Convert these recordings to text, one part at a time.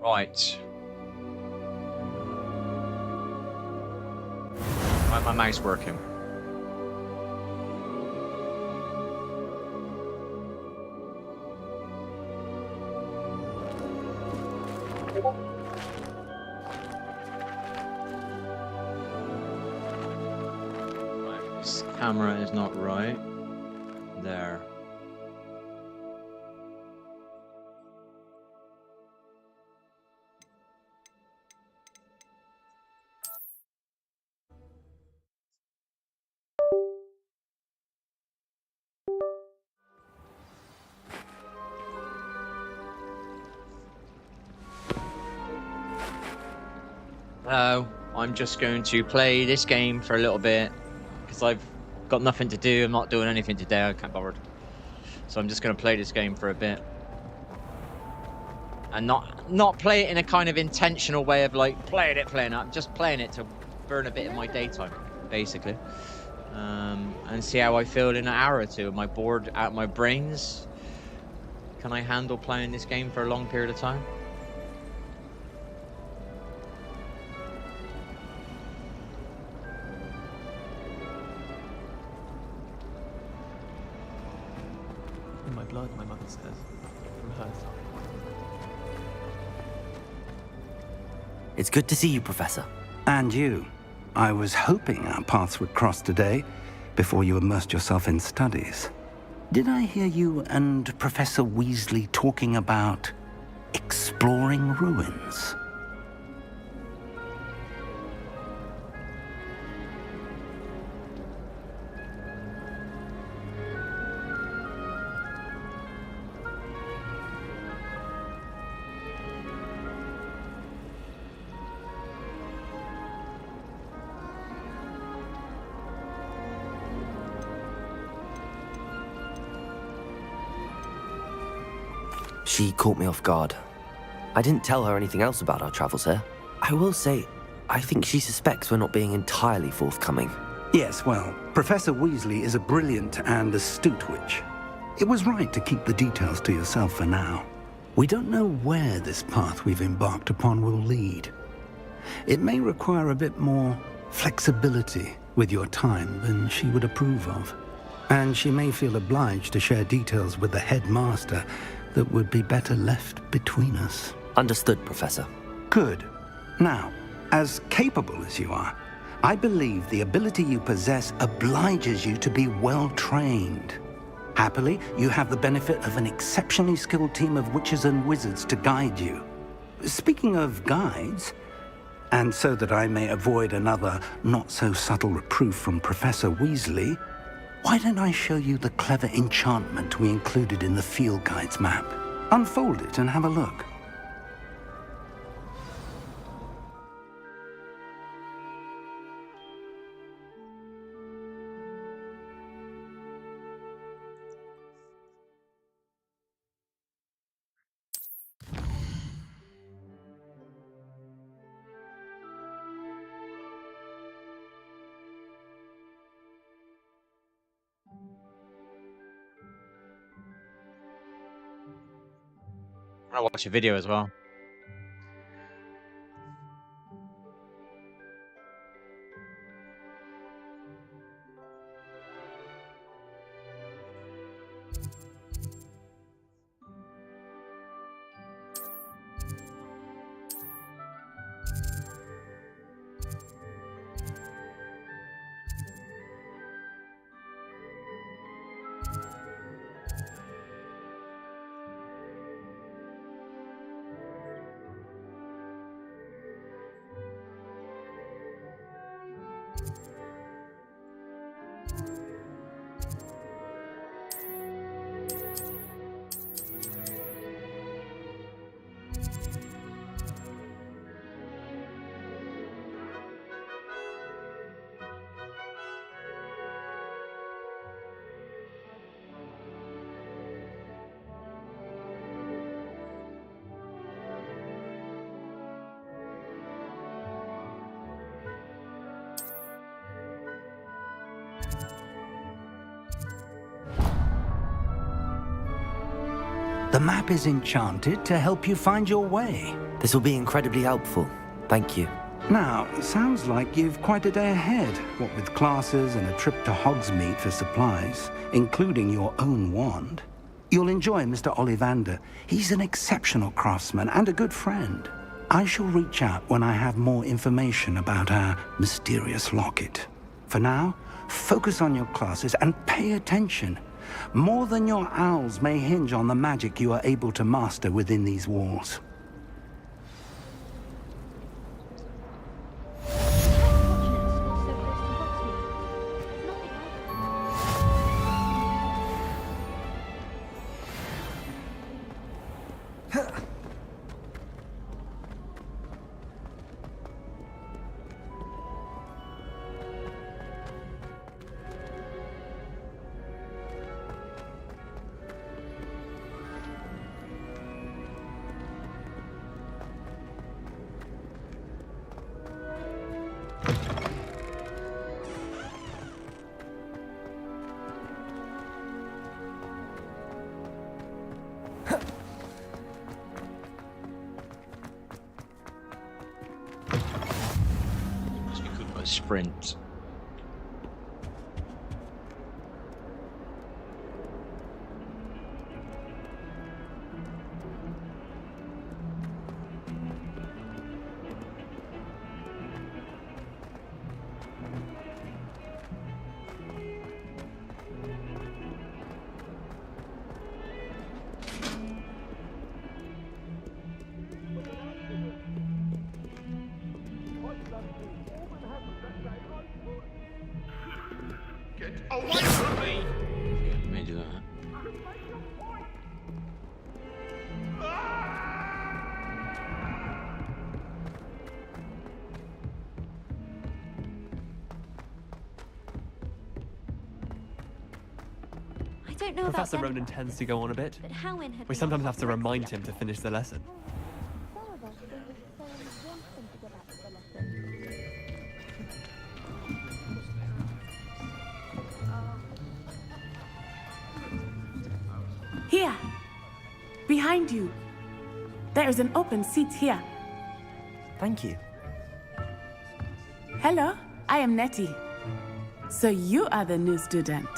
Right. Why my mouse working? Right, this camera is not right. There. I'm just going to play this game for a little bit because I've got nothing to do. I'm not doing anything today. I can't bother. So I'm just going to play this game for a bit. And not play it in a kind of intentional way of like playing it. I'm just playing it to burn a bit of my daytime, basically. And see how I feel in an hour or two. Am I bored out of my brains? Can I handle playing this game for a long period of time? In my blood, my mother says, from her side. It's good to see you, Professor. And you. I was hoping our paths would cross today, before you immersed yourself in studies. Did I hear you and Professor Weasley talking about exploring ruins? She caught me off guard. I didn't tell her anything else about our travels here. I will say, I think she suspects we're not being entirely forthcoming. Yes, well, Professor Weasley is a brilliant and astute witch. It was right to keep the details to yourself for now. We don't know where this path we've embarked upon will lead. It may require a bit more flexibility with your time than she would approve of. And she may feel obliged to share details with the headmaster that would be better left between us. Understood, Professor. Good. Now, as capable as you are, I believe the ability you possess obliges you to be well trained. Happily, you have the benefit of an exceptionally skilled team of witches and wizards to guide you. Speaking of guides, and so that I may avoid another not-so-subtle reproof from Professor Weasley, why don't I show you the clever enchantment we included in the field guide's map? Unfold it and have a look. I'll watch a video as well. The map is enchanted to help you find your way. This will be incredibly helpful. Thank you. Now, sounds like you've quite a day ahead, what with classes and a trip to Hogsmeade for supplies, including your own wand. You'll enjoy Mr. Ollivander. He's an exceptional craftsman and a good friend. I shall reach out when I have more information about our mysterious locket. For now, focus on your classes and pay attention. More than your owls may hinge on the magic you are able to master within these walls. Must be good by sprint. Get away from me! Yeah, may do that. I don't know Professor about them, Ronan tends to go on a bit. but Howin had We been sometimes on have to Hogwarts remind Legacy. him to finish the lesson. Some of us think it's so want them to go back to the lesson. Here! Behind you! There is an open seat here. Thank you. Hello, I am Nettie. So you are the new student.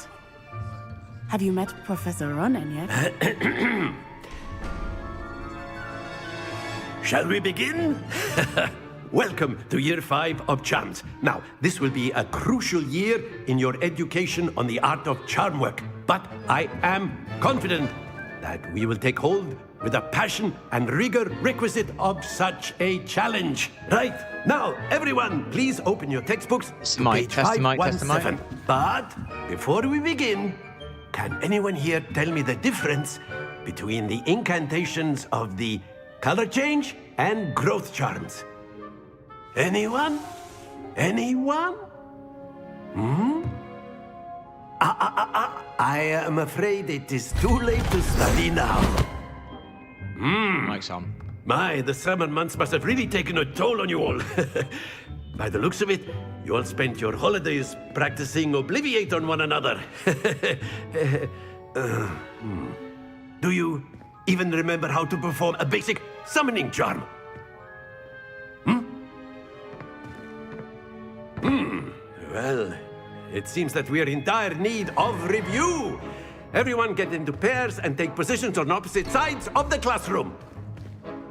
Have you met Professor Ronan yet? Shall we begin? Welcome to Year 5 of Charms. Now, this will be a crucial year in your education on the art of charm work. But I am confident that we will take hold with the passion and rigor requisite of such a challenge. Right, now, everyone, please open your textbooks Test to the mic, page test the mic, test the mic. 517. But before we begin, can anyone here tell me the difference between the incantations of the color change and growth charms? Anyone? Anyone? I am afraid it is too late to study now. Mic's on. My, the summer months must have really taken a toll on you all. By the looks of it, you all spent your holidays practicing Obliviate on one another. Do you even remember how to perform a basic summoning charm? Well, it seems that we are in dire need of review. Everyone get into pairs and take positions on opposite sides of the classroom.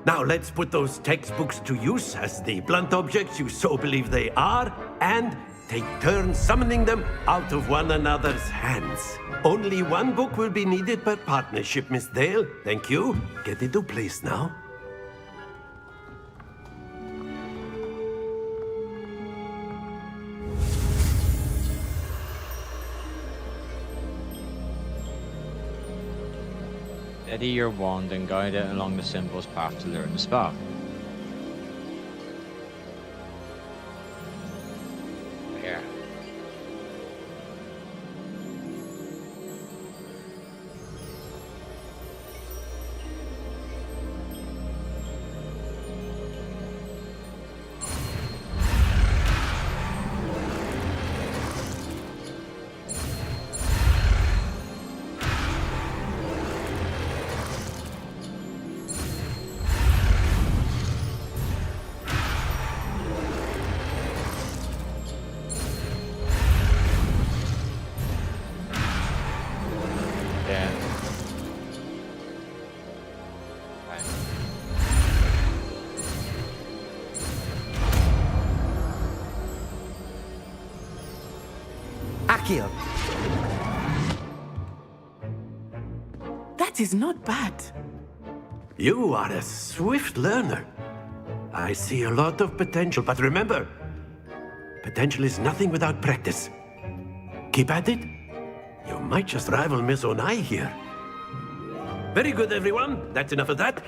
Now let's put those textbooks to use as the blunt objects you so believe they are, and take turns summoning them out of one another's hands. Only one book will be needed per partnership, Miss Dale. Thank you. Get into place now. Steady your wand and guide it along the symbol's path to learn the spell. Yeah. Accio. That is not bad. You are a swift learner. I see a lot of potential, but remember, potential is nothing without practice. Keep at it. You might just rival Miss Onai here. Very good, everyone. That's enough of that.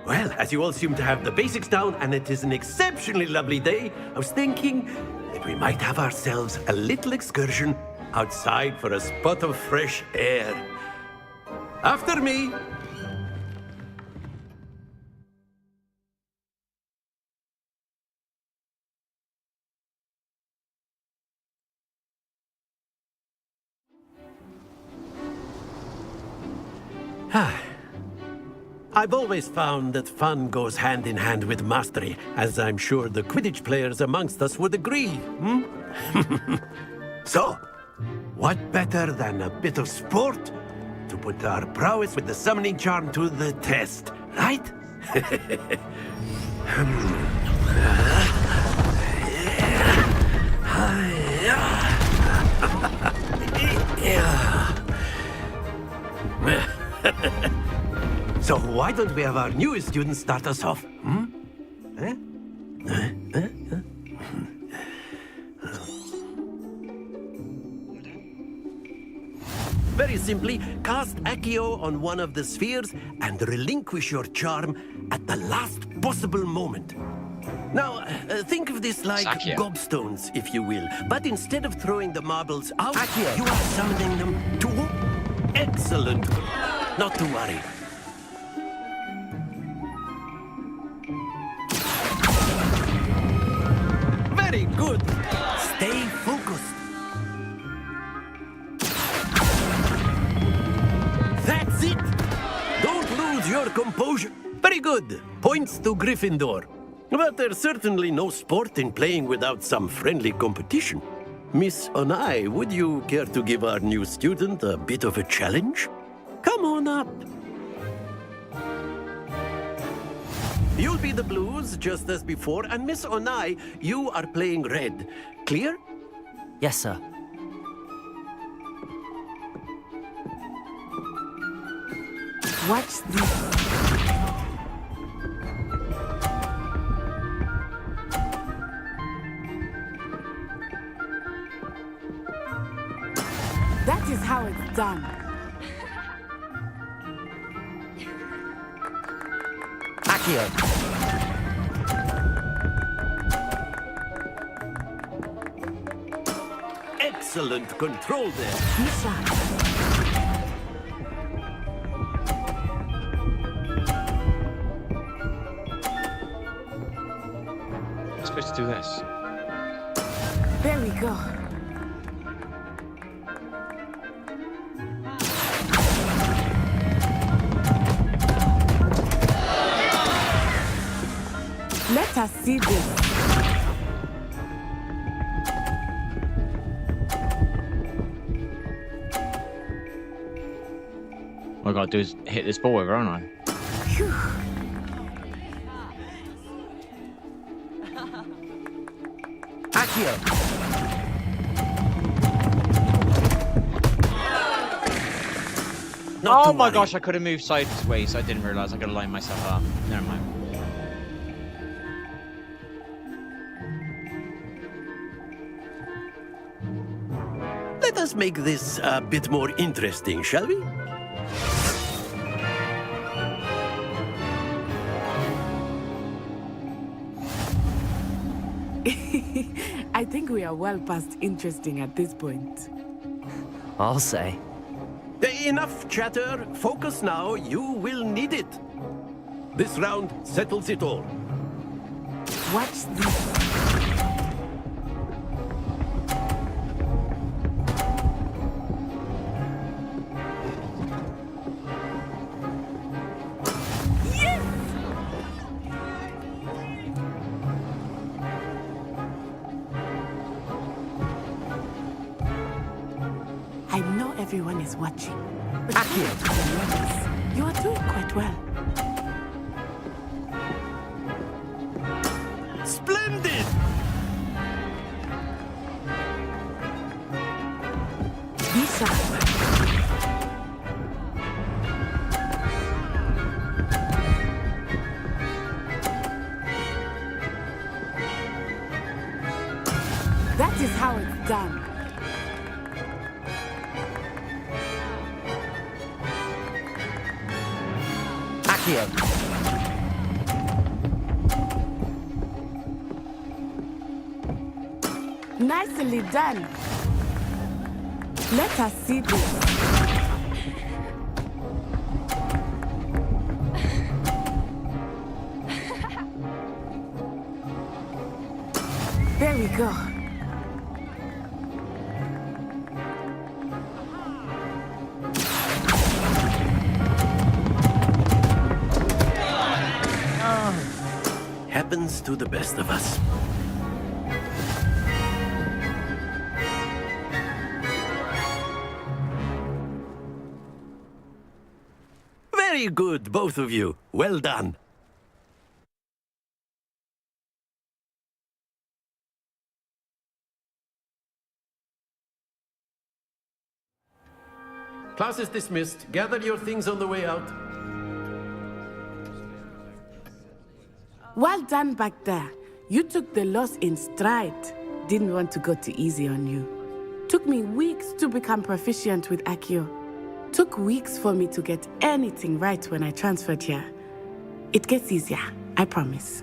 Well, as you all seem to have the basics down, and it is an exceptionally lovely day, I was thinking that we might have ourselves a little excursion outside for a spot of fresh air. After me. I've always found that fun goes hand in hand with mastery, as I'm sure the Quidditch players amongst us would agree, So, what better than a bit of sport to put our prowess with the summoning charm to the test, right? So why don't we have our newest student start us off? Very simply, cast Accio on one of the spheres and relinquish your charm at the last possible moment. Now, think of this like Accio. gobstones, if you will. But instead of throwing the marbles out, you are summoning them to... Excellent. Not to worry. Very good. Stay focused. That's it. Don't lose your composure. Very good. Points to Gryffindor. But there's certainly no sport in playing without some friendly competition. Miss Onai, would you care to give our new student a bit of a challenge? Come on up. You'll be the blues, just as before, and Miss Onai, you are playing red. Clear? Yes, sir. Watch this. That is how it's done. Accio. Excellent control there. Be sharp. I'm supposed to do this. There we go. Let us see this. What I gotta do is hit this ball over, aren't I? Phew. Accio. Not Oh to my worry. gosh, I could have moved sideways. I didn't realize I gotta line myself up. Never mind. Let us make this a bit more interesting, shall we? I think we are well past interesting at this point. I'll say. Enough chatter. Focus now. You will need it. This round settles it all. Watch this. I know everyone is watching. But you are doing quite well. Splendid! Be sharp. That is how it's done. Accio. Nicely done. Let us see this. There we go. Happens to the best of us. Very good, both of you. Well done. Class is dismissed. Gather your things on the way out. Well done back there. You took the loss in stride. Didn't want to go too easy on you. Took me weeks to become proficient with Accio. Took weeks for me to get anything right when I transferred here. It gets easier, I promise.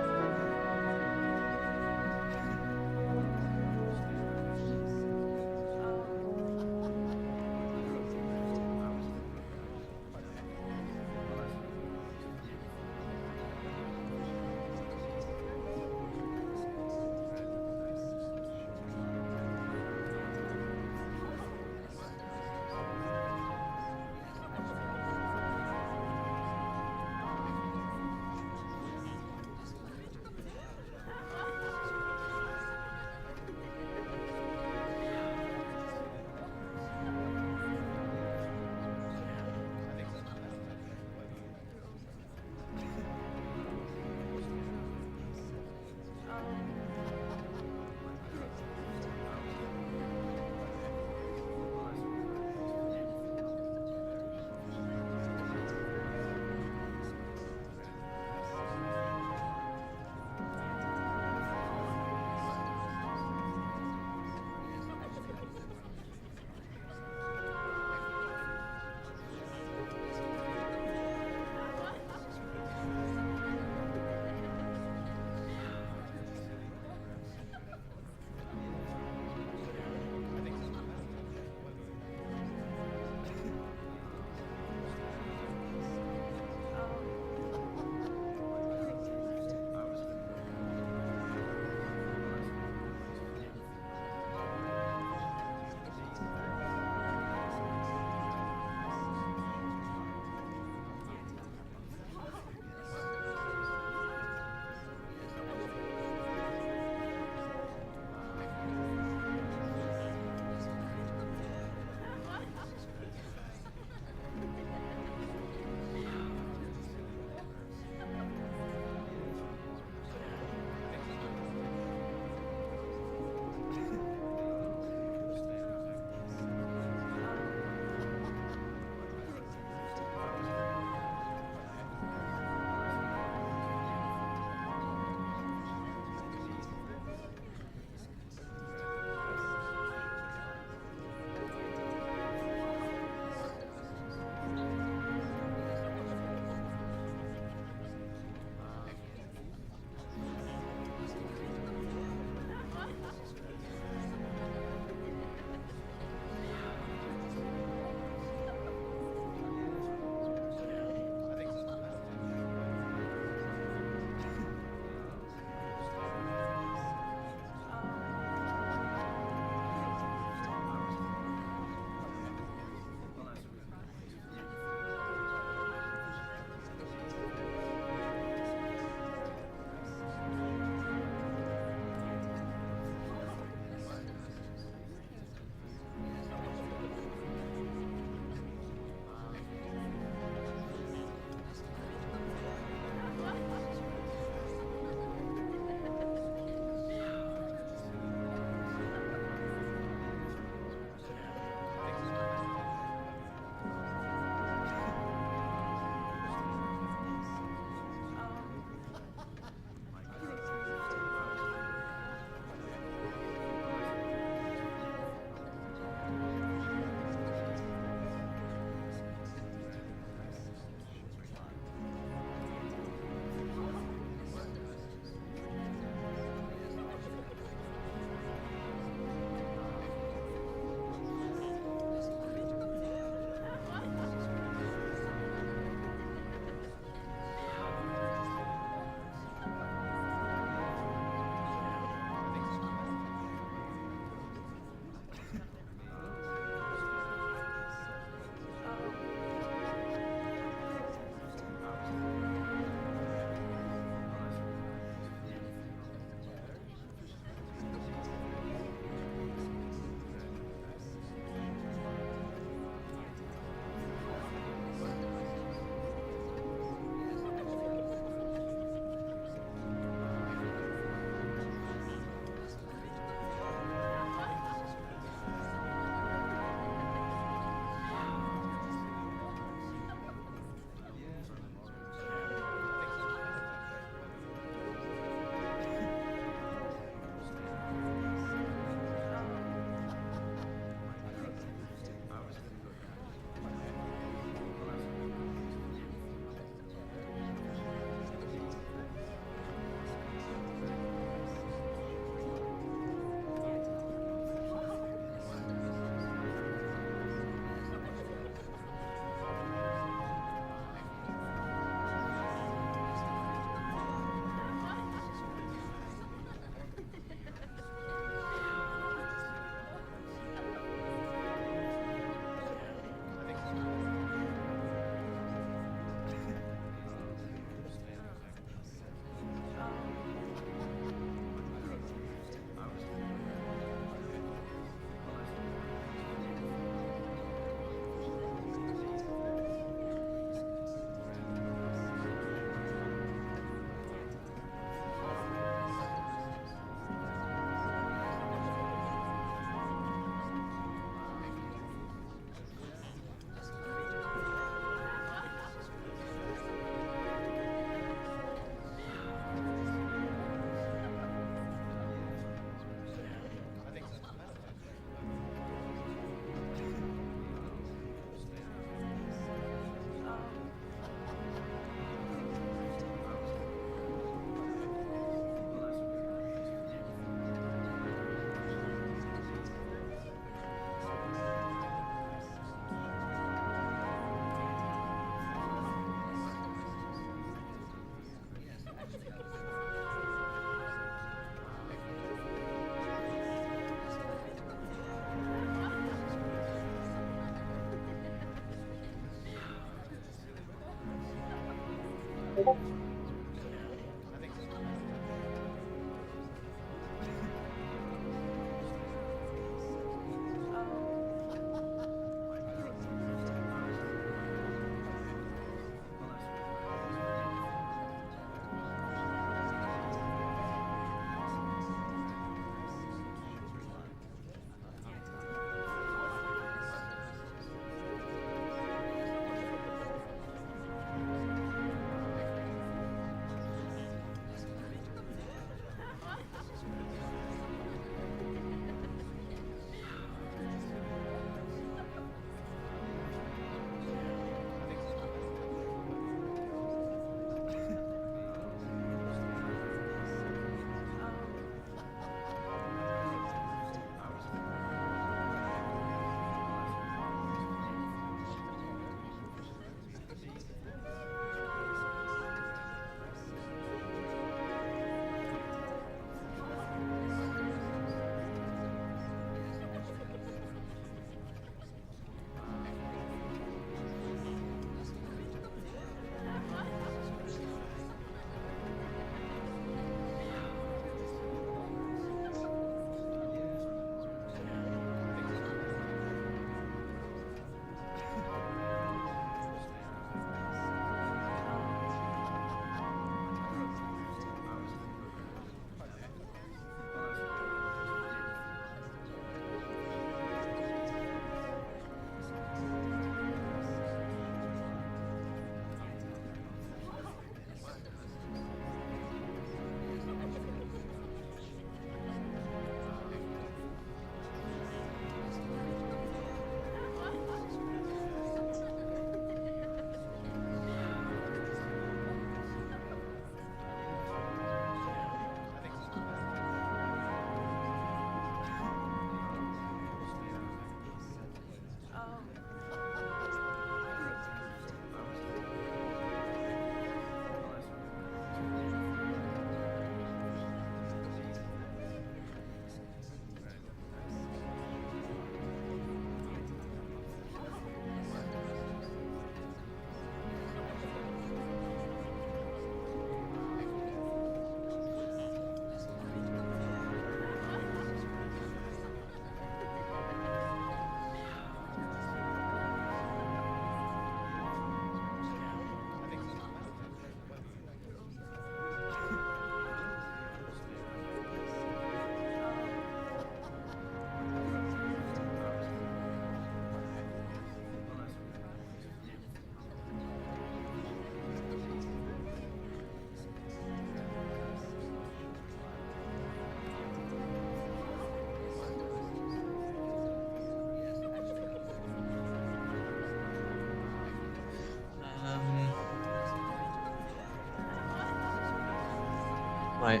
Right.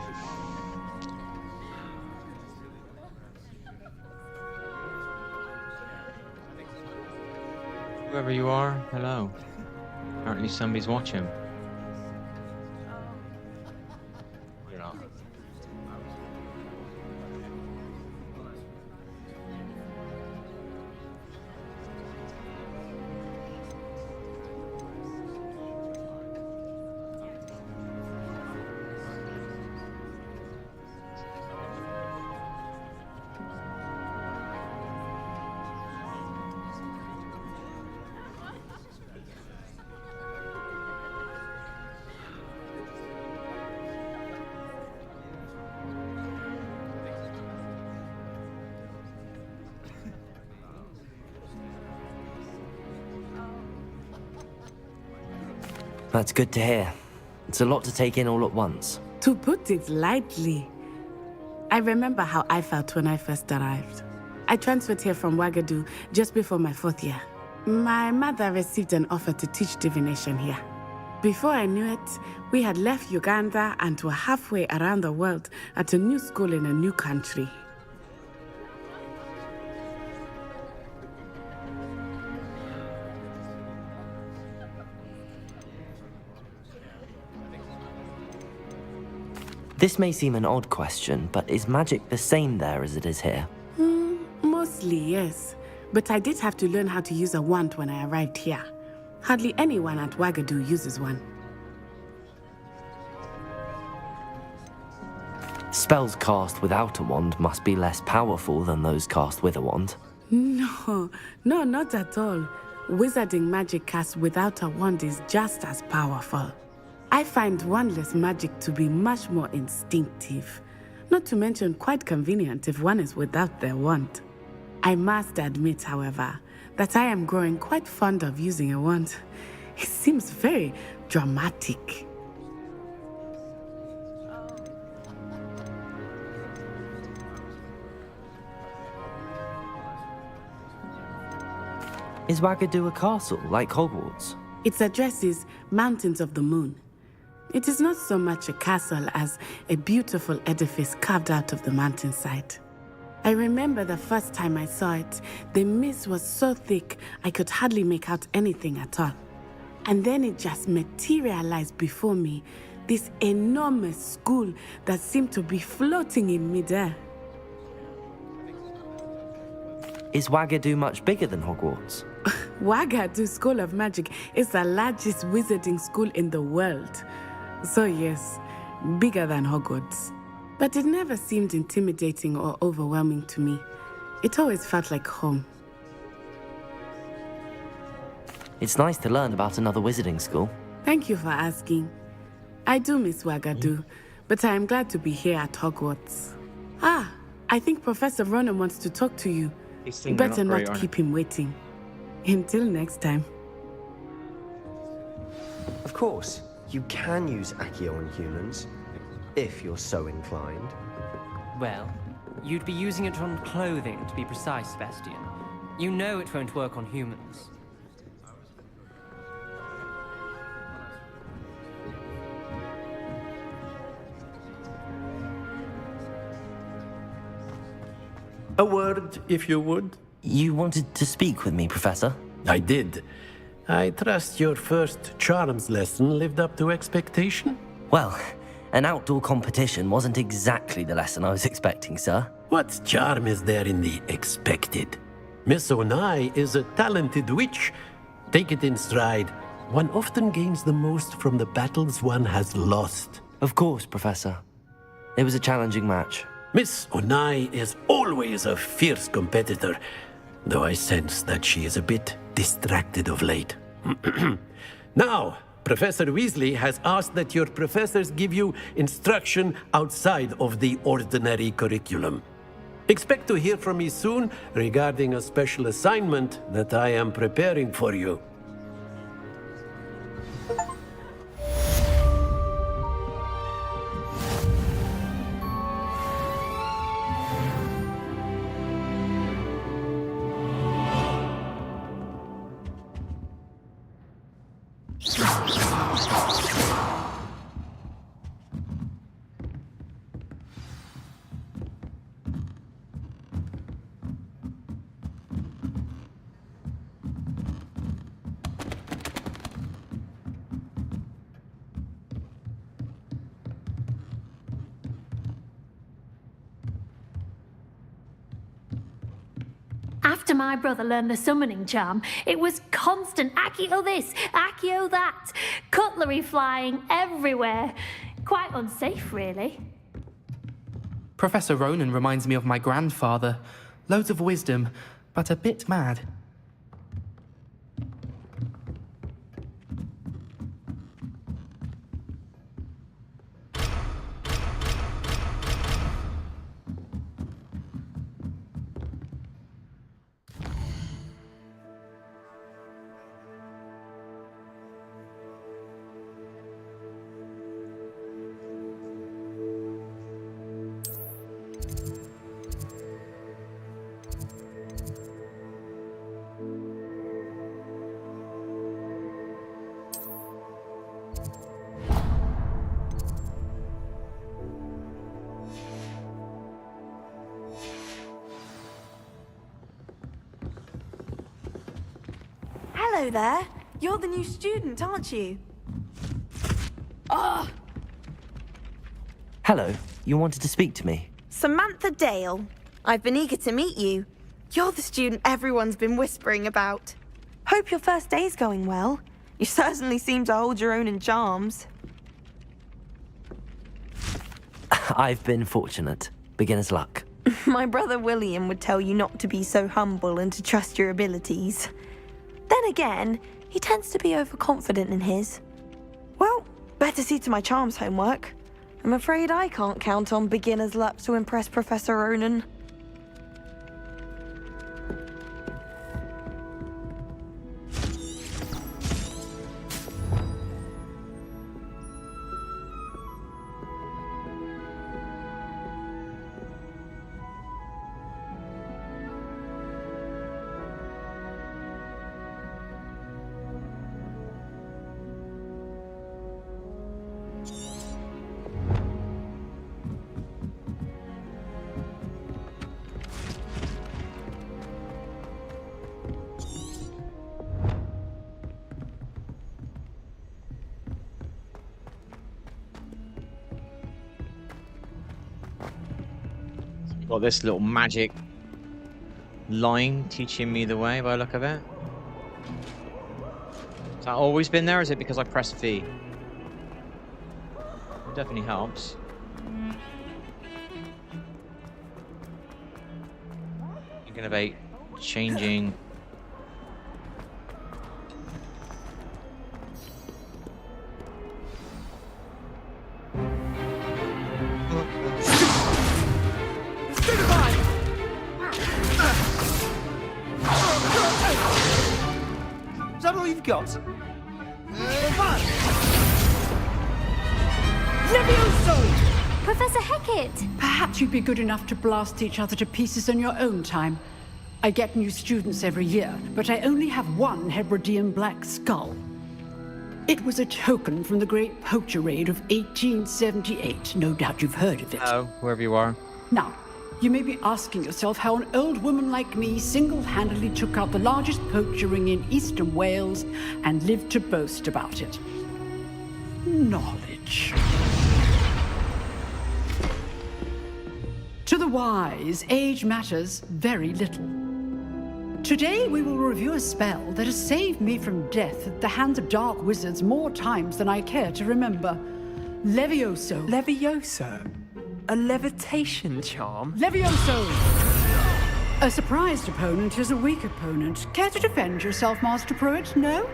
Whoever you are, hello. Apparently somebody's watching. You're not. That's good to hear. It's a lot to take in all at once. To put it lightly, I remember how I felt when I first arrived. I transferred here from Ouagadougou just before my 4th year. My mother received an offer to teach divination here. Before I knew it, we had left Uganda and were halfway around the world at a new school in a new country. This may seem an odd question, but is magic the same there as it is here? Mostly, yes. But I did have to learn how to use a wand when I arrived here. Hardly anyone at Ouagadougou uses one. Spells cast without a wand must be less powerful than those cast with a wand. No, not at all. Wizarding magic cast without a wand is just as powerful. I find wandless magic to be much more instinctive. Not to mention quite convenient if one is without their wand. I must admit, however, that I am growing quite fond of using a wand. It seems very dramatic. Is Wagadu a castle like Hogwarts? Its address is Mountains of the Moon. It is not so much a castle as a beautiful edifice carved out of the mountainside. I remember the first time I saw it, the mist was so thick I could hardly make out anything at all. And then it just materialized before me, this enormous school that seemed to be floating in midair. Is Wagadu much bigger than Hogwarts? Wagadu School of Magic is the largest wizarding school in the world. So yes, bigger than Hogwarts. But it never seemed intimidating or overwhelming to me. It always felt like home. It's nice to learn about another wizarding school. Thank you for asking. I do miss Wagadu, but I am glad to be here at Hogwarts. Ah, I think Professor Ronan wants to talk to you. You better not keep him waiting. Until next time. Of course, you can use Accio on humans, if you're so inclined. Well, you'd be using it on clothing, to be precise, Sebastian. You know it won't work on humans. A word, if you would. You wanted to speak with me, Professor? I did. I trust your first charms lesson lived up to expectation? Well, an outdoor competition wasn't exactly the lesson I was expecting, sir. What charm is there in the expected? Miss Onai is a talented witch. Take it in stride. One often gains the most from the battles one has lost. Of course, Professor. It was a challenging match. Miss Onai is always a fierce competitor, though I sense that she is a bit distracted of late. Now, Professor Weasley has asked that your professors give you instruction outside of the ordinary curriculum. Expect to hear from me soon regarding a special assignment that I am preparing for you. After my brother learned the summoning charm, it was constant Accio this, Accio that, cutlery flying everywhere. Quite unsafe, really. Professor Ronan reminds me of my grandfather. Loads of wisdom, but a bit mad. Hello there. You're the new student, aren't you? Oh! Hello, you wanted to speak to me? Samantha Dale. I've been eager to meet you. You're the student everyone's been whispering about. Hope your first day's going well. You certainly seem to hold your own in charms. I've been fortunate. Beginner's luck. My brother William would tell you not to be so humble and to trust your abilities. Then again, he tends to be overconfident in his. Well, better see to my charms homework. I'm afraid I can't count on beginner's luck to impress Professor Ronan. Got this little magic line teaching me the way by the look of it. Has that always been there, or is it because I pressed V? It definitely helps. Thinking about changing. Is that all you've got? Levioso! Professor Hecat! Perhaps you'd be good enough to blast each other to pieces in your own time. I get new students every year, but I only have one Hebridean black skull. It was a token from the Great Poacher Raid of 1878. No doubt you've heard of it. Oh, wherever you are. Now, you may be asking yourself how an old woman like me single-handedly took out the largest poacher ring in eastern Wales and lived to boast about it. Knowledge. To the wise, age matters very little. Today we will review a spell that has saved me from death at the hands of dark wizards more times than I care to remember. Levioso. Levioso? A levitation charm? Levioso! A surprised opponent is a weak opponent. Care to defend yourself, Master Pruitt? No?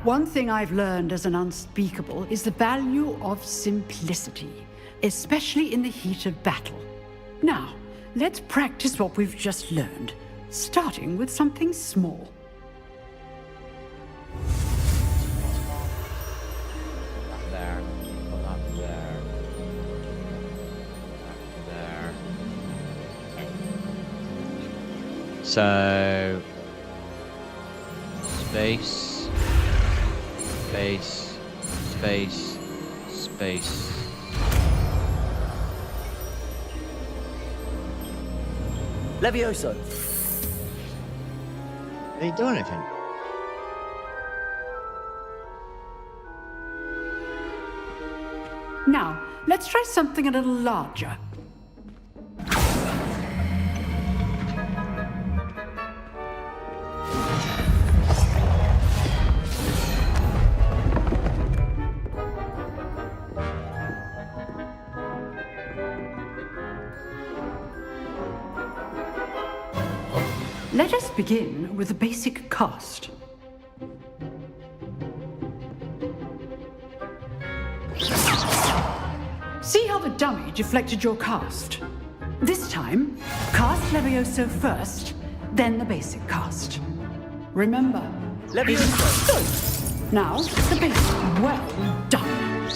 One thing I've learned as an unspeakable is the value of simplicity, especially in the heat of battle. Now, let's practice what we've just learned, starting with something small. There. Put that there. That there. So space, space, space, space. Levioso! Did he do anything? Now, let's try something a little larger. Let us begin with the basic cast. See how the dummy deflected your cast? This time, cast Levioso first, then the basic cast. Remember, Levioso! Good. Now, the basic. Well done.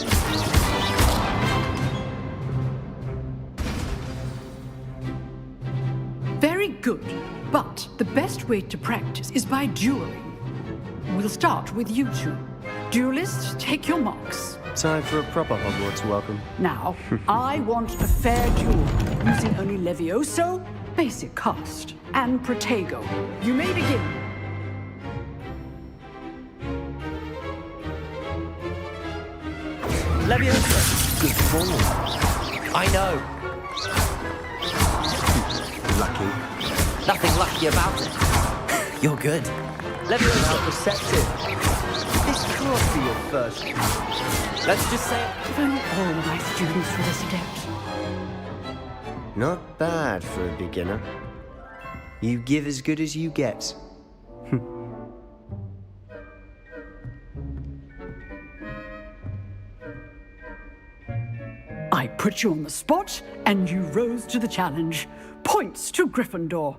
Very good. But the best way to practice is by dueling. We'll start with you two. Duelists, take your marks. Time for a proper Hogwarts welcome. Now, I want a fair duel, using only Levioso, basic cast, and Protego. You may begin. Levioso! Good form. I know. Lucky. Nothing lucky about it. You're good. Levioso perceptive. This can't be your first. Let's just say If only all my students were this adept. Not bad for a beginner. You give as good as you get. I put you on the spot, and you rose to the challenge. Points to Gryffindor.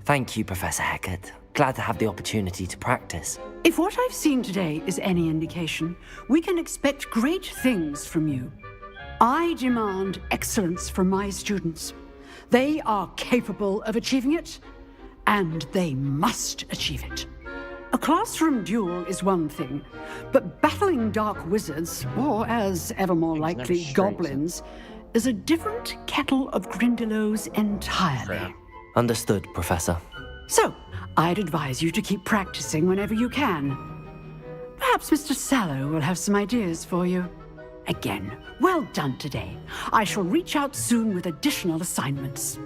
Thank you, Professor Hecat. Glad to have the opportunity to practice. If what I've seen today is any indication, we can expect great things from you. I demand excellence from my students. They are capable of achieving it, and they must achieve it. A classroom duel is one thing, but battling dark wizards, or as ever more likely, goblins, is a different kettle of Grindylows entirely. Understood, Professor. So, I'd advise you to keep practicing whenever you can. Perhaps Mr. Sallow will have some ideas for you. Again, well done today. I shall reach out soon with additional assignments.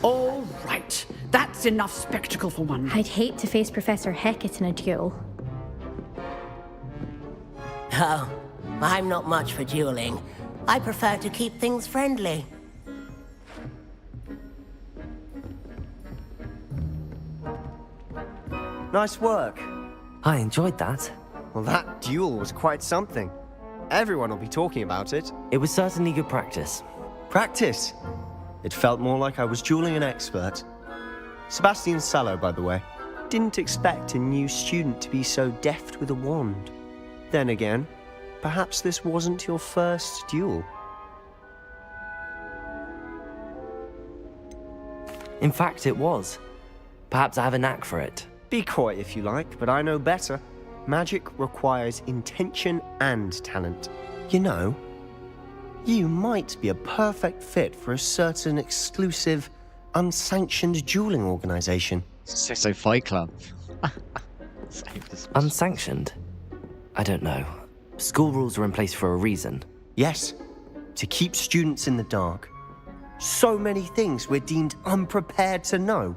All right, that's enough spectacle for one day. I'd hate to face Professor Hecat in a duel. Oh, I'm not much for dueling. I prefer to keep things friendly. Nice work. I enjoyed that. Well, that duel was quite something. Everyone will be talking about it. It was certainly good practice. Practice? It felt more like I was dueling an expert. Sebastian Sallow, by the way. Didn't expect a new student to be so deft with a wand. Then again, perhaps this wasn't your first duel. In fact, it was. Perhaps I have a knack for it. Be coy if you like, but I know better. Magic requires intention and talent. You know, you might be a perfect fit for a certain exclusive, unsanctioned dueling organization. So Fight Club. Unsanctioned? I don't know. School rules are in place for a reason. Yes, to keep students in the dark. So many things we're deemed unprepared to know.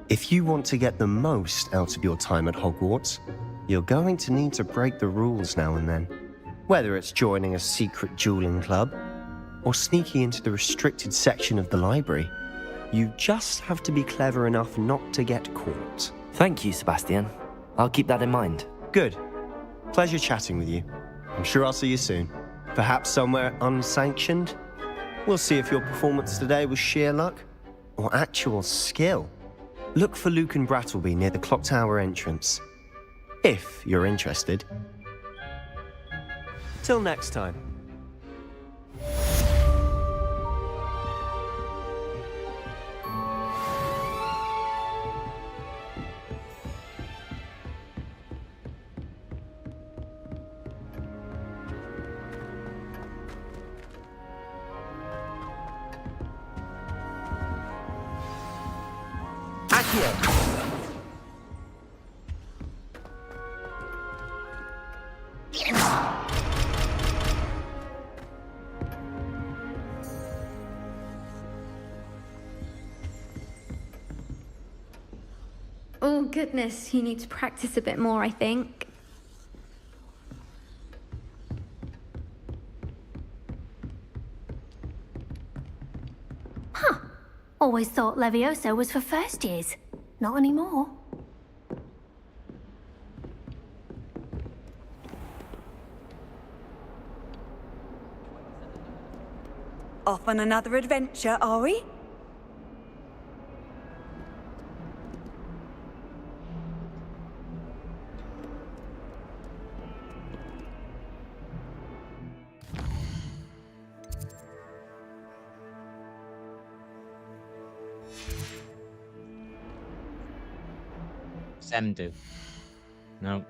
If you want to get the most out of your time at Hogwarts, you're going to need to break the rules now and then. Whether it's joining a secret dueling club, or sneaking into the restricted section of the library, you just have to be clever enough not to get caught. Thank you, Sebastian. I'll keep that in mind. Good. Pleasure chatting with you. I'm sure I'll see you soon. Perhaps somewhere unsanctioned? We'll see if your performance today was sheer luck or actual skill. Look for Luke and Brattleby near the clock tower entrance, if you're interested. Till next time. Oh goodness, you need to practice a bit more, I think. Huh. Always thought Levioso was for first years. Not anymore. Off on another adventure, are we? Semdu. No.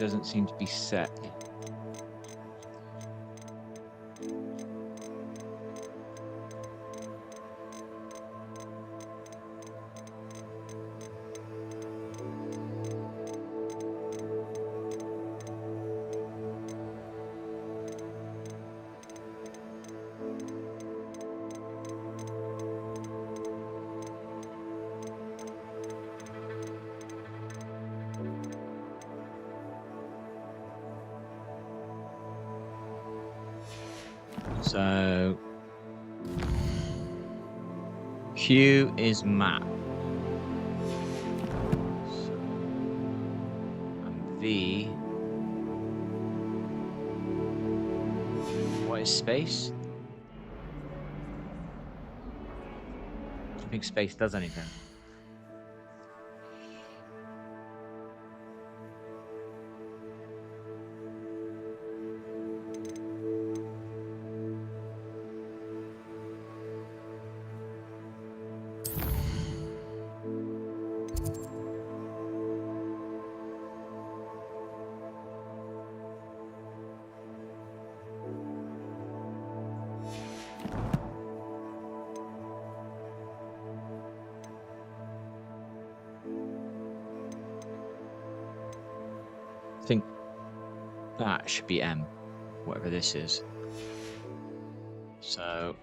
doesn't seem to be set. So Q is map. And V. What is space? I don't think space does anything. I think that should be M, whatever this is. So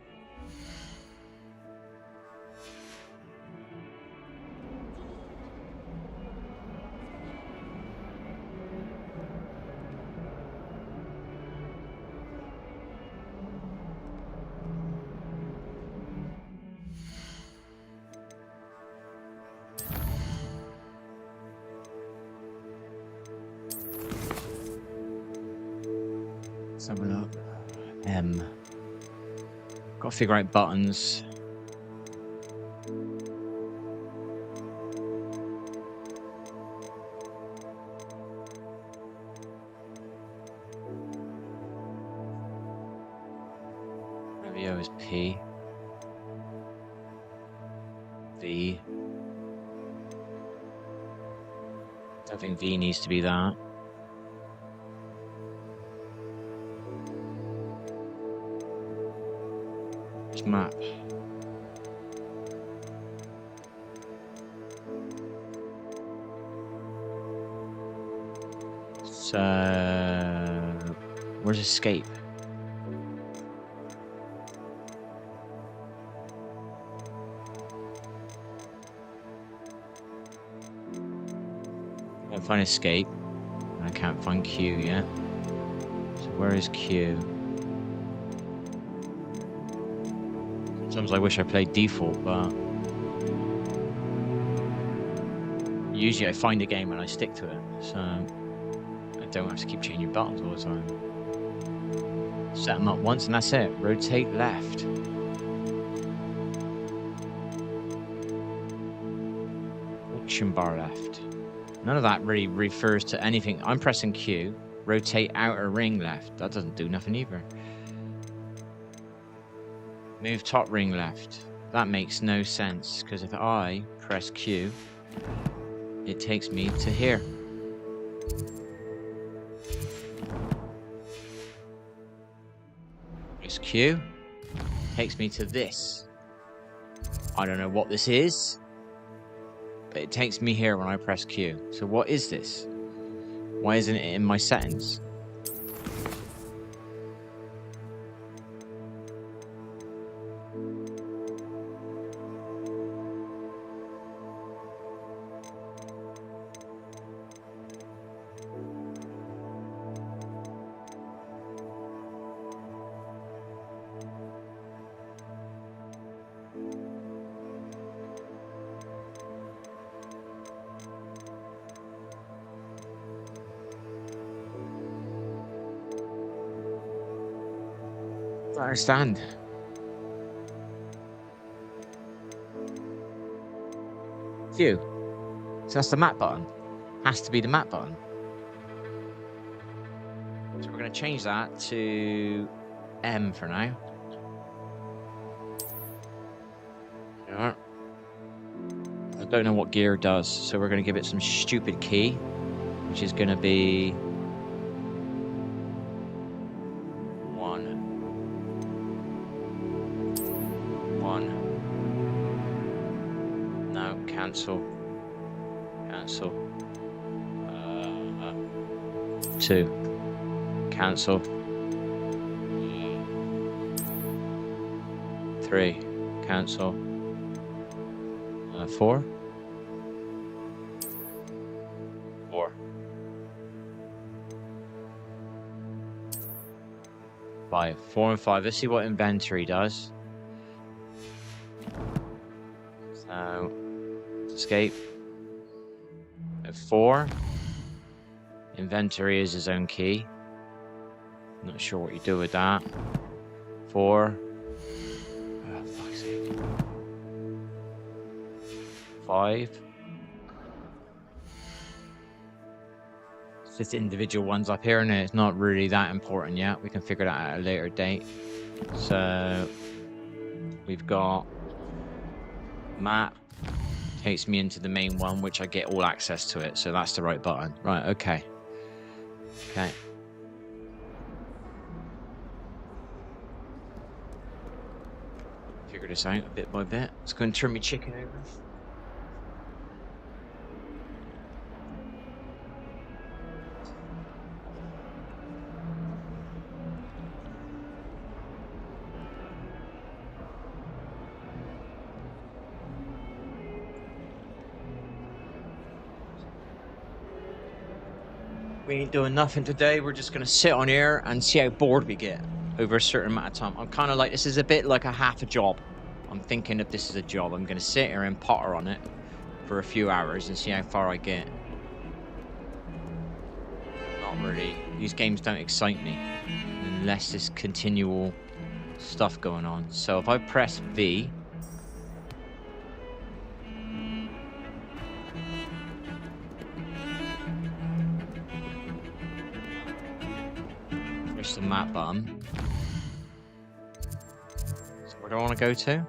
let's have a look. M. Got to figure out buttons. O is P. V. Don't think V needs to be that. Map. So where's escape? Can't find escape. I can't find Q yet. So where is Q? Sometimes I wish I played default, but usually I find a game and I stick to it, so I don't have to keep changing buttons all the time. Set them up once and that's it. Rotate left. Action bar left. None of that really refers to anything. I'm pressing Q. Rotate outer ring left. That doesn't do nothing either. Move top ring left. That makes no sense, because if I press Q, it takes me to here. Press Q, takes me to this. I don't know what this is, but it takes me here when I press Q. So what is this? Why isn't it in my settings? I understand. Q. So that's the map button. Has to be the map button. So we're going to change that to M for now. Yeah. I don't know what gear does, so we're going to give it some stupid key, which is going to be 1. No, cancel. 2. Cancel. 3. Cancel. 4. 4. 5. 4 and 5. Let's see what inventory does. So, escape. At 4. Inventory is his own key. Not sure what you do with that. 4. Oh, fuck's sake. 5. It's just individual ones up here, and it's not really that important yet. We can figure that out at a later date. So we've got map. Takes me into the main one, which I get all access to it. So that's the right button. Right, okay. Okay. Figure this out bit by bit. Let's go and turn my chicken over. We ain't doing nothing today. We're just going to sit on here and see how bored we get over a certain amount of time. I'm kind of like, this is a bit like a half a job. I'm thinking if this is a job, I'm going to sit here and potter on it for a few hours and see how far I get. Not really. These games don't excite me unless there's continual stuff going on. So if I press V, push the map button. So where do I want to go to?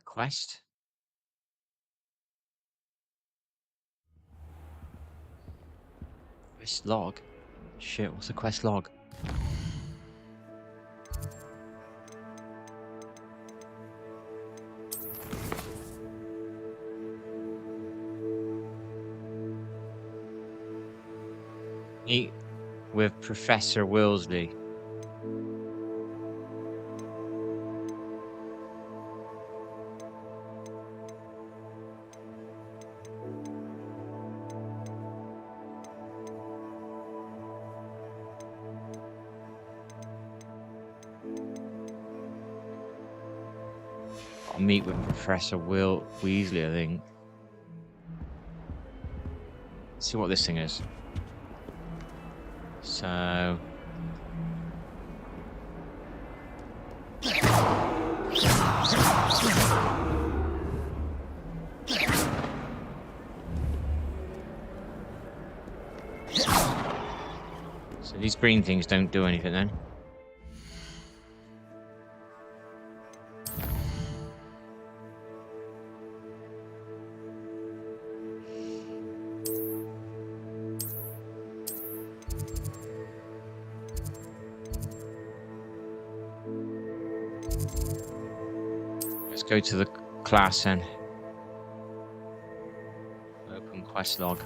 Quest. Quest log? Shit, what's a quest log? Meet with Professor Wilsley. I'll meet with Professor Weasley, I think. Let's see what this thing is. So... So these green things don't do anything then. Go to the class and open quest log.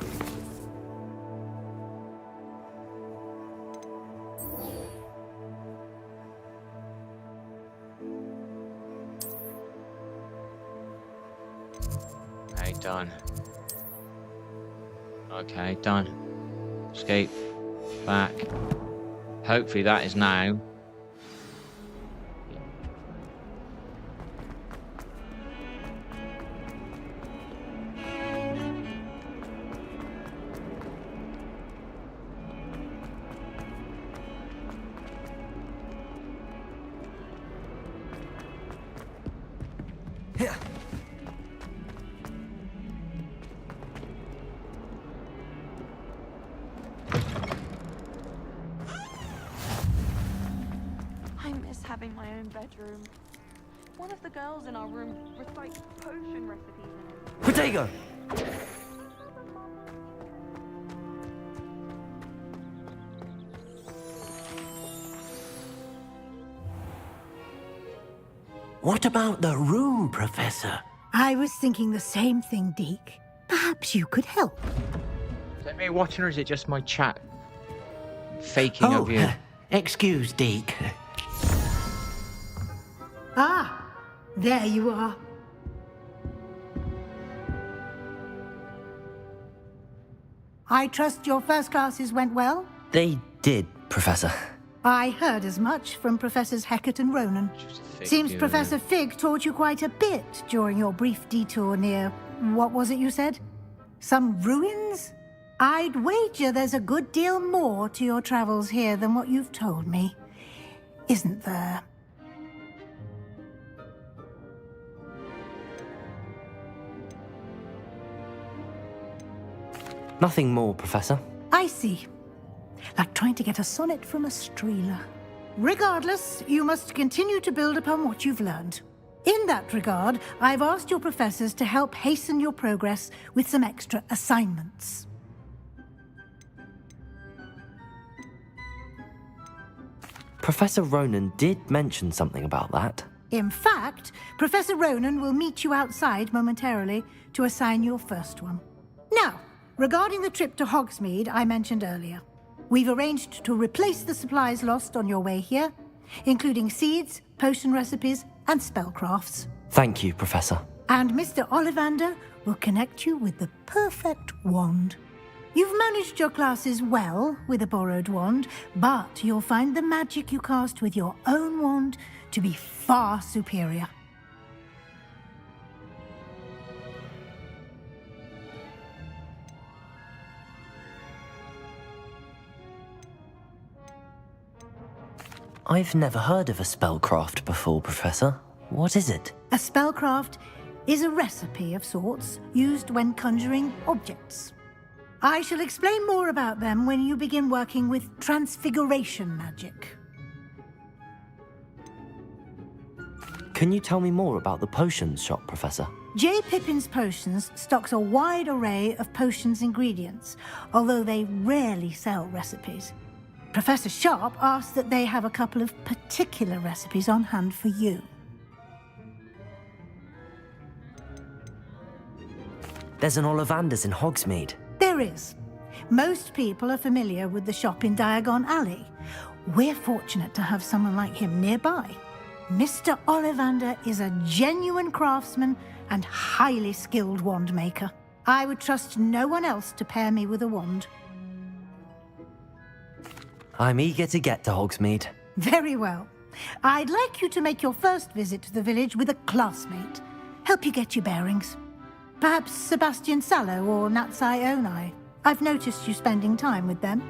Okay, done. Okay, done. Escape. Back. Hopefully that is now. having my own bedroom. One of the girls in our room recites potion recipes in it. Protego! What about the room, Professor? I was thinking the same thing, Deke. Perhaps you could help. Is anybody watching, or is it just my chat faking of you? Excuse, Deke. Ah, there you are. I trust your first classes went well? They did, Professor. I heard as much from Professors Hecat and Ronan. Seems Professor Fig taught you quite a bit during your brief detour near... what was it you said? Some ruins? I'd wager there's a good deal more to your travels here than what you've told me. Isn't there? Nothing more, Professor. I see. Like trying to get a sonnet from a streeler. Regardless, you must continue to build upon what you've learned. In that regard, I've asked your professors to help hasten your progress with some extra assignments. Professor Ronan did mention something about that. In fact, Professor Ronan will meet you outside momentarily to assign your first one. Now, regarding the trip to Hogsmeade I mentioned earlier, we've arranged to replace the supplies lost on your way here, including seeds, potion recipes, and spellcrafts. Thank you, Professor. And Mr. Ollivander will connect you with the perfect wand. You've managed your classes well with a borrowed wand, but you'll find the magic you cast with your own wand to be far superior. I've never heard of a spellcraft before, Professor. What is it? A spellcraft is a recipe of sorts used when conjuring objects. I shall explain more about them when you begin working with transfiguration magic. Can you tell me more about the potions shop, Professor? J. Pippin's Potions stocks a wide array of potions ingredients, although they rarely sell recipes. Professor Sharp asked that they have a couple of particular recipes on hand for you. There's an Ollivander's in Hogsmeade. There is. Most people are familiar with the shop in Diagon Alley. We're fortunate to have someone like him nearby. Mr. Ollivander is a genuine craftsman and highly skilled wand maker. I would trust no one else to pair me with a wand. I'm eager to get to Hogsmeade. Very well. I'd like you to make your first visit to the village with a classmate. Help you get your bearings. Perhaps Sebastian Sallow or Natsai Onai. I've noticed you spending time with them.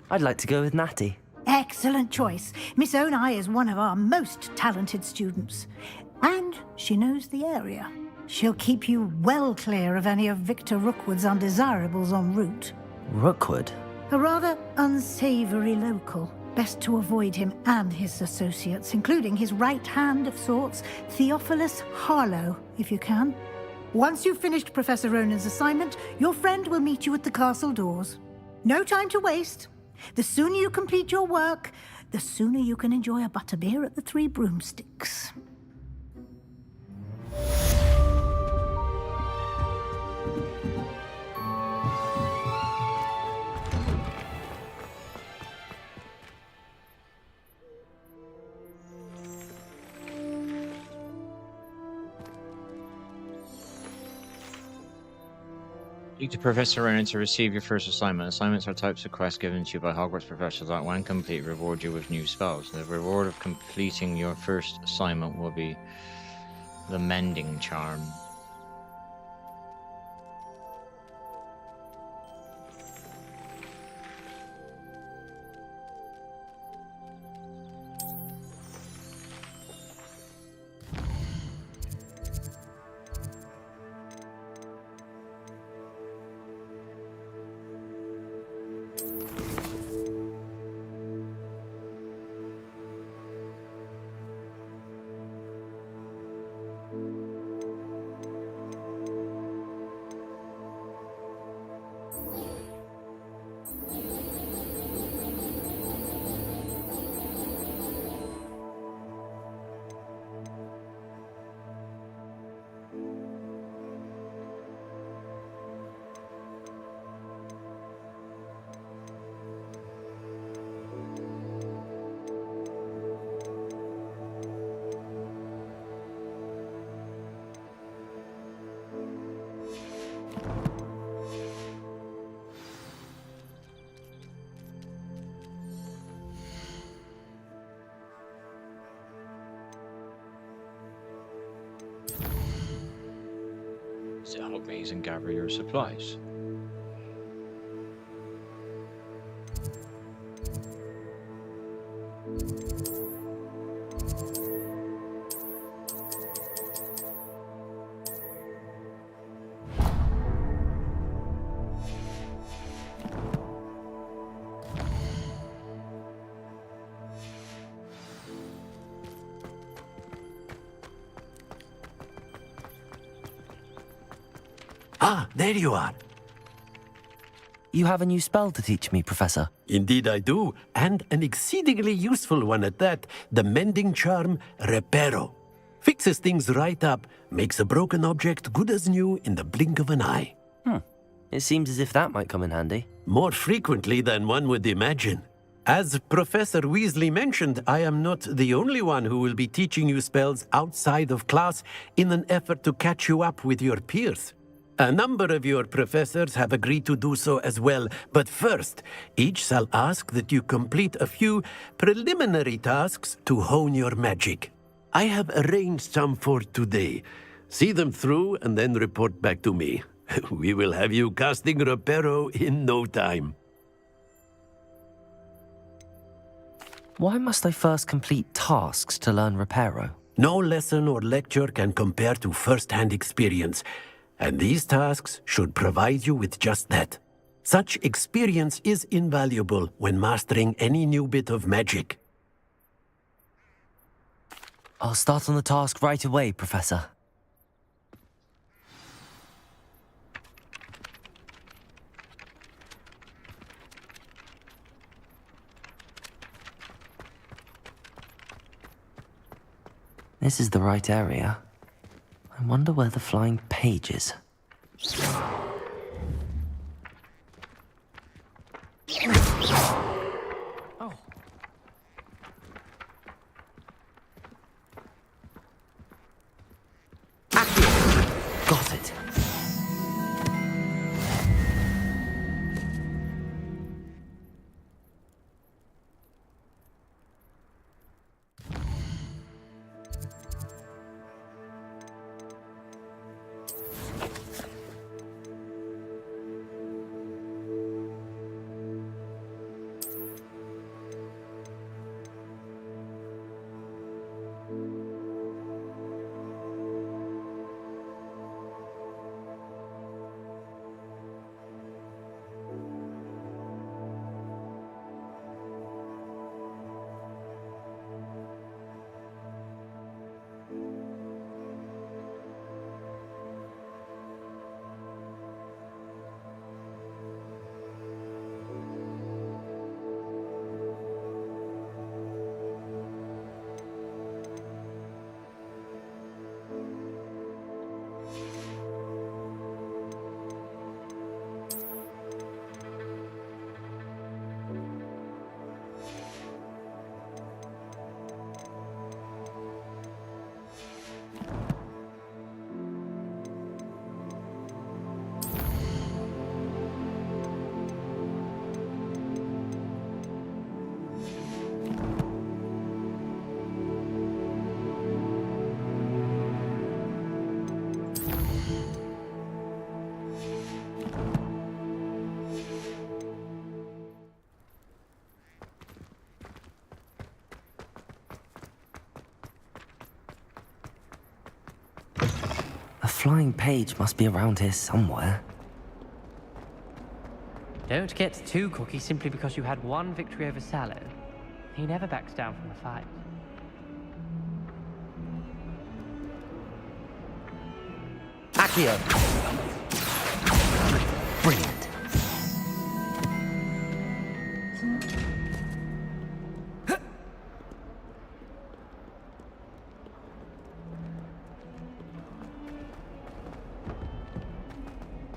I'd like to go with Natty. Excellent choice. Miss Onai is one of our most talented students. And she knows the area. She'll keep you well clear of any of Victor Rookwood's undesirables en route. Rookwood? A rather unsavory local. Best to avoid him and his associates, including his right hand of sorts, Theophilus Harlow, if you can. Once you've finished Professor Ronan's assignment, your friend will meet you at the castle doors. No time to waste. The sooner you complete your work, the sooner you can enjoy a butterbeer at the Three Broomsticks. Speak to Professor Ronan to receive your first assignment. Assignments are types of quests given to you by Hogwarts professors that, when complete, reward you with new spells. The reward of completing your first assignment will be the Mending Charm. So help maze and gather your supplies. Ah, there you are. You have a new spell to teach me, Professor. Indeed I do, and an exceedingly useful one at that. The mending charm, Reparo. Fixes things right up, makes a broken object good as new in the blink of an eye. It seems as if that might come in handy. More frequently than one would imagine. As Professor Weasley mentioned, I am not the only one who will be teaching you spells outside of class in an effort to catch you up with your peers. A number of your professors have agreed to do so as well, but first, each shall ask that you complete a few preliminary tasks to hone your magic. I have arranged some for today. See them through and then report back to me. We will have you casting Reparo in no time. Why must I first complete tasks to learn Reparo? No lesson or lecture can compare to first-hand experience, and these tasks should provide you with just that. Such experience is invaluable when mastering any new bit of magic. I'll start on the task right away, Professor. This is the right area. I wonder where the flying page is. Oh. Got it. A flying page must be around here somewhere. Don't get too cocky simply because you had one victory over Sallow. He never backs down from a fight. Accio! Brilliant.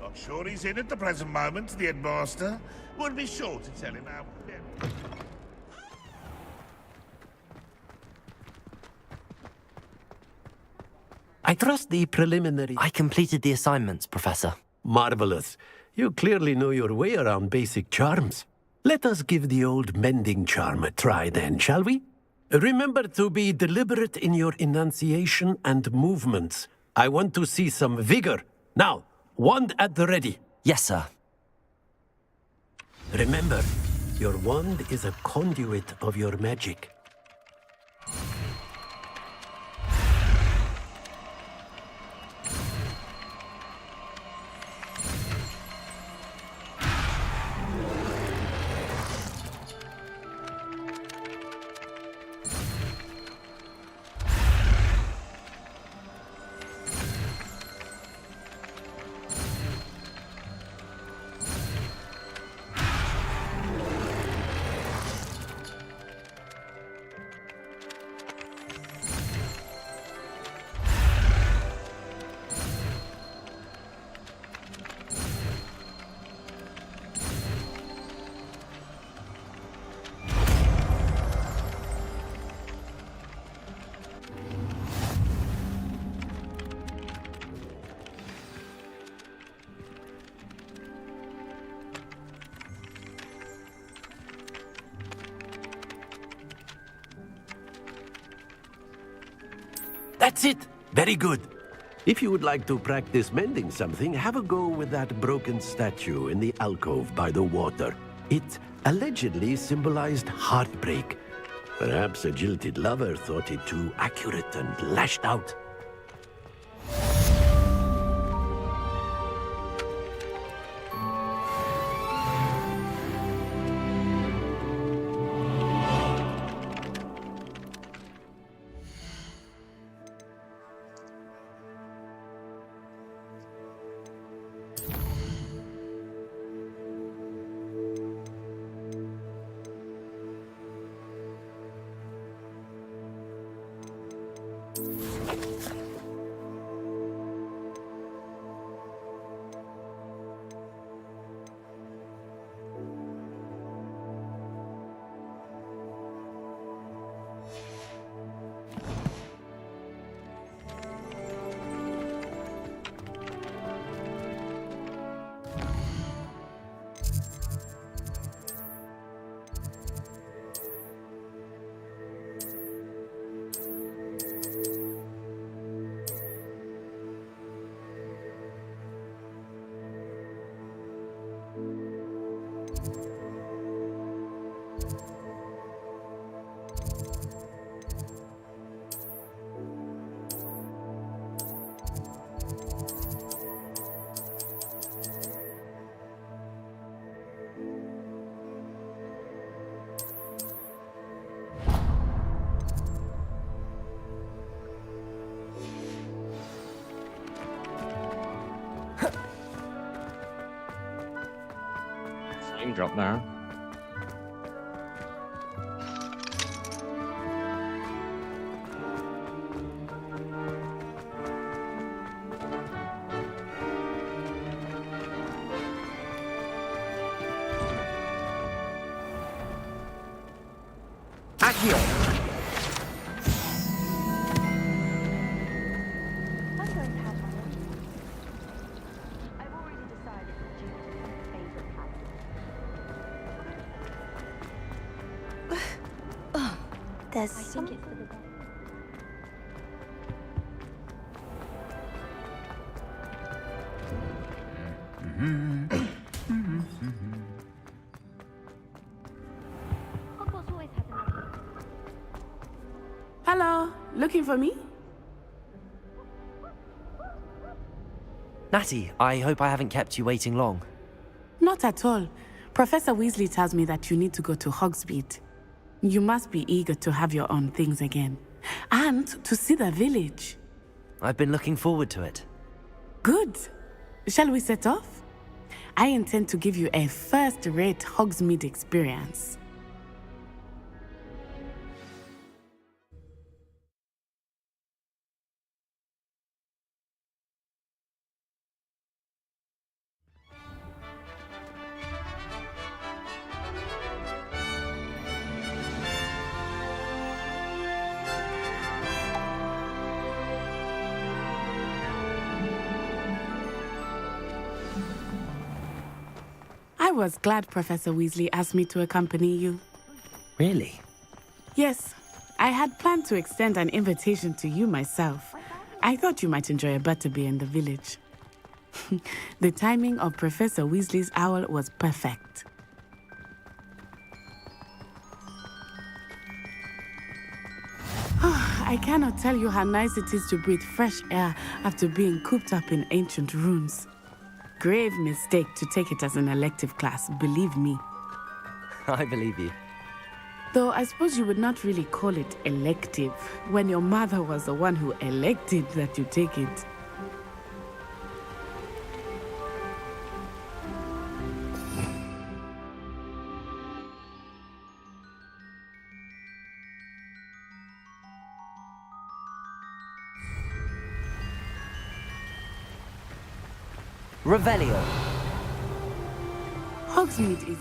Not sure he's in at the present moment, the headmaster. Would be sure to tell him how... I trust the preliminary... I completed the assignments, Professor. Marvelous. You clearly know your way around basic charms. Let us give the old mending charm a try then, shall we? Remember to be deliberate in your enunciation and movements. I want to see some vigor. Now, wand at the ready. Yes, sir. Remember, your wand is a conduit of your magic. That's it! Very good. If you would like to practice mending something, have a go with that broken statue in the alcove by the water. It allegedly symbolized heartbreak. Perhaps a jilted lover thought it too accurate and lashed out. Drop there. Accio! There's some... Hello, looking for me? Natty, I hope I haven't kept you waiting long. Not at all. Professor Weasley tells me that you need to go to Hogsmeade. You must be eager to have your own things again. And to see the village. I've been looking forward to it. Good. Shall we set off? I intend to give you a first-rate Hogsmeade experience. was glad Professor Weasley asked me to accompany you. Really? Yes, I had planned to extend an invitation to you myself. I thought you might enjoy a butterbeer in the village. The timing of Professor Weasley's owl was perfect. I cannot tell you how nice it is to breathe fresh air after being cooped up in ancient ruins. Grave mistake to take it as an elective class, believe me. I believe you. Though I suppose you would not really call it elective when your mother was the one who elected that you take it. Revelio. Hogsmeade is...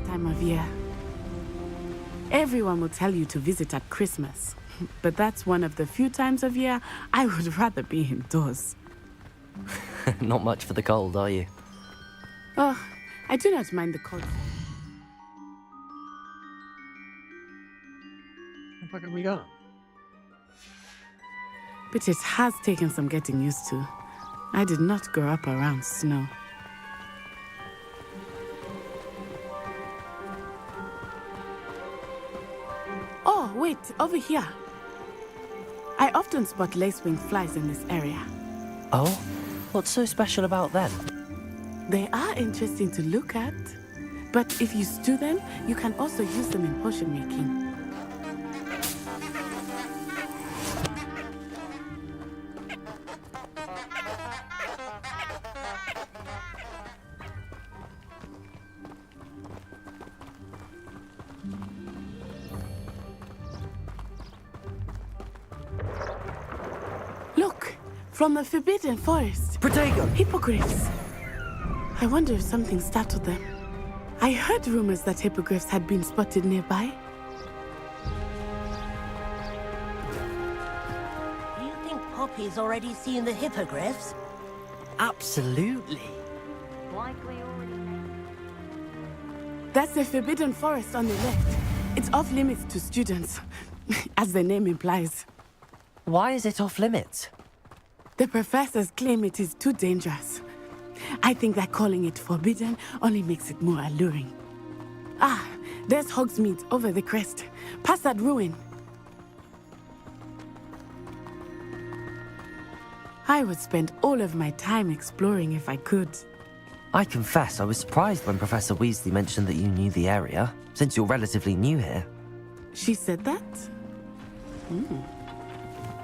time of year. Everyone will tell you to visit at Christmas, but that's one of the few times of year I would rather be indoors. Not much for the cold, are you? Oh, I do not mind the cold. What the fuck have we got? But it has taken some getting used to. I did not grow up around snow. Oh, wait, over here. I often spot lacewing flies in this area. Oh? What's so special about them? They are interesting to look at, but if you stew them, you can also use them in potion making. Look, from the Forbidden Forest. Protego! Hippogriffs. I wonder if something startled them. I heard rumors that hippogriffs had been spotted nearby. Do you think Poppy's already seen the hippogriffs? Absolutely. Likely already. That's the Forbidden Forest on the left. It's off limits to students, as the name implies. Why is it off limits? The professors claim it is too dangerous. I think that calling it forbidden only makes it more alluring. Ah, there's Hogsmeade over the crest. Past that ruin. I would spend all of my time exploring if I could. I confess I was surprised when Professor Weasley mentioned that you knew the area, since you're relatively new here. She said that?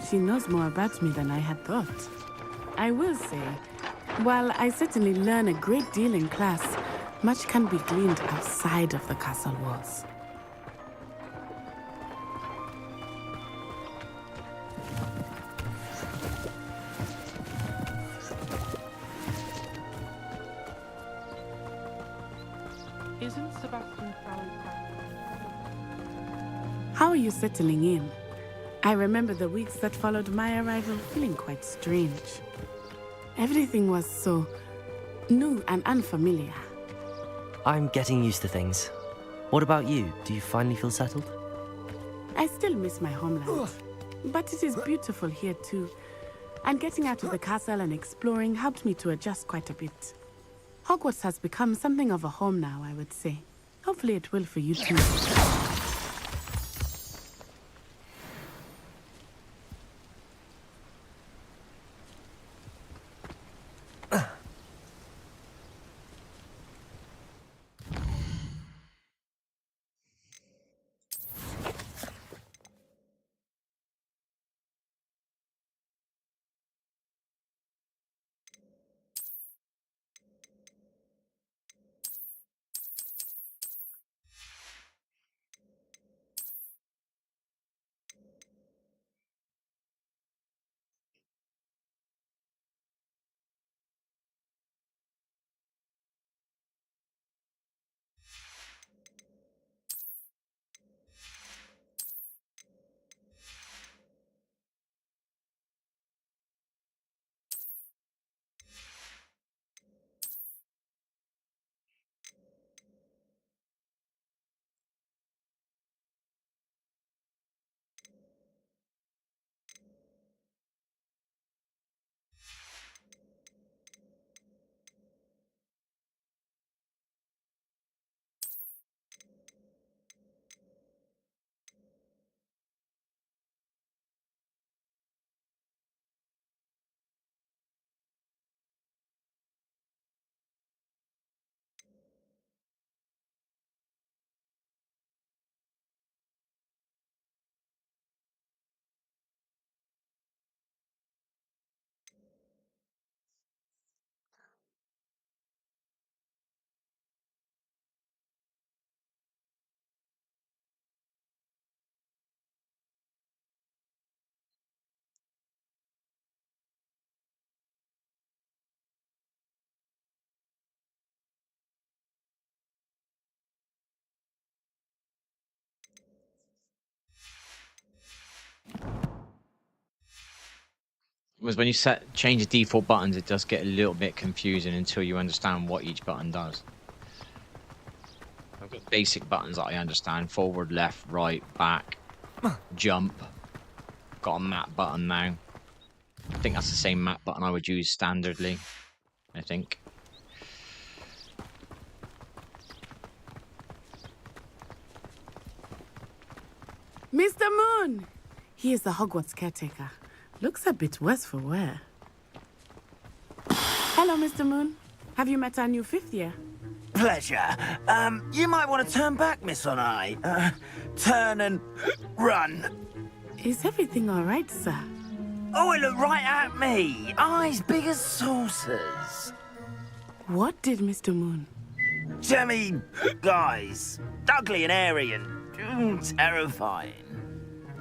She knows more about me than I had thought. I will say, while I certainly learn a great deal in class, much can be gleaned outside of the castle walls. Isn't Sebastian Crowley quite... How are you settling in? I remember the weeks that followed my arrival feeling quite strange. Everything was so new and unfamiliar. I'm getting used to things. What about you? Do you finally feel settled? I still miss my homeland, but it is beautiful here too. And getting out of the castle and exploring helped me to adjust quite a bit. Hogwarts has become something of a home now, I would say. Hopefully it will for you too. was when you change the default buttons, it does get a little bit confusing until you understand what each button does. I've got basic buttons that I understand: forward, left, right, back, jump. Got a map button now. I think that's the same map button I would use standardly, I think. Mr. Moon! He is the Hogwarts caretaker. Looks a bit worse for wear. Hello, Mr. Moon. Have you met our new 5th year? Pleasure. You might want to turn back, Miss Onai. Turn and run. Is everything all right, sir? Oh, it looked right at me. Eyes big as saucers. What did Mr. Moon? Jemmy, guys. Ugly and airy and terrifying.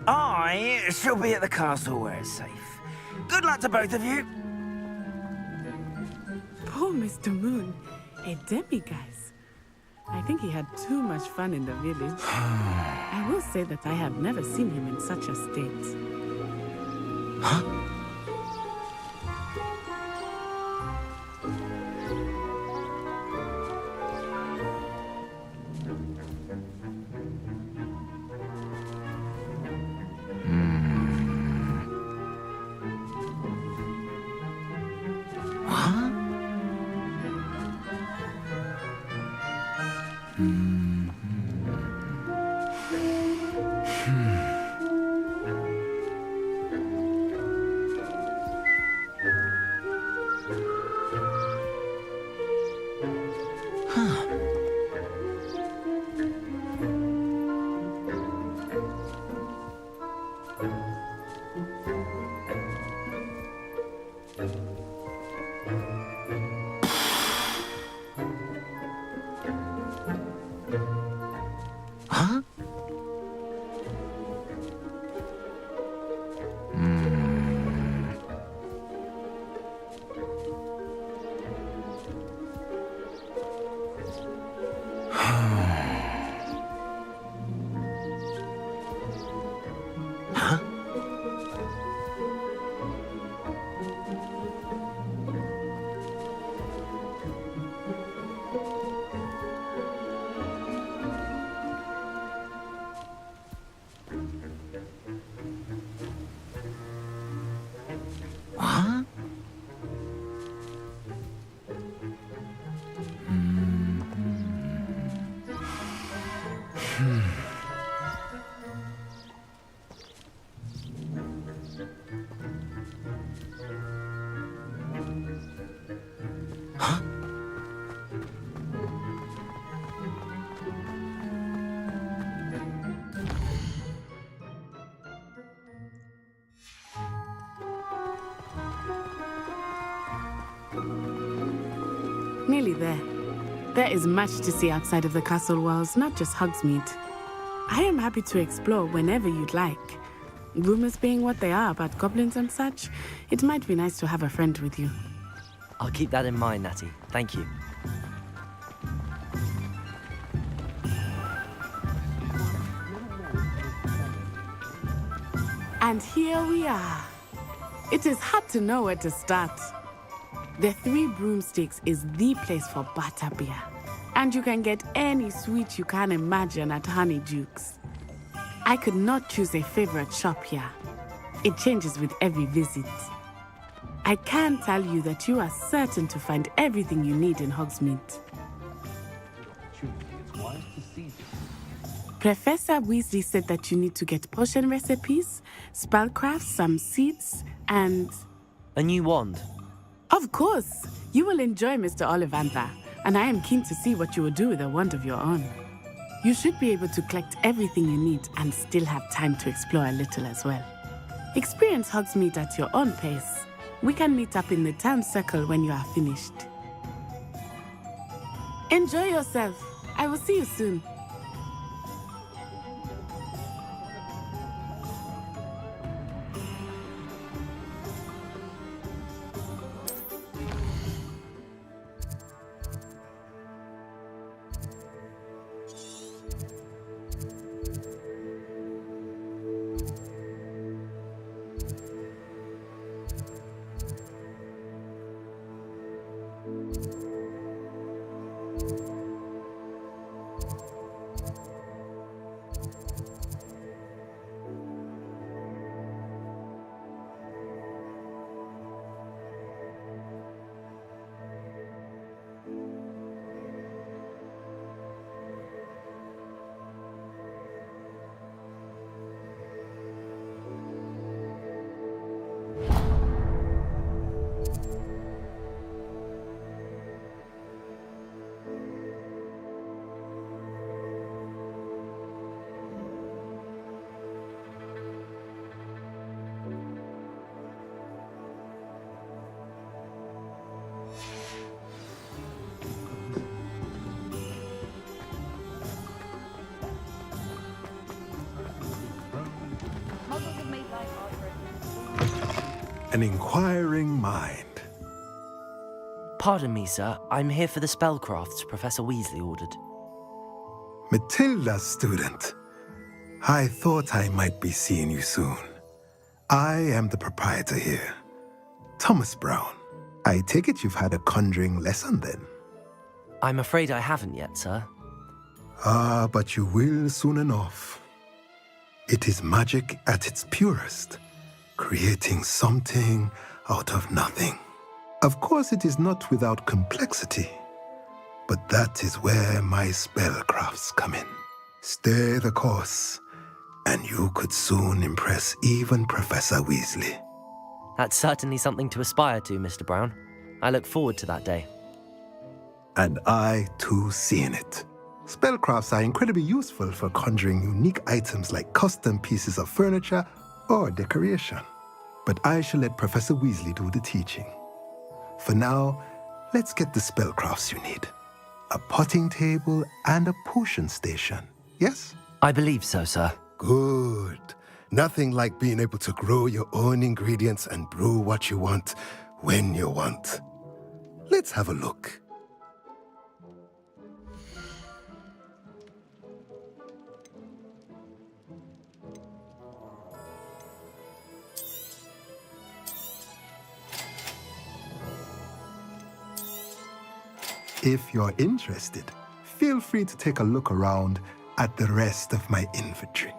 I shall be at the castle where it's safe. Good luck to both of you. Poor Mr. Moon. A demi-guise. I think he had too much fun in the village. I will say that I have never seen him in such a state. Huh? Nearly there. There is much to see outside of the castle walls, not just Hogsmeade. I am happy to explore whenever you'd like. Rumors being what they are about goblins and such, it might be nice to have a friend with you. I'll keep that in mind, Natty. Thank you. And here we are. It is hard to know where to start. The Three Broomsticks is the place for butterbeer. And you can get any sweet you can imagine at Honeyduke's. I could not choose a favorite shop here. It changes with every visit. I can tell you that you are certain to find everything you need in Hogsmeade. Professor Weasley said that you need to get potion recipes, spellcrafts, some seeds, and... a new wand. Of course! You will enjoy Mr. Ollivander, and I am keen to see what you will do with a wand of your own. You should be able to collect everything you need and still have time to explore a little as well. Experience Hogsmeade at your own pace. We can meet up in the town circle when you are finished. Enjoy yourself. I will see you soon. an inquiring mind. Pardon me, sir. I'm here for the spellcrafts Professor Weasley ordered. Matilda's student. I thought I might be seeing you soon. I am the proprietor here, Thomas Brown. I take it you've had a conjuring lesson then? I'm afraid I haven't yet, sir. Ah, but you will soon enough. It is magic at its purest, creating something out of nothing. Of course, it is not without complexity, but that is where my spellcrafts come in. Stay the course, and you could soon impress even Professor Weasley. That's certainly something to aspire to, Mr. Brown. I look forward to that day. And I, too, see in it. Spellcrafts are incredibly useful for conjuring unique items like custom pieces of furniture or decoration. But I shall let Professor Weasley do the teaching. For now, let's get the spellcrafts you need. A potting table and a potion station, yes? I believe so, sir. Good. Nothing like being able to grow your own ingredients and brew what you want when you want. Let's have a look. If you're interested, feel free to take a look around at the rest of my inventory.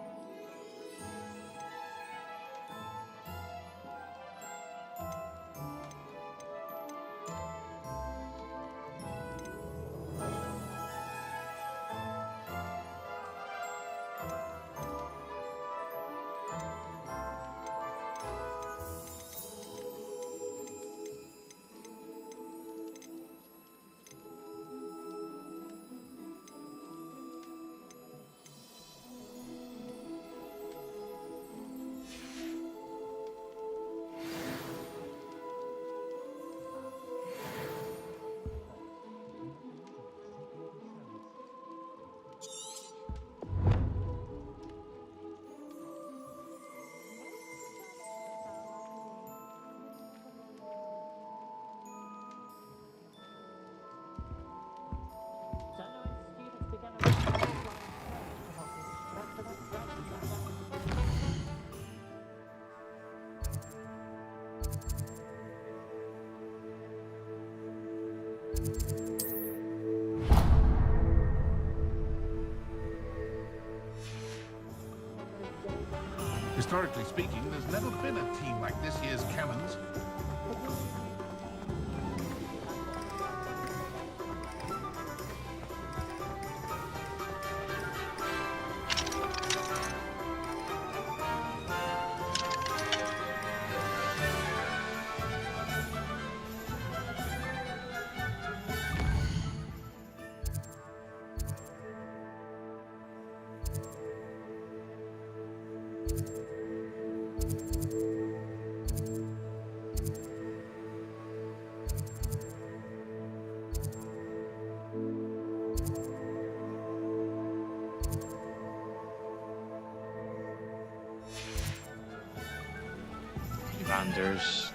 Historically speaking, there's never been a team like this year's Cannons. Landers.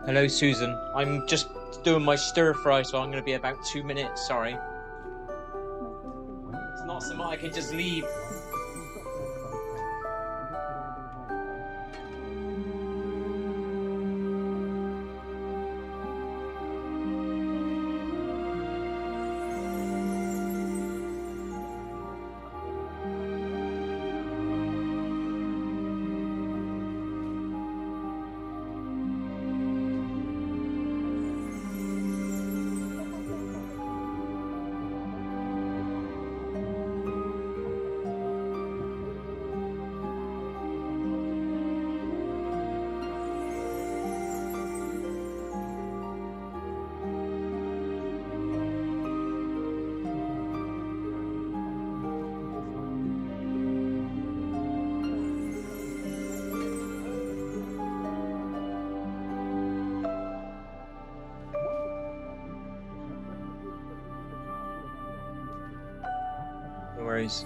Hello, Susan. I'm just doing my stir fry, so I'm going to be about 2 minutes. Sorry. It's not something I can just leave. No worries.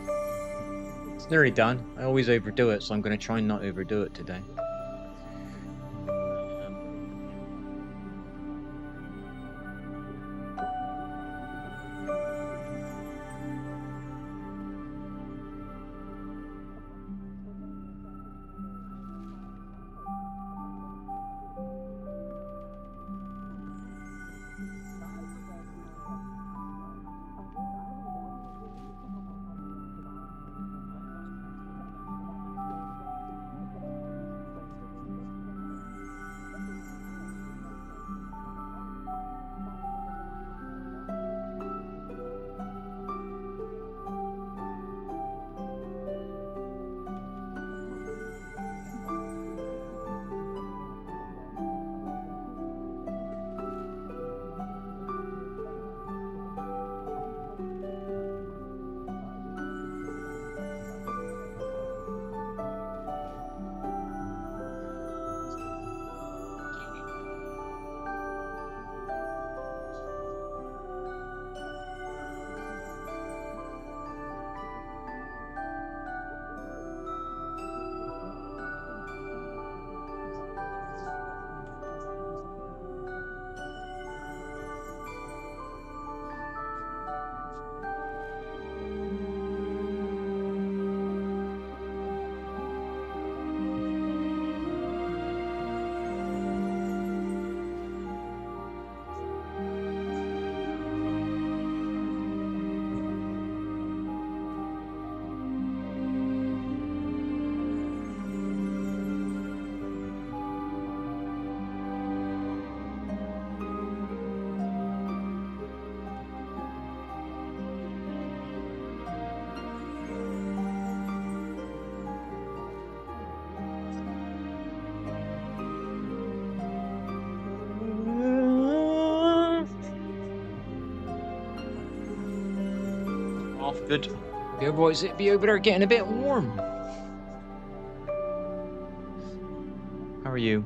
It's nearly done. I always overdo it, so I'm going to try and not overdo it today. Good. The otherwise it'd be over there getting a bit warm. How are you?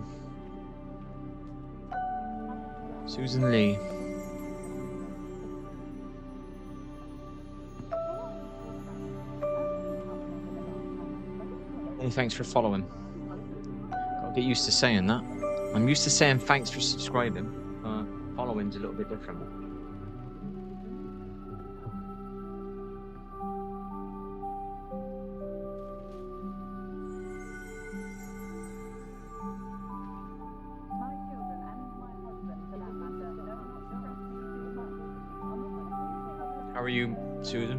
Susan Lee. Hey, thanks for following. Gotta get used to saying that. I'm used to saying thanks for subscribing. Following's a little bit different. How are you, Susan?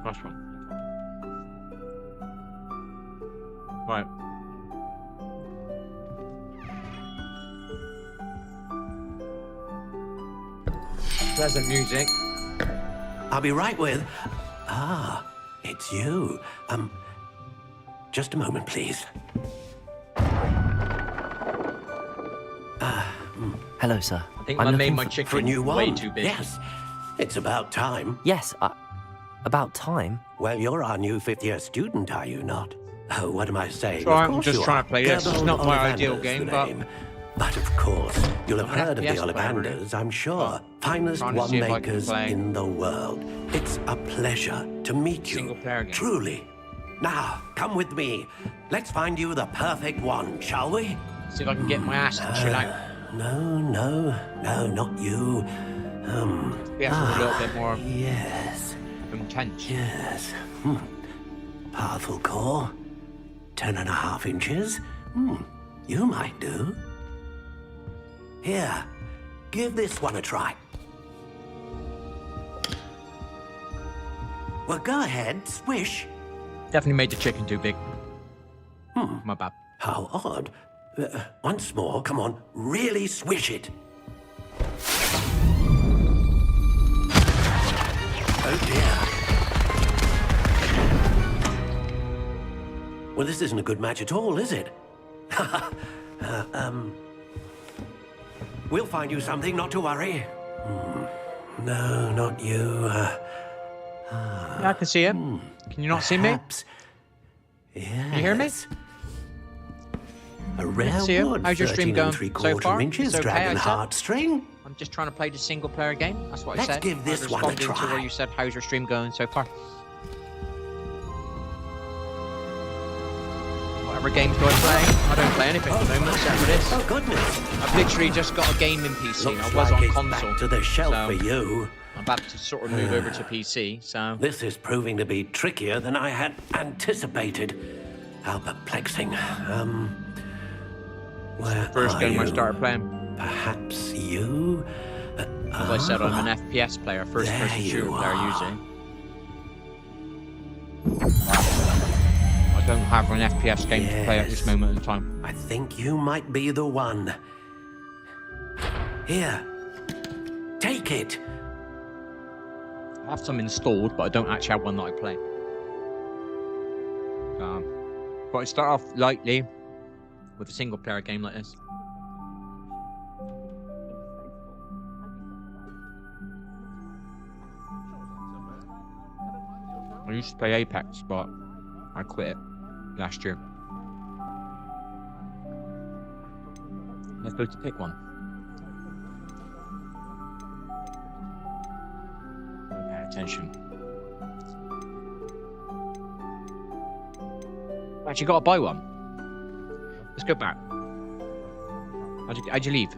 What's wrong? Right. Pleasant music. I'll be right with... Ah, it's you. Just a moment, please. Hello, sir. I think I made my chicken for a new one. way too big. Yes, it's about time. Yes, about time? Well, you're our new fifth-year student, are you not? Oh, what am I saying? So I'm just trying to play this. It's not my ideal game, But of course, you'll have heard of the Ollivanders, I'm sure. Finest one-makers in the world. It's a pleasure to meet you. Single player game. Truly. Now, come with me. Let's find you the perfect one, shall we? See if I can get my ass to chill out. No, not you. Yeah, a little bit more. Yes. Intense. Yes. Powerful core. 10.5 inches. You might do. Here, give this one a try. Well, go ahead, swish. Definitely made the chicken too big. My bad. How odd. Once more, come on, really swish it. Oh dear. Well, this isn't a good match at all, is it? We'll find you something, not to worry. No, not you. Yeah, I can see it. Can you not see me? Yes. Can you hear me? A rare See it. wood, How's your stream going 13 so far? inches, It's okay, dragon I said. heartstring. I'm just trying to play the single player game. That's what I Let's said. give this I one a responded to try. where you said, how's your stream going so far? Whatever games do I play? I don't play anything at the moment except for this. Oh, goodness. I've literally just got a gaming PC. Looks I was like on it's console. back to the shelf so for you. I'm about to sort of move over to PC, so... This is proving to be trickier than I had anticipated. How perplexing. Where First are game I you? started playing. Perhaps you? As I said, I'm an FPS player, first-person shooter player usually. I don't have an FPS game to play at this moment in time. I think you might be the one. Here. Take it. I have some installed, but I don't actually have one that I play. But I start off lightly with a single player game like this. I used to play Apex, but I quit it last year. Let's go to pick one. Pay attention. Actually, gotta buy one. Let's go back. How'd you leave?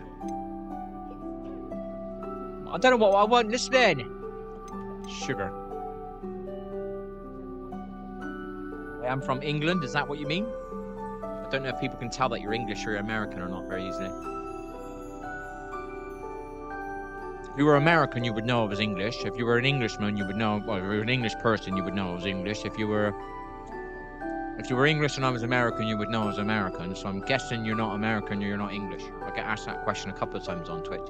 I don't know what I want. Listen. Sugar. I am from England. Is that what you mean? I don't know if people can tell that you're English or American or not very easily. If you were American, you would know I was English. If you were an Englishman, you would know. Well, if you were an English person, you would know I was English. If you were English and I was American, you would know I was American. So I'm guessing you're not American or you're not English. I get asked that question a couple of times on Twitch.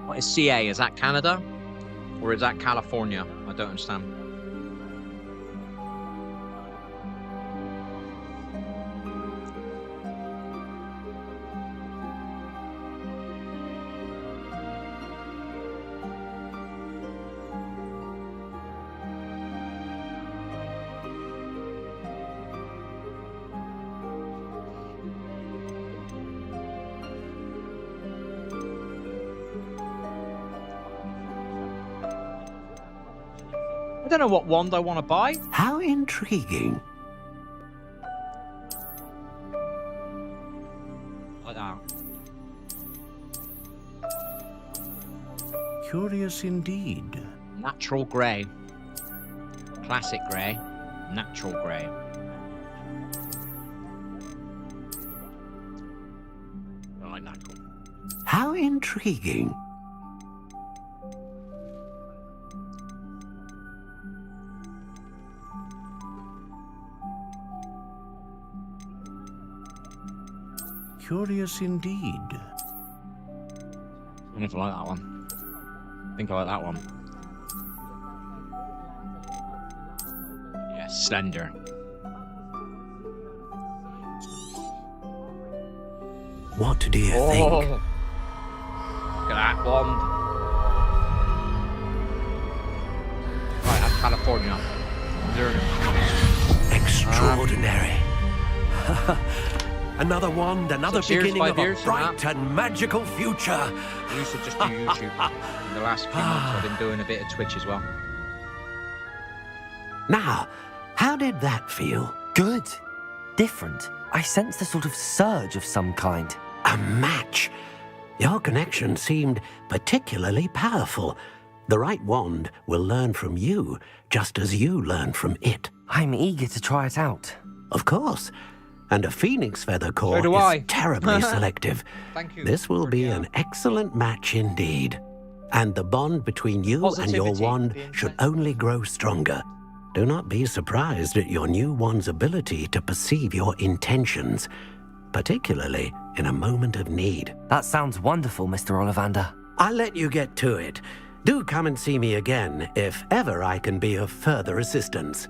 What is CA? Is that Canada? Or is that California? I don't understand. I don't know what wand I want to buy. How intriguing. Like that. Curious indeed. Natural grey. Classic grey. Natural grey. I like natural. How intriguing. Curious indeed. I don't know if I like that one. I think I like that one. Yeah, slender. What do you think? Look at that wand. California. Extraordinary. Another wand, another 6 years, beginning 5 of a years, bright and magical future. I used to just do YouTube. In the last few months, I've been doing a bit of Twitch as well. Now, how did that feel? Good. Different. I sensed a sort of surge of some kind. A match. Your connection seemed particularly powerful. The right wand will learn from you, just as you learn from it. I'm eager to try it out. Of course. And a phoenix feather core So do I. is terribly selective. Thank you. This will be an excellent match indeed. And the bond between you and your Positivity, wand being should sensitive. only grow stronger. Do not be surprised at your new wand's ability to perceive your intentions, particularly in a moment of need. That sounds wonderful, Mr. Ollivander. I'll let you get to it. Do come and see me again if ever I can be of further assistance.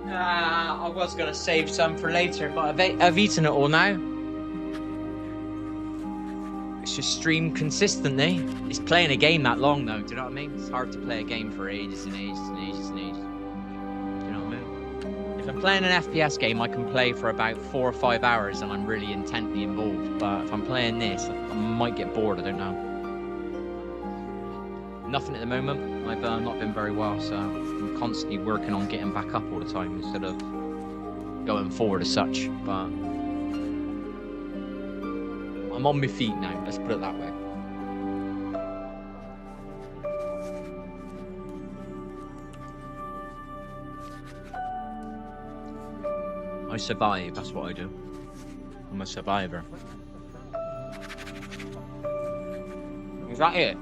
I was going to save some for later, but I've eaten it all now. It's just stream consistently. It's playing a game that long, though. Do you know what I mean? It's hard to play a game for ages and ages and ages and ages. Do you know what I mean? If I'm playing an FPS game, I can play for about 4 or 5 hours and I'm really intently involved. But if I'm playing this, I might get bored. I don't know. Nothing at the moment. I've not been very well, so I'm constantly working on getting back up all the time instead of going forward as such. But I'm on my feet now, let's put it that way. I survive, that's what I do. I'm a survivor. Is that it?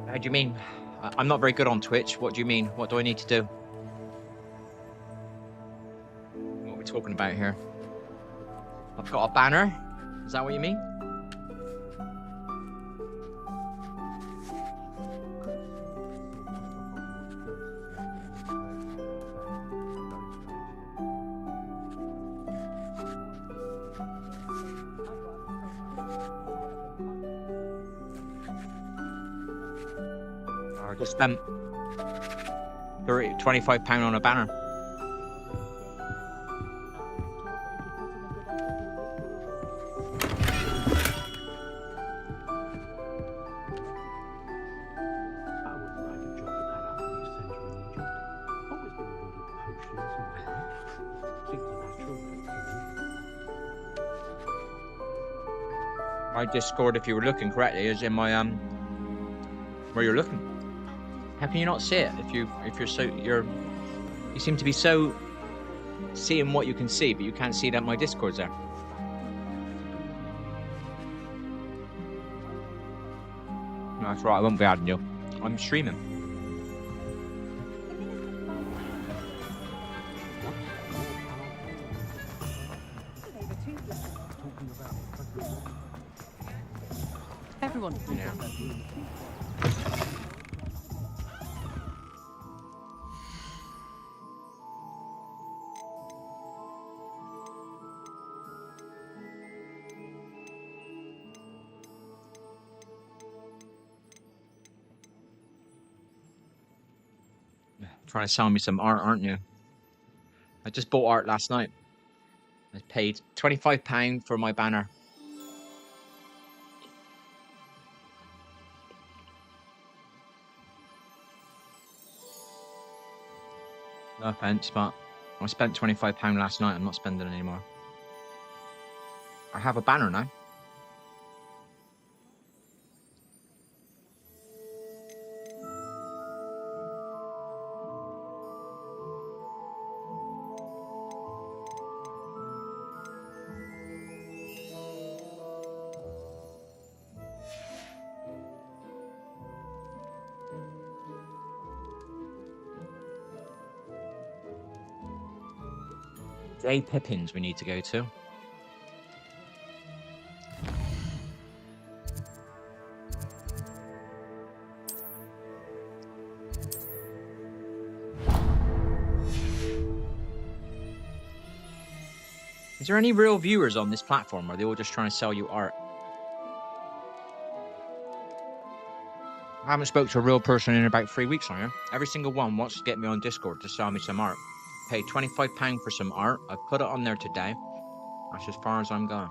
How do you mean? I'm not very good on Twitch. What do you mean? What do I need to do? What are we talking about here? I've got a banner. Is that what you mean? I just spent £25 on a banner. My Discord, if you were looking correctly, is in my where you're looking. How can you not see it you seem to be so seeing what you can see, but you can't see that my Discord's there. No, that's right, I won't be adding you. I'm streaming. Everyone. Yeah. Trying to sell me some art, aren't you? I just bought art last night. I paid £25 for my banner. No offense, but I spent £25 last night. I'm not spending it anymore. I have a banner now. J. Pippins we need to go to. Is there any real viewers on this platform, or are they all just trying to sell you art? I haven't spoke to a real person in about 3 weeks now. Every single one wants to get me on Discord to sell me some art. Paid £25 for some art. I put it on there today. That's as far as I'm going.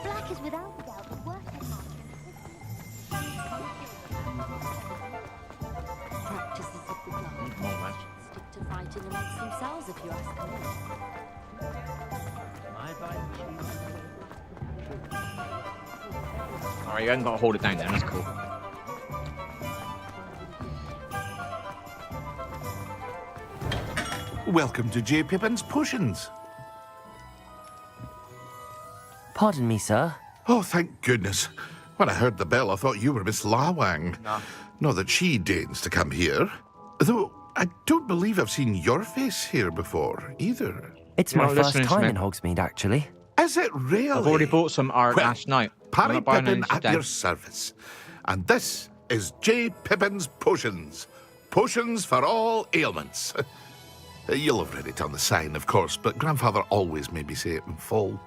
Black is without a doubt the worst headmaster. Practices of the blood Come on, man. stick to fighting amongst themselves, if you ask me. Alright, you haven't got to hold it down then. That's cool. Welcome to J. Pippin's Potions. Pardon me, sir. Oh, thank goodness. When I heard the bell, I thought you were Miss Lawang. No. Not that she deigns to come here. Though, I don't believe I've seen your face here before, either. It's You're my not first listening to time me. in Hogsmeade, actually. Is it really? I've already bought some art Well, last night. I'm Parry not buying Pippin any at today. your service. And this is J. Pippin's Potions. Potions for all ailments. You'll have read it on the sign, of course, but Grandfather always made me say it in full.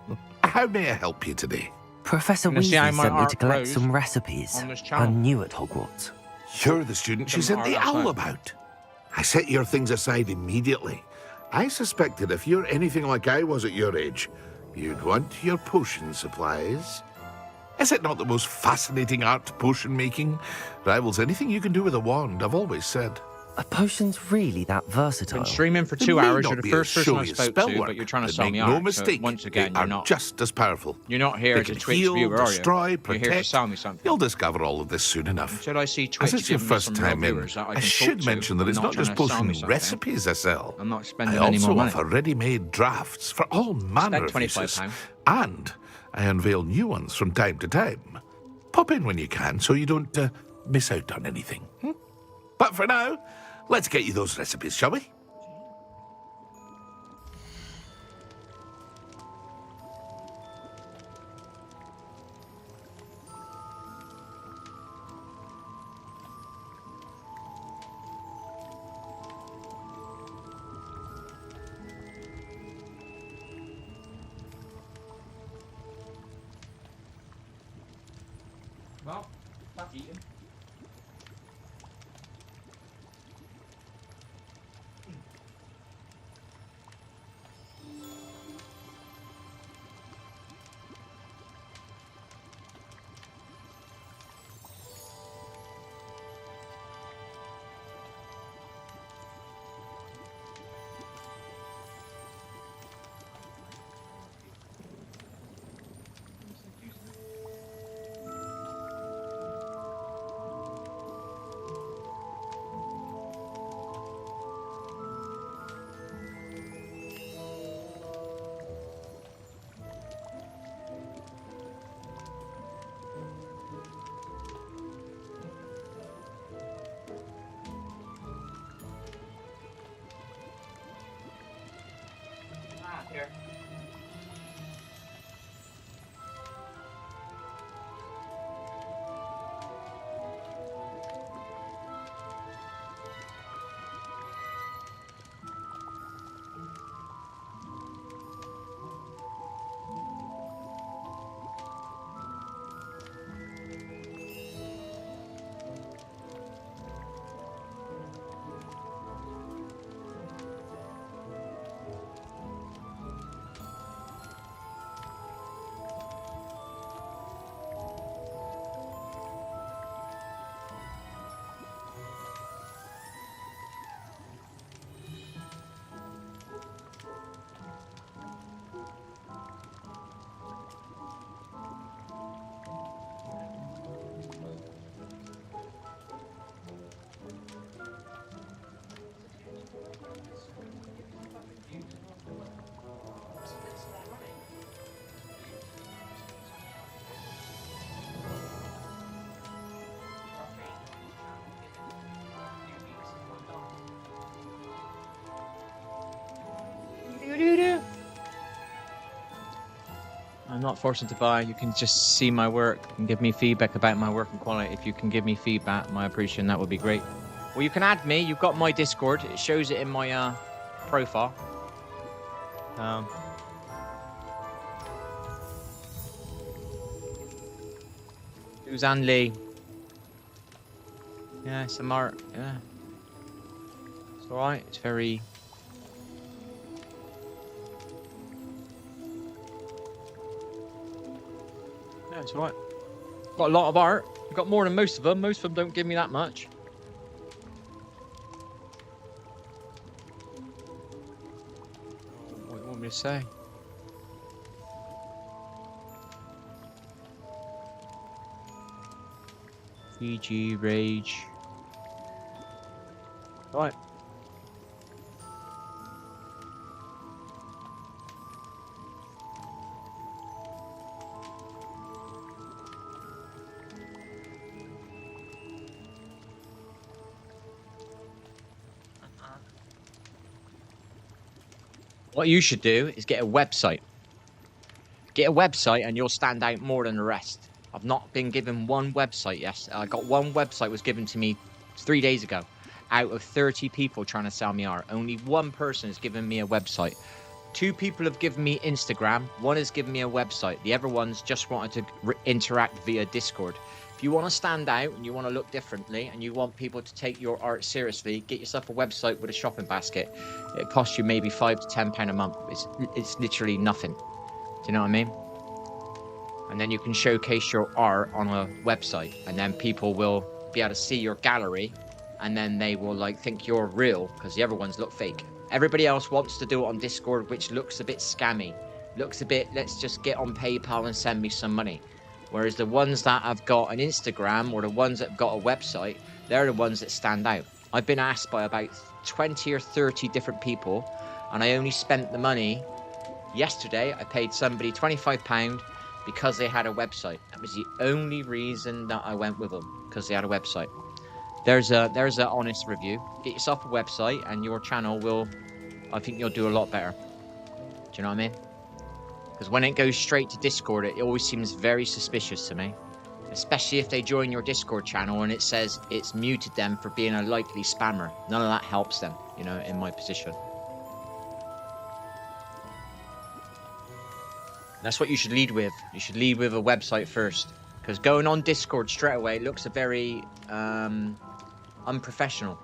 How may I help you today? Professor Gonna see how Weasley my sent me art to collect grows some recipes. on this channel. I'm new at Hogwarts. You're the student she Some sent the art owl outside. about. I set your things aside immediately. I suspected if you're anything like I was at your age, you'd want your potion supplies. Is it not the most fascinating art potion making? Rivals anything you can do with a wand, I've always said. Are potions really that versatile? Been streaming for They 2 may hours. not You're the be first as person I showy as spoke spell to, work, but you're trying to but sell make me no art. mistake, So once again, they you're are not. just as powerful. You're not here They as a can Twitch heal, viewer, are you? destroy, You're protect. here to sell me something. You'll discover all of this soon enough. Until I see As Twitch it's your giving me first some real time in, viewers that I I can should talk mention to, that it's I'm not just trying to sell me potion something. recipes I sell. I'm not I spending any more also money. offer ready-made drafts for all manner of uses. £25. And I unveil new ones from time to time. Pop in when you can so you don't miss out on anything. But for now, let's get you those recipes, shall we? Well, stop eating. I'm not forcing to buy. You can just see my work and give me feedback about my work and quality. If you can give me feedback, my appreciation, that would be great. Well, you can add me. You've got my Discord. It shows it in my profile. Suzanne Lee. Yeah, some art. Yeah. It's alright. It's very... Yeah, it's alright. Got a lot of art. I've got more than most of them. Most of them don't give me that much. What do you want me to say? Fiji, Rage. Right. What you should do is get a website. Get a website and you'll stand out more than the rest. I've not been given one website yet. I got one website was given to me 3 days ago. Out of 30 people trying to sell me art, only one person has given me a website. 2 people have given me Instagram. 1 has given me a website. The other ones just wanted to interact via Discord. If you want to stand out and you want to look differently and you want people to take your art seriously, get yourself a website with a shopping basket. It costs you maybe £5 to £10 a month. It's literally nothing. Do you know what I mean? And then you can showcase your art on a website, and then people will be able to see your gallery, and then they will like think you're real because the other ones look fake. Everybody else wants to do it on Discord, which looks a bit scammy. Looks a bit, let's just get on PayPal and send me some money. Whereas the ones that have got an Instagram or the ones that have got a website, they're the ones that stand out. I've been asked by about 20 or 30 different people, and I only spent the money. Yesterday, I paid somebody £25 because they had a website. That was the only reason that I went with them, because they had a website. There's a honest review. Get yourself a website and your channel will, I think you'll do a lot better. Do you know what I mean? Because when it goes straight to Discord, it always seems very suspicious to me. Especially if they join your Discord channel and it says it's muted them for being a likely spammer. None of that helps them, you know, in my position. That's what you should lead with. You should lead with a website first. Because going on Discord straight away looks a very unprofessional.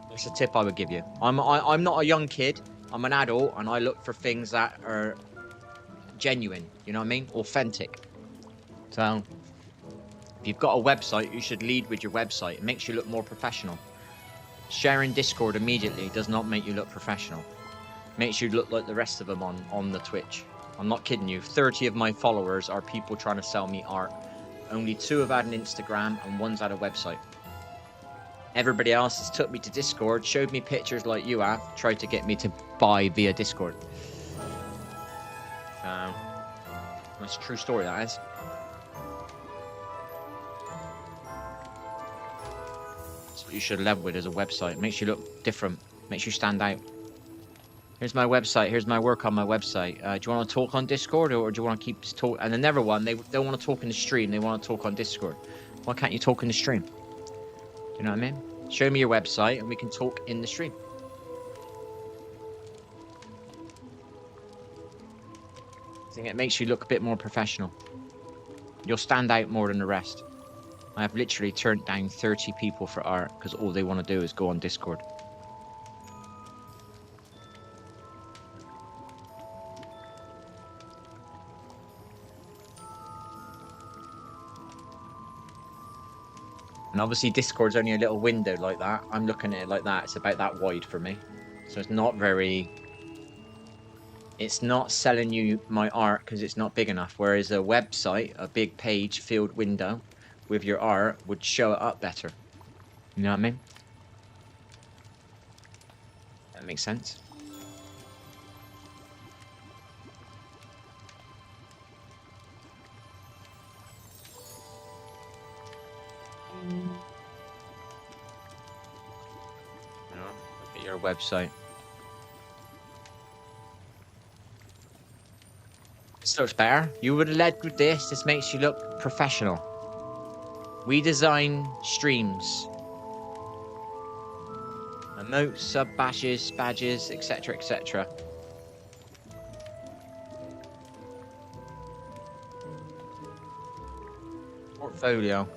That's a tip I would give you. I'm not a young kid. I'm an adult, and I look for things that are genuine. You know what I mean? Authentic. So, if you've got a website, you should lead with your website. It makes you look more professional. Sharing Discord immediately does not make you look professional. Makes you look like the rest of them on the Twitch. I'm not kidding you. 30 of my followers are people trying to sell me art. Only 2 have had an Instagram and 1's had a website. Everybody else has took me to Discord, showed me pictures like you have, tried to get me to buy via Discord. That's a true story, that is. That's what you should level with as a website. It makes you look different. Makes you stand out. Here's my website. Here's my work on my website. Do you want to talk on Discord, or do you want to keep this talk? And another one, they don't want to talk in the stream. They want to talk on Discord. Why can't you talk in the stream? Do you know what I mean? Show me your website, and we can talk in the stream. I think it makes you look a bit more professional. You'll stand out more than the rest. I have literally turned down 30 people for art because all they want to do is go on Discord. And obviously Discord's only a little window like that. I'm looking at it like that. It's about that wide for me. So it's not very... It's not selling you my art because it's not big enough. Whereas a website, a big page filled window with your art would show it up better. You know what I mean? That makes sense. Look at your website. This looks better. You would have led with this. This makes you look professional. We design streams. Emotes, sub badges, etc., etc. Portfolio.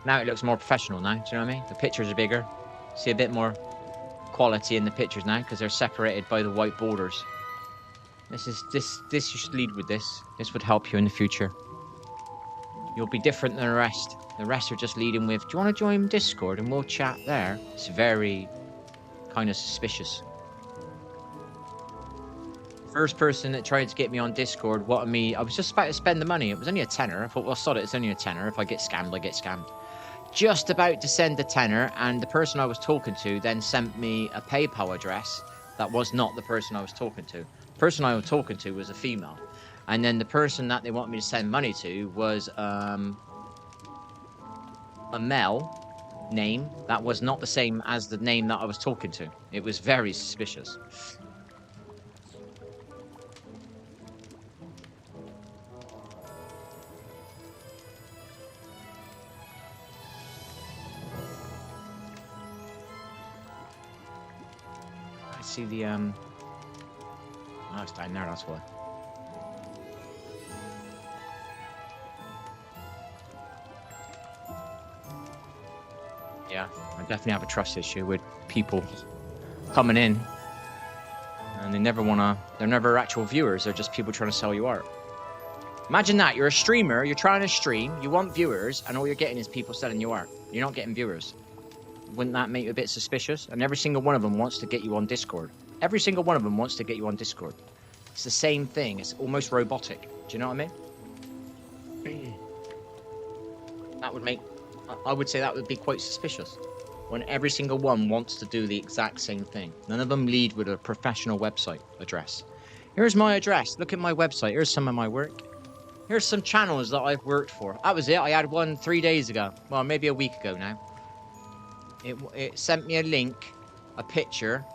Now it looks more professional now, do you know what I mean? The pictures are bigger. See a bit more quality in the pictures now because they're separated by the white borders. This you should lead with this. This would help you in the future. You'll be different than the rest. The rest are just leading with, do you want to join Discord and we'll chat there? It's very kind of suspicious. First person that tried to get me on Discord wanted me, I was just about to spend the money. It was only a tenner. I thought, well, sod it, it's only a tenner. If I get scammed, I get scammed. Just about to send a tenner, and the person I was talking to then sent me a PayPal address that was not the person I was talking to. The person I was talking to was a female. And then the person that they want me to send money to was a male name that was not the same as the name that I was talking to. It was very suspicious. See the oh, it's down there, that's why. Yeah, I definitely have a trust issue with people coming in and they're never actual viewers, they're just people trying to sell you art. Imagine that, you're a streamer, you're trying to stream, you want viewers, and all you're getting is people selling you art. You're not getting viewers. Wouldn't that make you a bit suspicious? And every single one of them wants to get you on Discord. Every single one of them wants to get you on Discord. It's the same thing. It's almost robotic. Do you know what I mean? That would make... I would say that would be quite suspicious. When every single one wants to do the exact same thing. None of them lead with a professional website address. Here's my address. Look at my website. Here's some of my work. Here's some channels that I've worked for. That was it. I had one 3 days ago. Well, maybe a week ago now. It sent me a link, a picture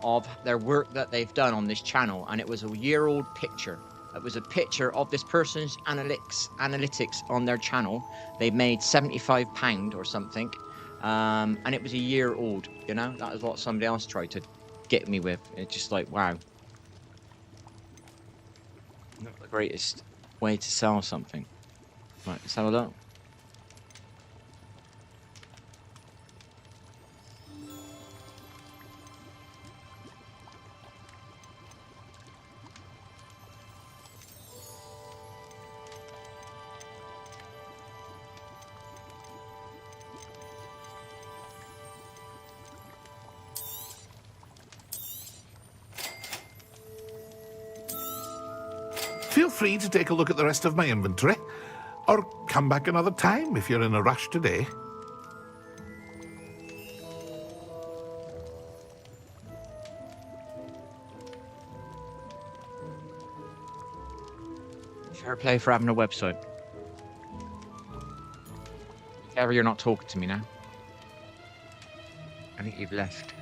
of their work that they've done on this channel, and it was a year-old picture. It was a picture of this person's analytics on their channel. They made £75 or something, and it was a year old. You know, that is what somebody else tried to get me with. It's just like, wow, not the greatest way to sell something. Right, let's have a look. Feel free to take a look at the rest of my inventory, or come back another time if you're in a rush today. Fair play for having a website. If ever you're not talking to me now. I think you've left.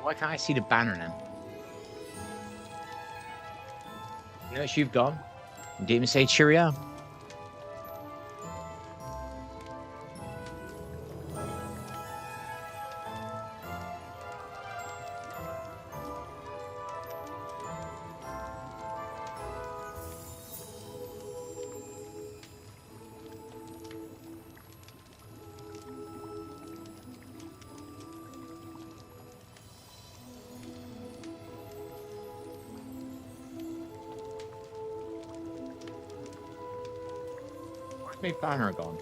Why can't I see the banner now? Notice you've gone. You didn't even say cheerio. Where's my banner gone?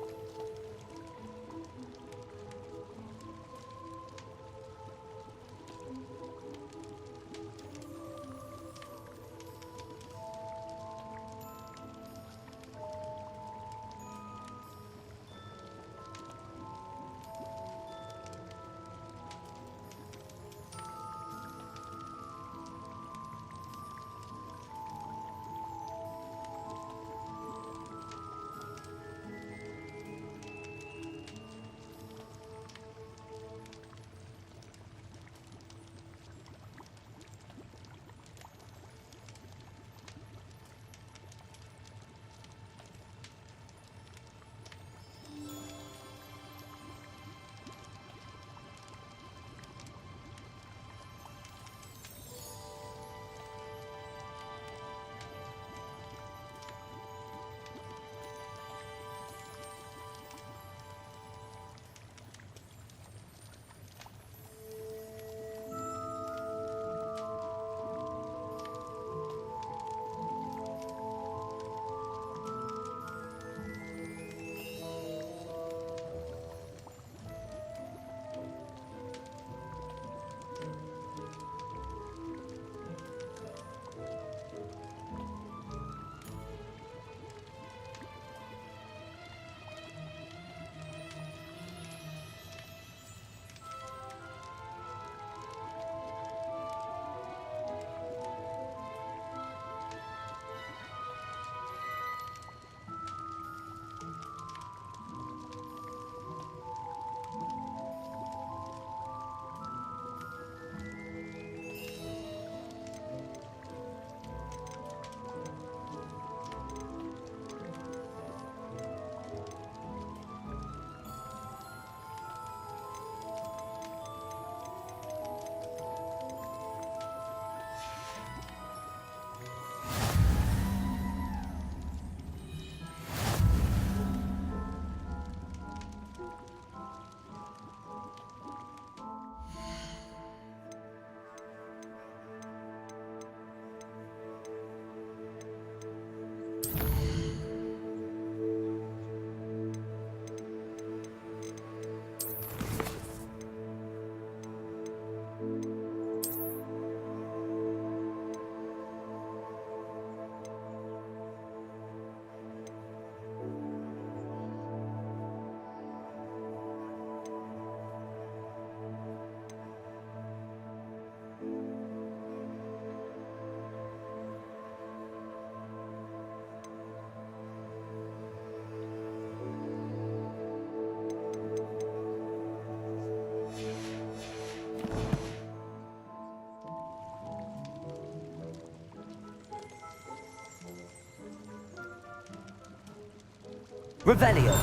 Revelio.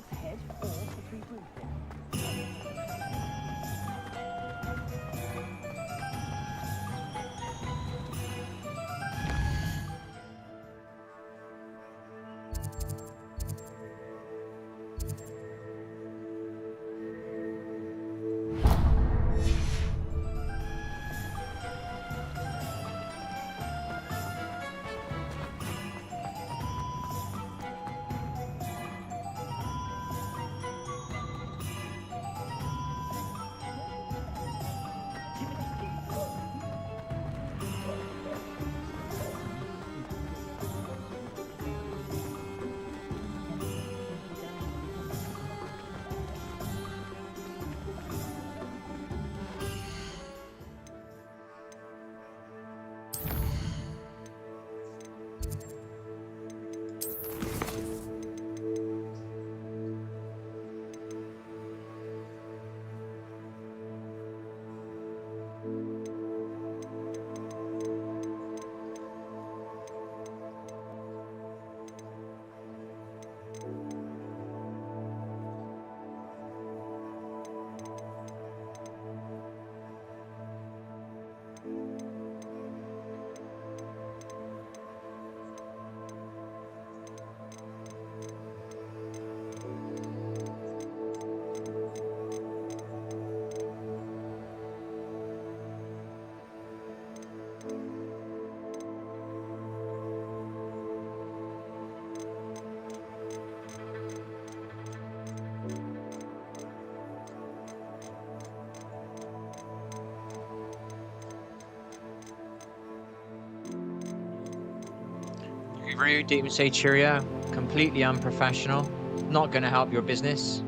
across the head or between broomsticks. Rude, didn't even say cheerio. Completely unprofessional. Not going to help your business.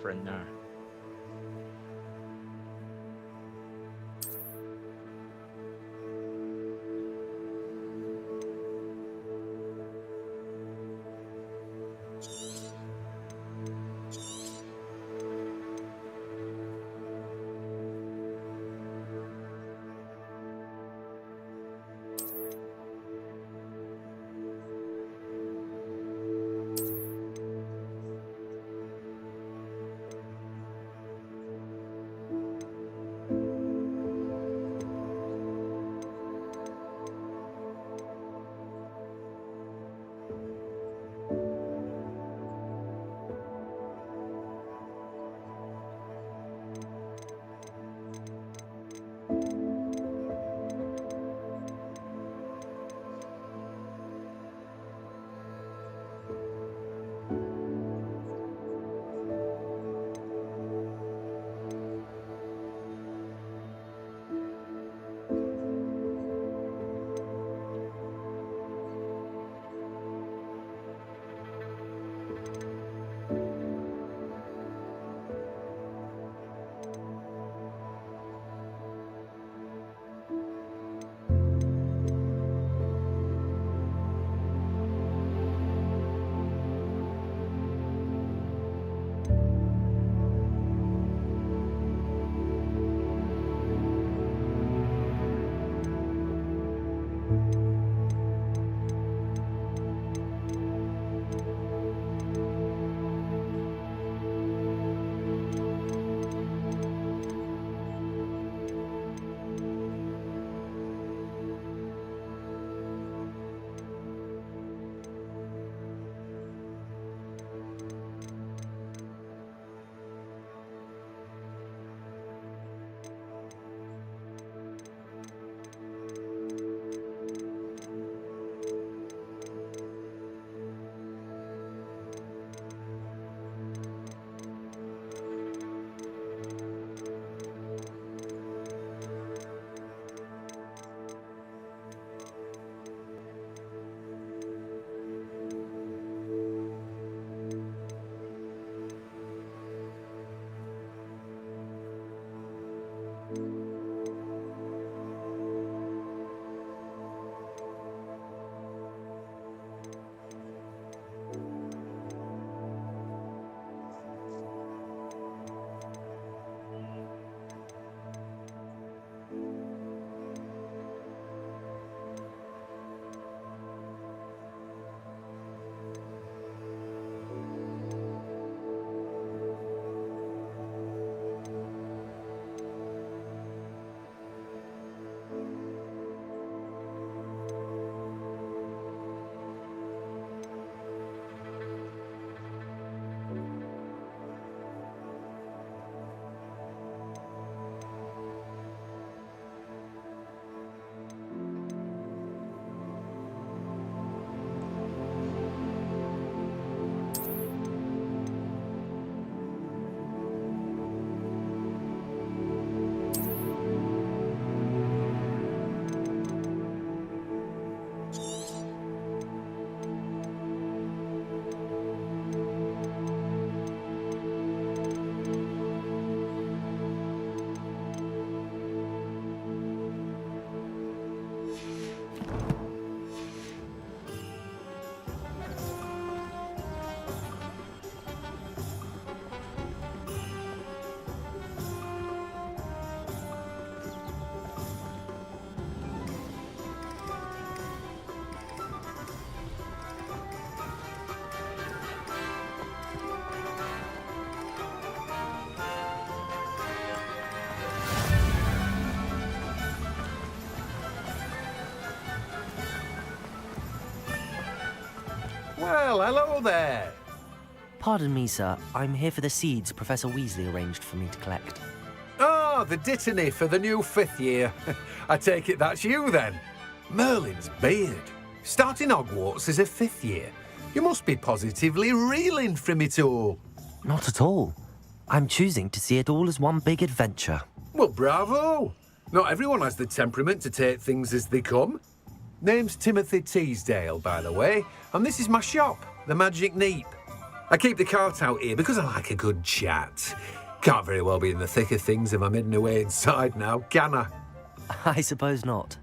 Friend there. Hello there. Pardon me, sir. I'm here for the seeds Professor Weasley arranged for me to collect. Ah, the dittany for the new 5th year. I take it that's you then. Merlin's beard. Starting Hogwarts as a 5th year. You must be positively reeling from it all. Not at all. I'm choosing to see it all as one big adventure. Well, bravo. Not everyone has the temperament to take things as they come. Name's Timothy Teasdale, by the way, and this is my shop, the Magic Neep. I keep the cart out here because I like a good chat. Can't very well be in the thick of things if I'm hidden away inside now, can I? I suppose not.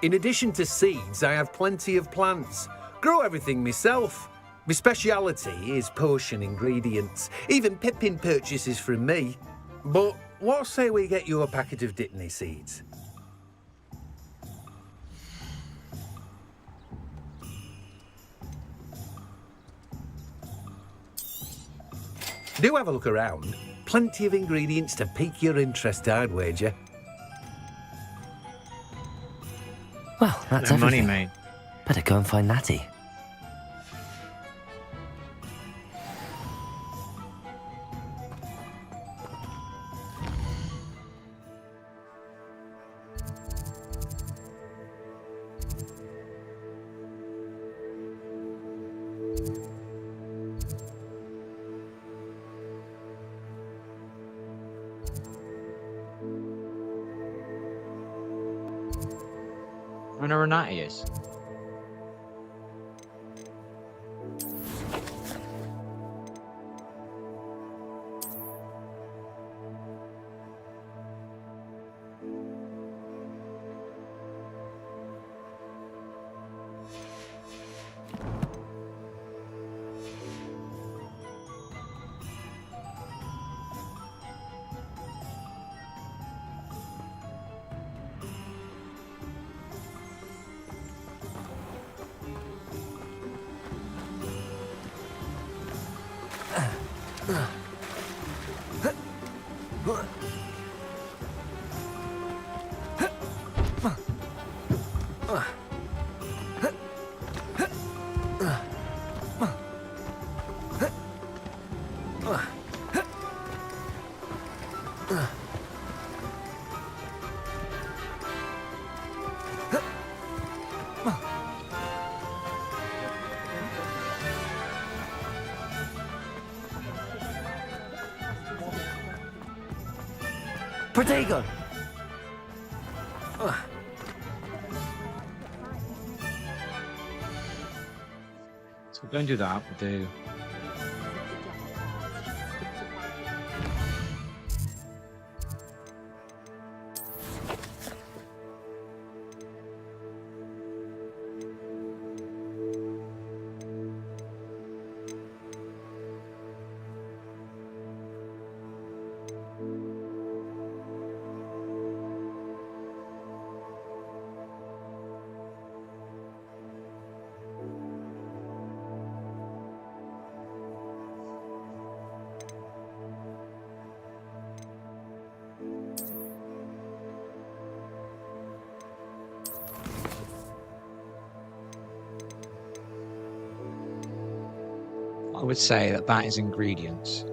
In addition to seeds, I have plenty of plants. Grow everything myself. My speciality is potion ingredients. Even Pippin purchases from me. But what say we get you a packet of dittany seeds? Do have a look around. Plenty of ingredients to pique your interest, I'd wager. Well, that's No everything. money, mate. Better go and find Natty. I know where Natty is. Protego! So don't do that. We'll do. I would say that that is ingredients.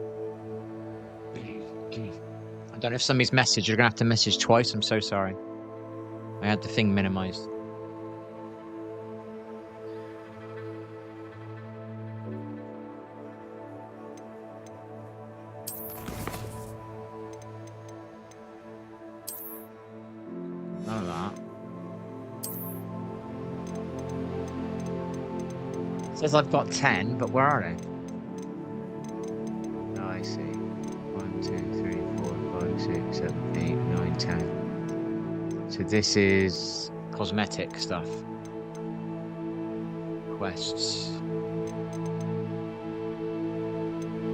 I don't know if somebody's messaged. You're gonna have to message twice. I'm so sorry. I had the thing minimized. None of that. It says I've got 10, but where are they? Oh, I see. 1, 2, 3, 4, 5, 6, 7, 8, 9, 10. So this is cosmetic stuff. Quests.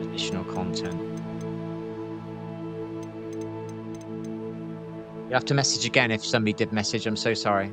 Additional content. You have to message again if somebody did message. I'm so sorry.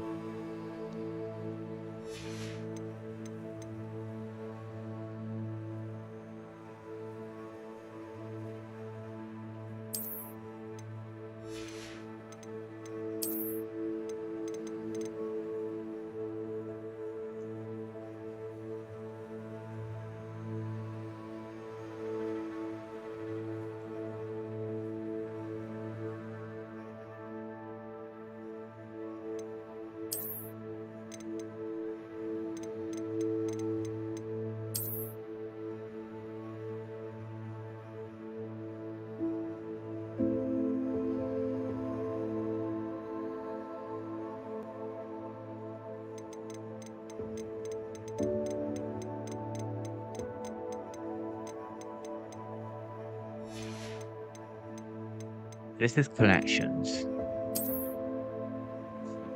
This is collections.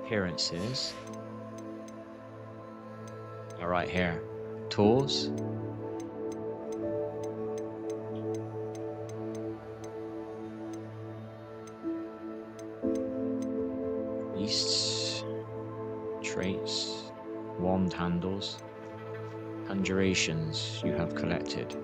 Appearances. All right, here. Tools. Beasts. Traits. Wand handles. Conjurations you have collected.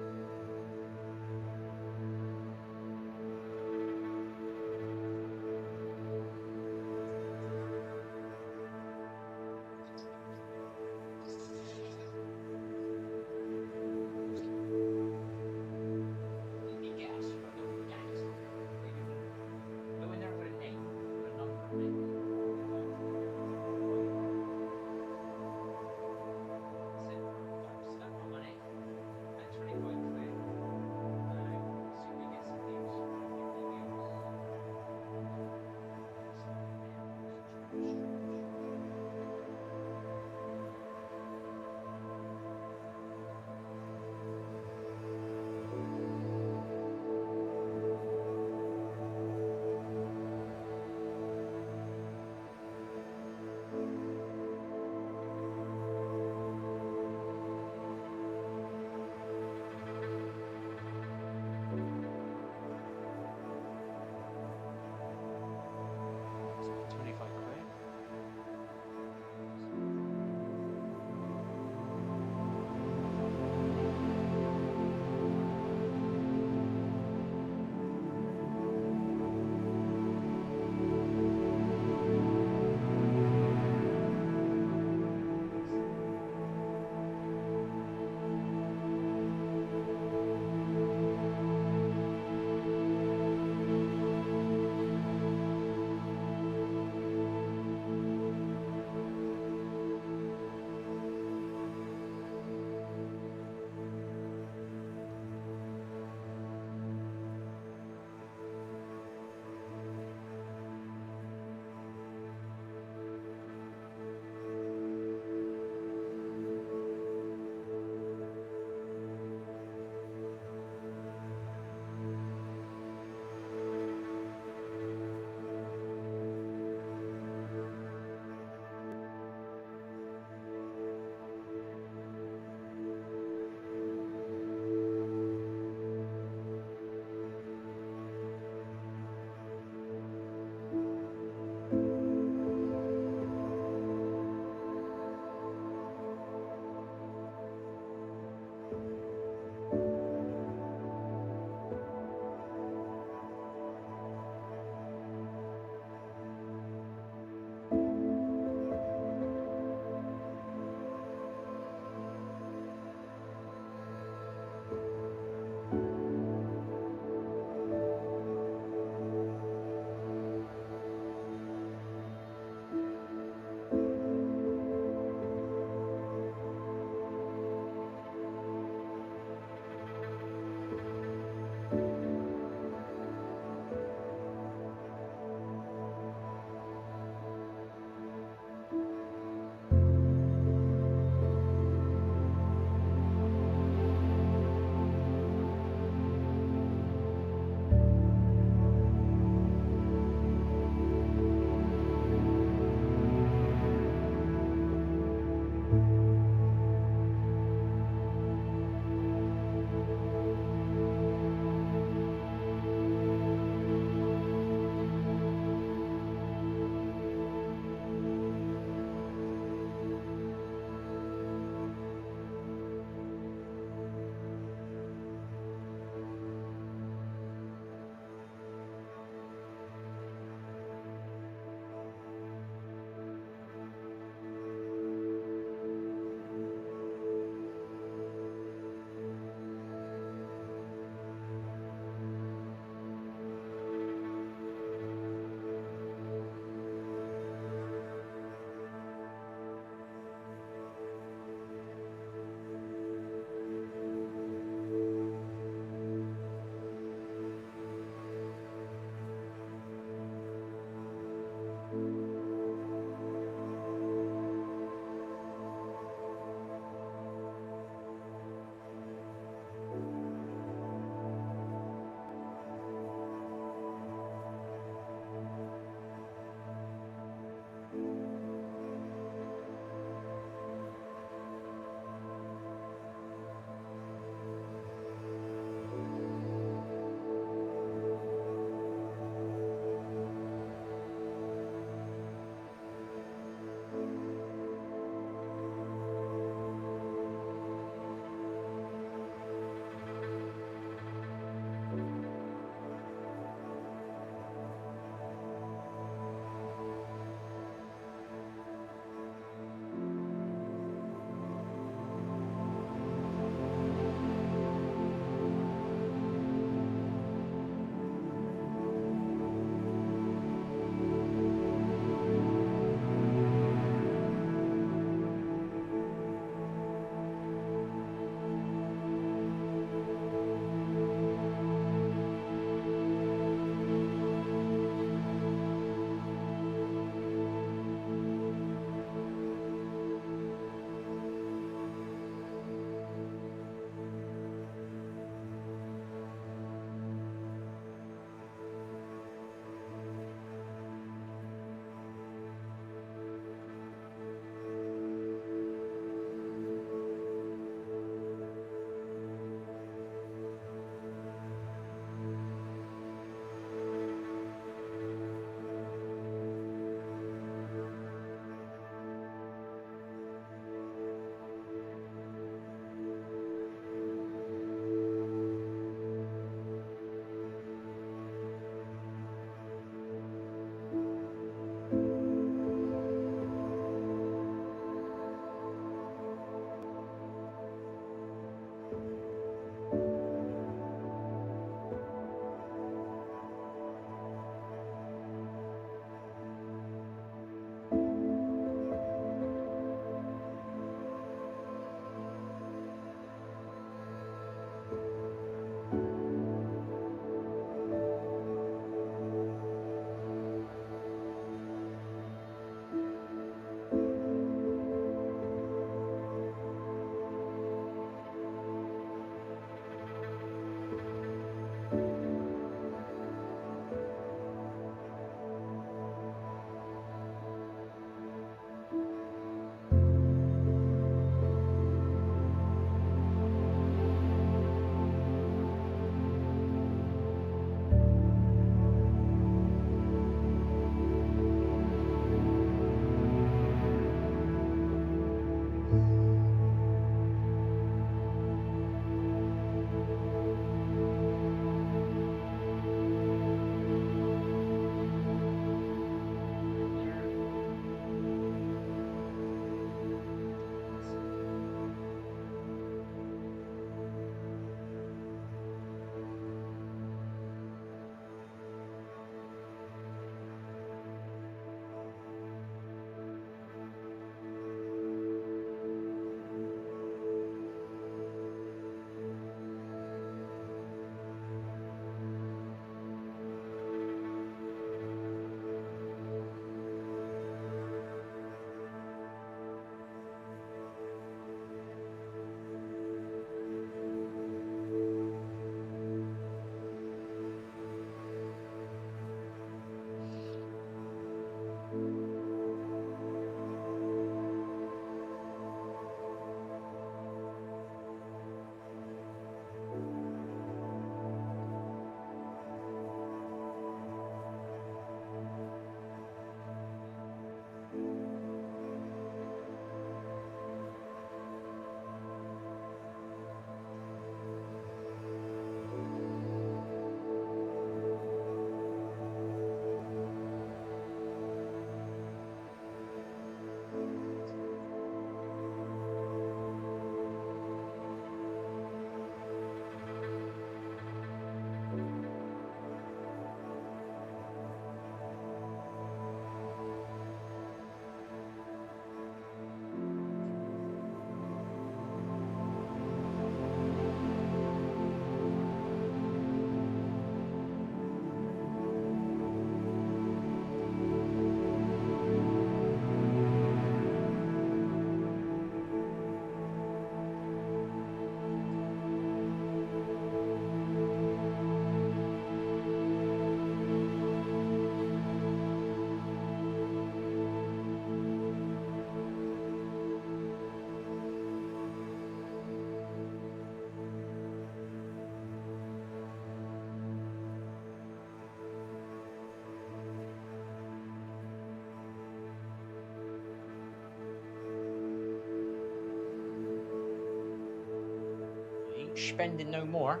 spending no more.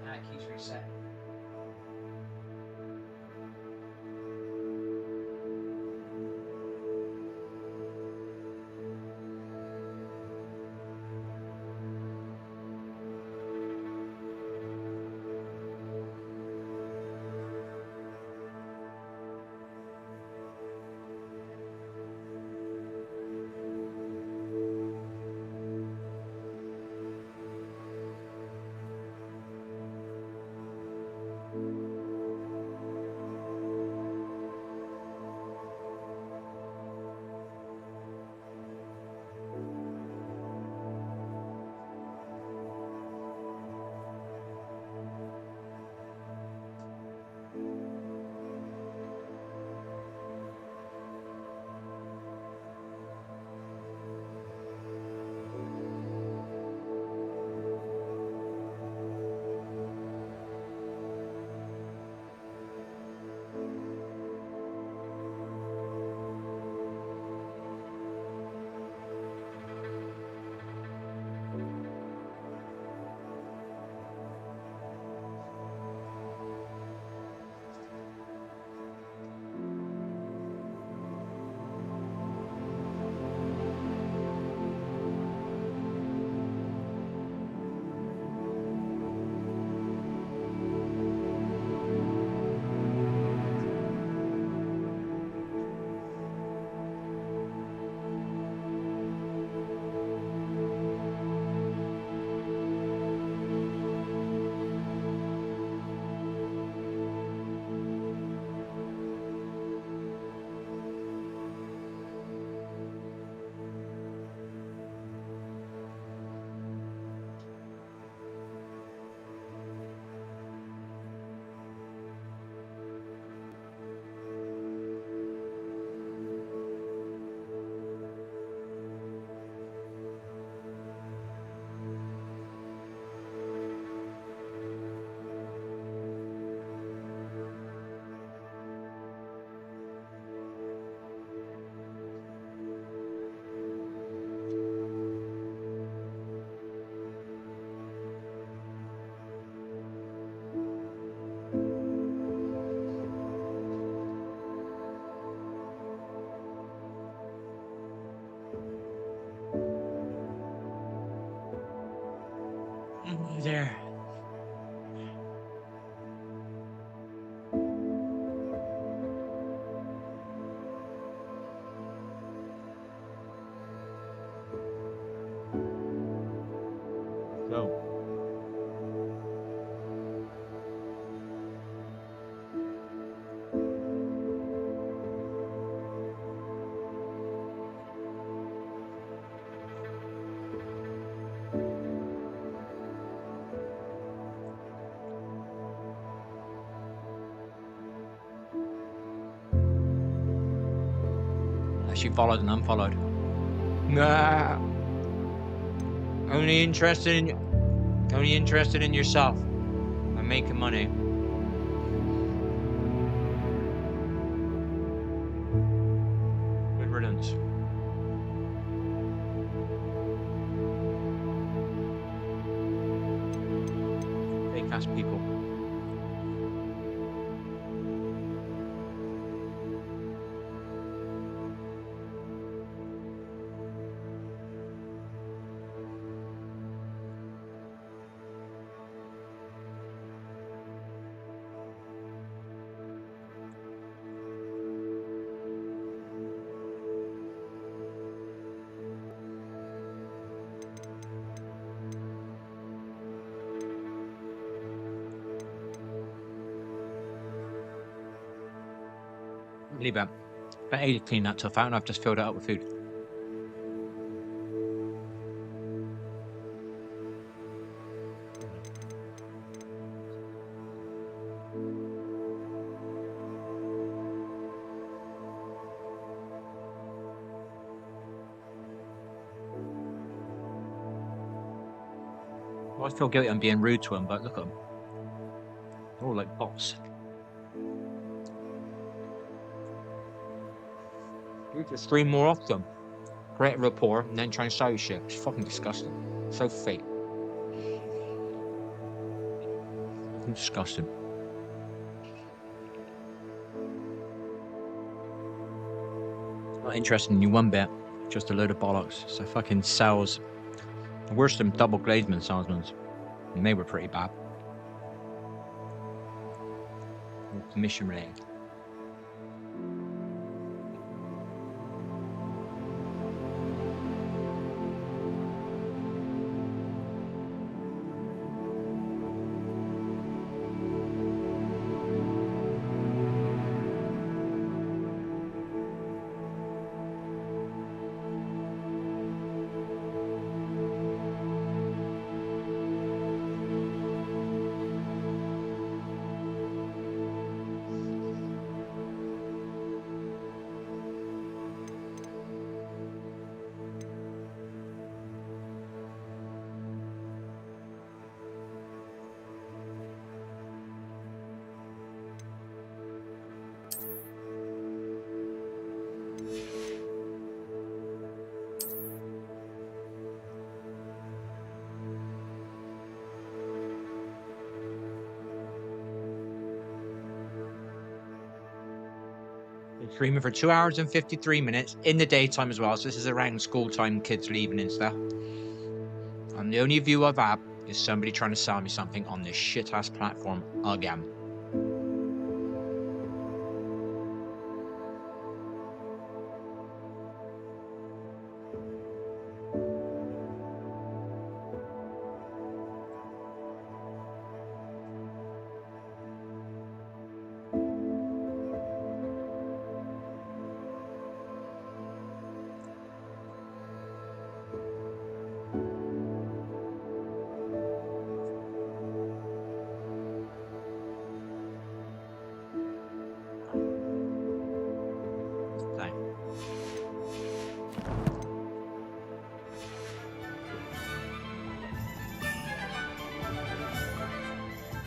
It keeps resetting. There. Go. She followed and unfollowed. Nah. Only interested in yourself and making money. Good riddance. Fake ass people. Leave it. But I need to clean that stuff out and I've just filled it up with food. I always feel guilty I'm being rude to them, but look at them. They're all like bots. You need to stream more often. Create a rapport and then try and sell your shit. It's fucking disgusting. So fake. Fucking disgusting. Not interested in you one bit. Just a load of bollocks. So fucking sales. Worse than double glazement salesmen. And they were pretty bad. Commission related. Streaming for 2 hours and 53 minutes in the daytime as well. So this is around school time, kids leaving and stuff. And the only view I've had is somebody trying to sell me something on this shit ass platform again.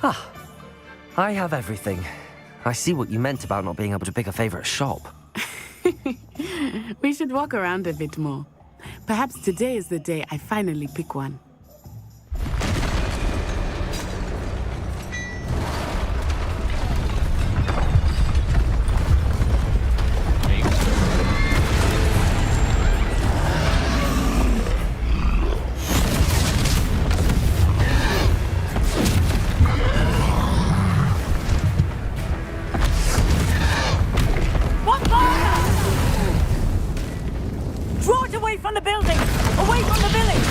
Ah, I have everything. I see what you meant about not being able to pick a favorite shop. We should walk around a bit more. Perhaps today is the day I finally pick one. Draw it away from the building! Away from the village!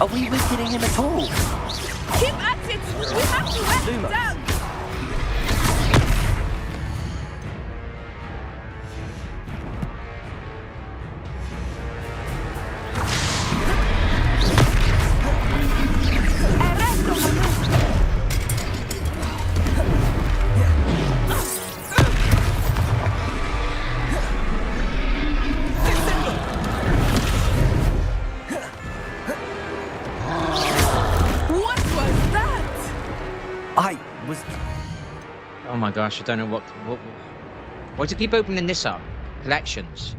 Are we weakening him at all? Keep at it! We have to let him down! Oh my gosh, I don't know what. Why do you keep opening this up? Collections.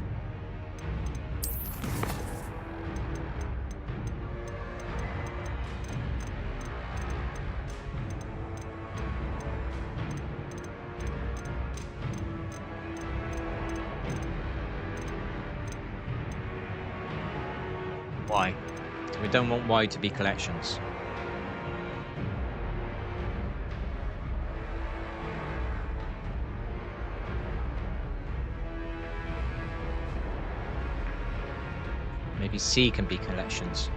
Why? We don't want Y to be collections. Maybe C can be collections.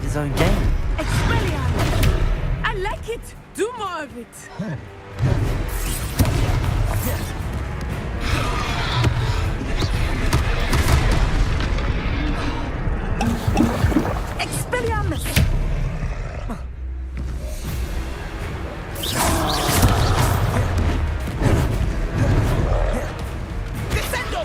His own game. Expelliarmus! I like it! Do more of it! Expelliarmus! Descendo!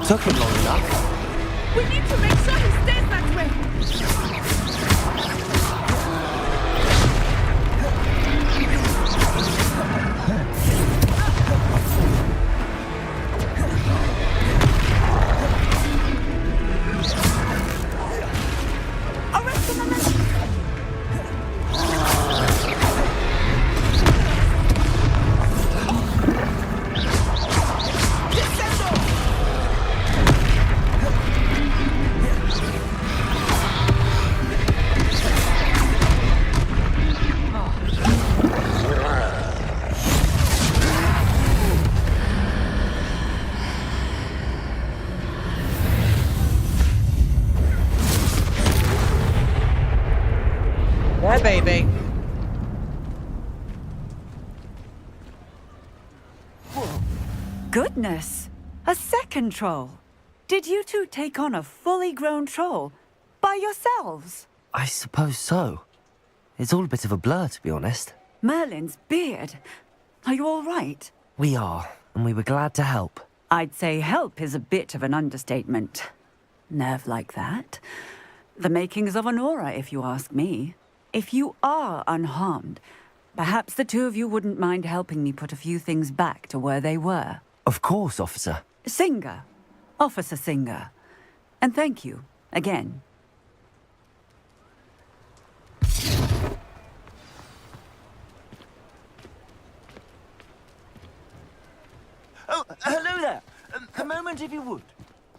Took him long enough. We need to make sure he stays that way. Yeah, baby. Goodness! A second troll! Did you two take on a fully grown troll? By yourselves? I suppose so. It's all a bit of a blur, to be honest. Merlin's beard. Are you all right? We are, and we were glad to help. I'd say help is a bit of an understatement. Nerve like that. The makings of an aura, if you ask me. If you are unharmed, perhaps the two of you wouldn't mind helping me put a few things back to where they were. Of course, officer. Singer. Officer Singer. And thank you, again. Oh, hello there. A moment, if you would.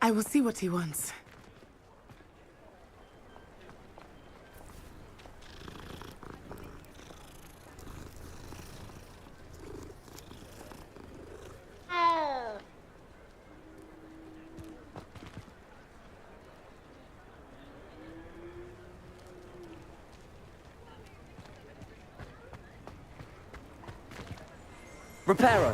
I will see what he wants. Reparo.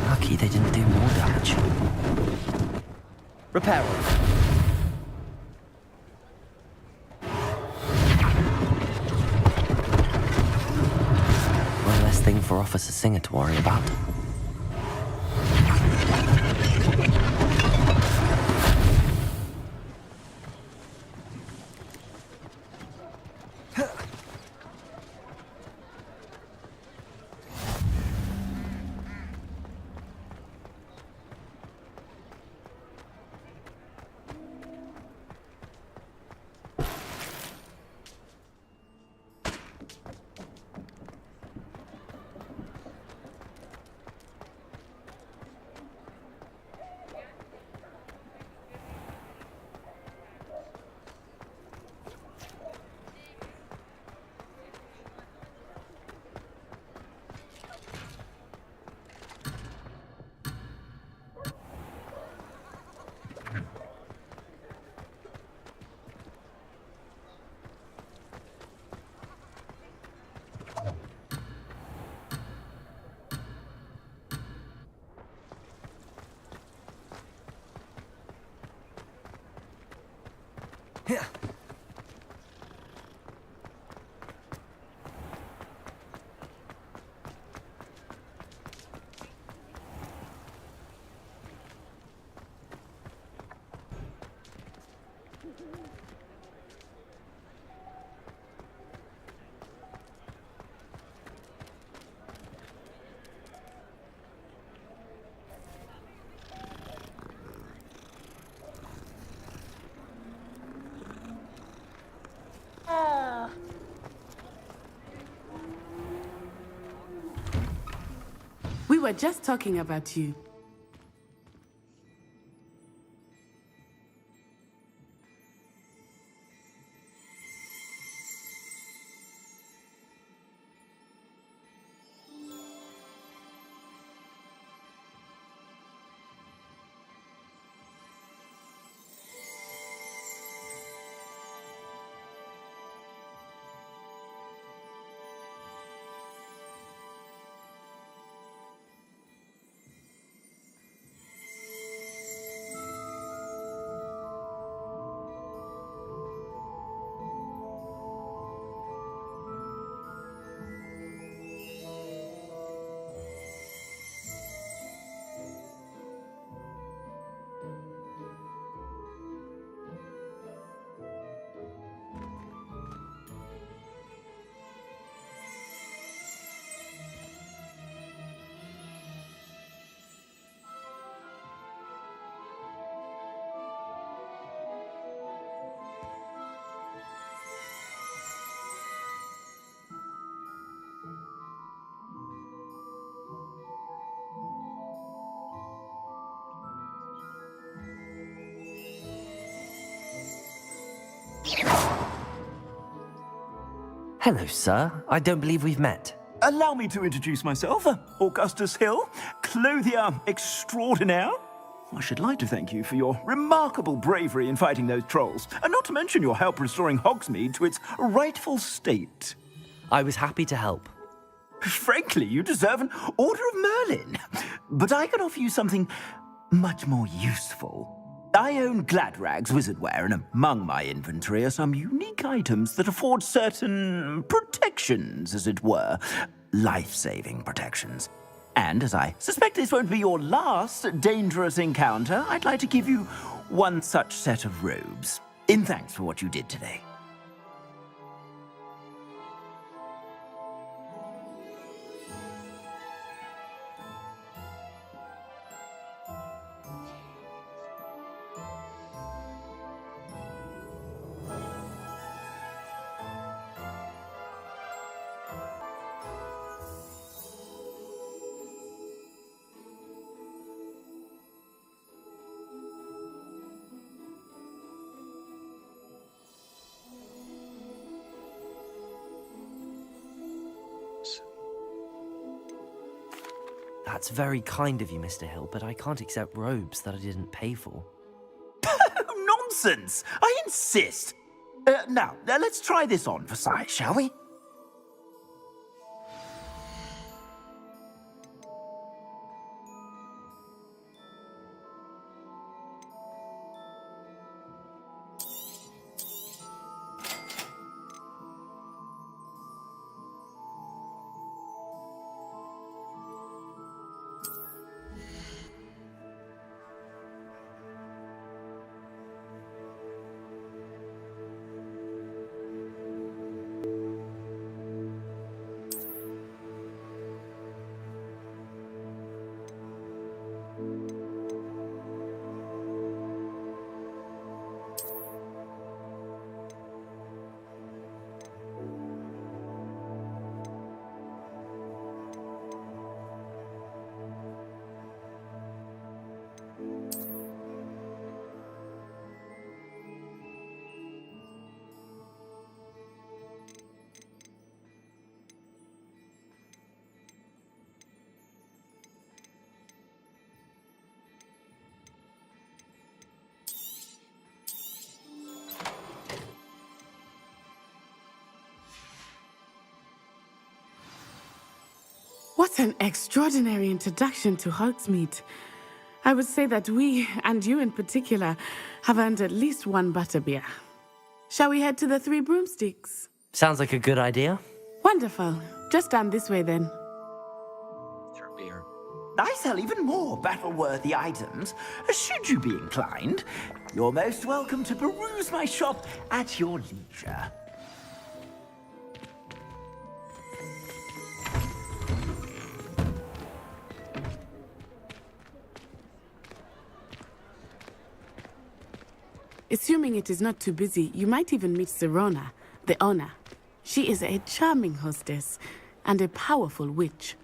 Lucky they didn't do more damage. Reparo. One less thing for Officer Singer to worry about. Here. We were just talking about you. Hello, sir. I don't believe we've met. Allow me to introduce myself, Augustus Hill, clothier extraordinaire. I should like to thank you for your remarkable bravery in fighting those trolls, and not to mention your help restoring Hogsmeade to its rightful state. I was happy to help. Frankly, you deserve an Order of Merlin. But I can offer you something much more useful. I own Gladrag's Wizzardware, and among my inventory are some unique items that afford certain protections, as it were. Life-saving protections. And as I suspect this won't be your last dangerous encounter, I'd like to give you one such set of robes, in thanks for what you did today. That's very kind of you, Mr. Hill, but I can't accept robes that I didn't pay for. Nonsense! I insist! Now, let's try this on for size, shall we? What an extraordinary introduction to Hogsmeade. I would say that we, and you in particular, have earned at least one butterbeer. Shall we head to the Three Broomsticks? Sounds like a good idea. Wonderful. Just down this way then. Beer. I sell even more battle-worthy items. Should you be inclined, you're most welcome to peruse my shop at your leisure. Assuming it is not too busy, you might even meet Sirona, the owner. She is a charming hostess and a powerful witch.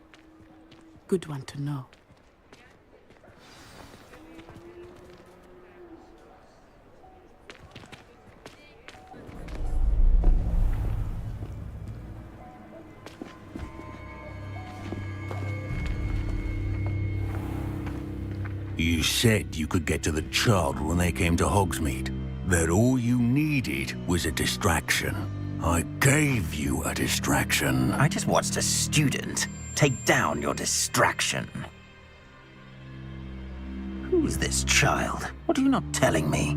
Good one to know. You said you could get to the child when they came to Hogsmeade. That all you needed was a distraction. I gave you a distraction. I just watched a student take down your distraction. Who's this child? What are you not telling me?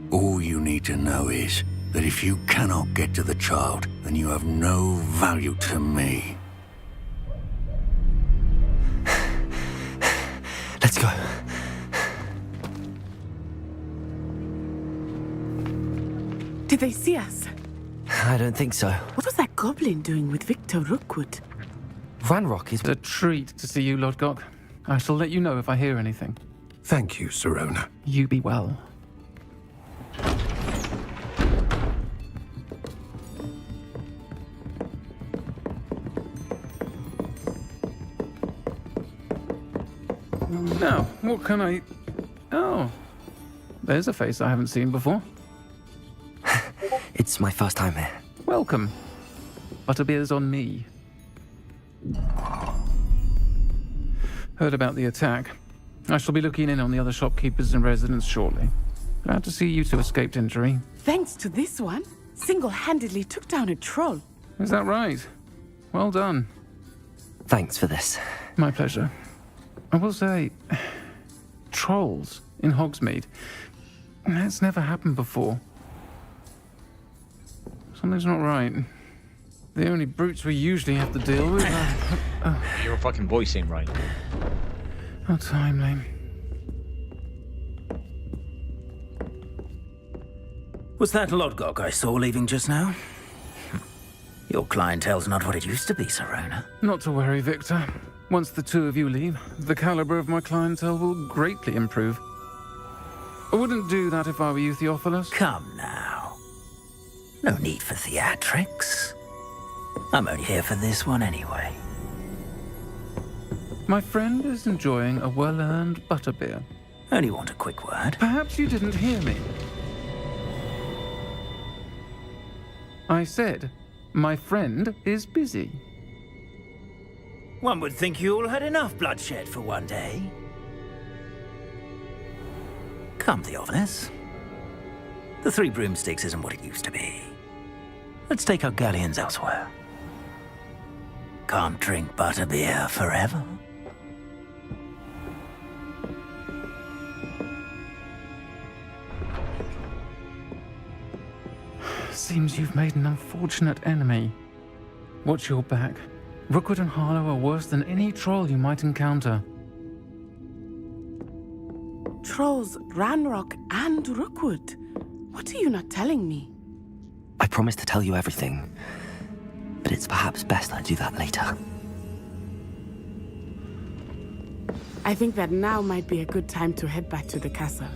All you need to know is that if you cannot get to the child, then you have no value to me. Let's go. Did they see us? I don't think so. What was that goblin doing with Victor Rookwood? Ranrock is a treat to see you, Lodgok. I shall let you know if I hear anything. Thank you, Sirona. You be well. Now, what can I... Oh, there's a face I haven't seen before. It's my first time here. Welcome. Butterbeer's on me. Heard about the attack. I shall be looking in on the other shopkeepers and residents shortly. Glad to see you two escaped injury. Thanks to this one, single-handedly took down a troll. Is that right? Well done. Thanks for this. My pleasure. I will say, trolls in Hogsmeade. That's never happened before. Something's not right. The only brutes we usually have to deal with are... Your fucking voice ain't right. How timely. Was that Lodgok I saw leaving just now? Your clientele's not what it used to be, Serona. Not to worry, Victor. Once the two of you leave, the caliber of my clientele will greatly improve. I wouldn't do that if I were you, Theophilus. Come now. No need for theatrics. I'm only here for this one anyway. My friend is enjoying a well-earned butterbeer. Only want a quick word. Perhaps you didn't hear me. I said, my friend is busy. One would think you all had enough bloodshed for one day. Come, Theophilus. The Three Broomsticks isn't what it used to be. Let's take our galleons elsewhere. Can't drink butterbeer forever. Seems you've made an unfortunate enemy. Watch your back. Rookwood and Harlow are worse than any troll you might encounter. Trolls, Ranrock, and Rookwood. What are you not telling me? I promised to tell you everything, but it's perhaps best I do that later. I think that now might be a good time to head back to the castle.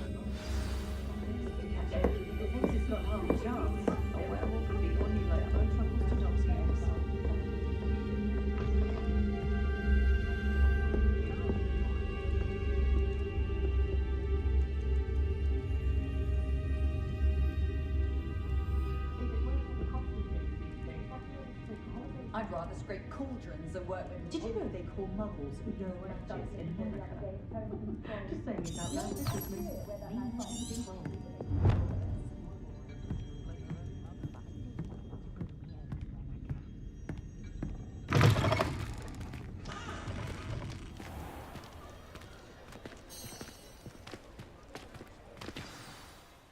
I'd rather scrape cauldrons than work with. Did you know they call muggles who know wretches in America? Just saying it out loud. This is me.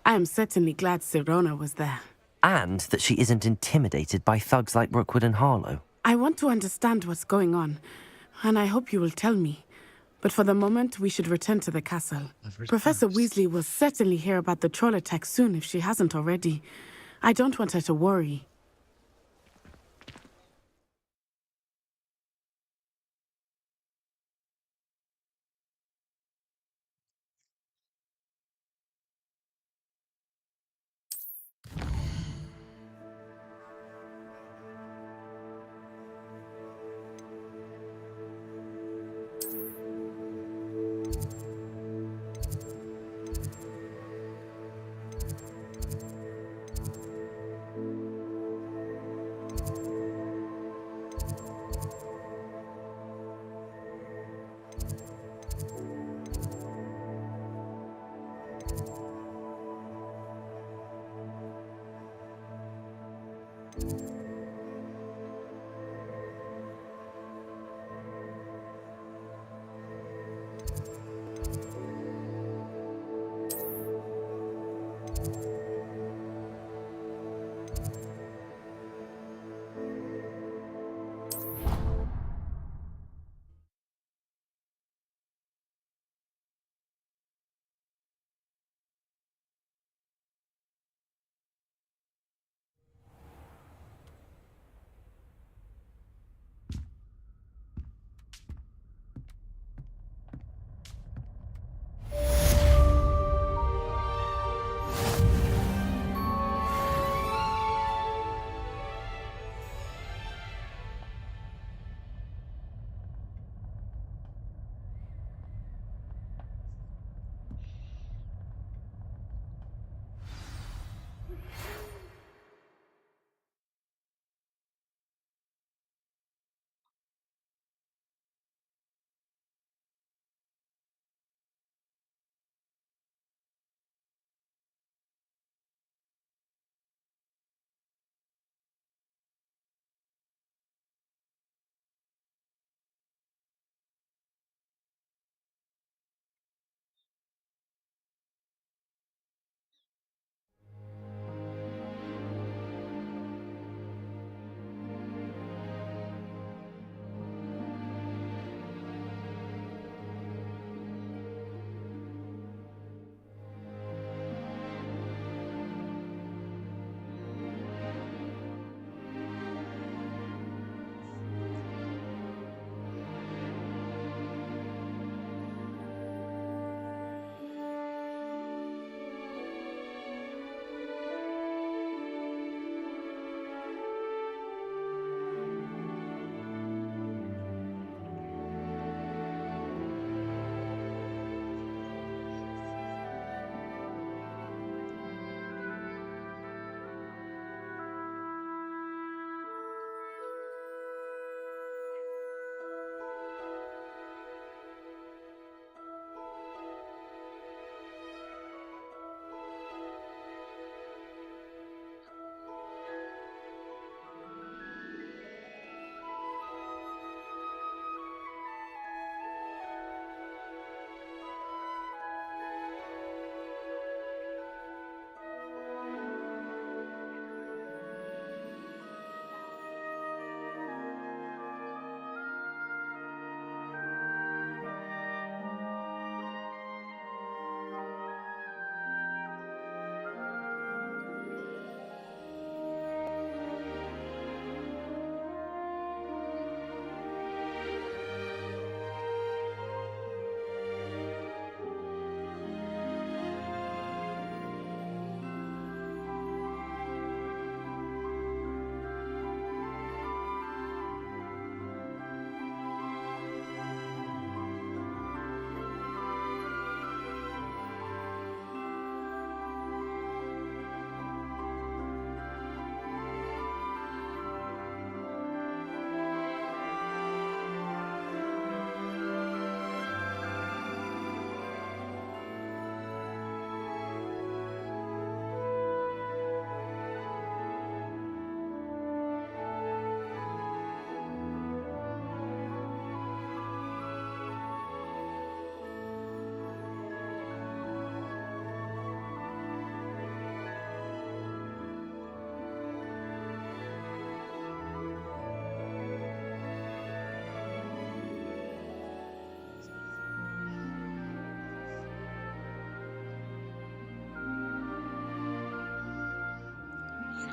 I am certainly glad Serona was there. And that she isn't intimidated by thugs like Rookwood and Harlow. I want to understand what's going on, and I hope you will tell me. But for the moment, we should return to the castle. Professor Weasley will certainly hear about the troll attack soon if she hasn't already. I don't want her to worry.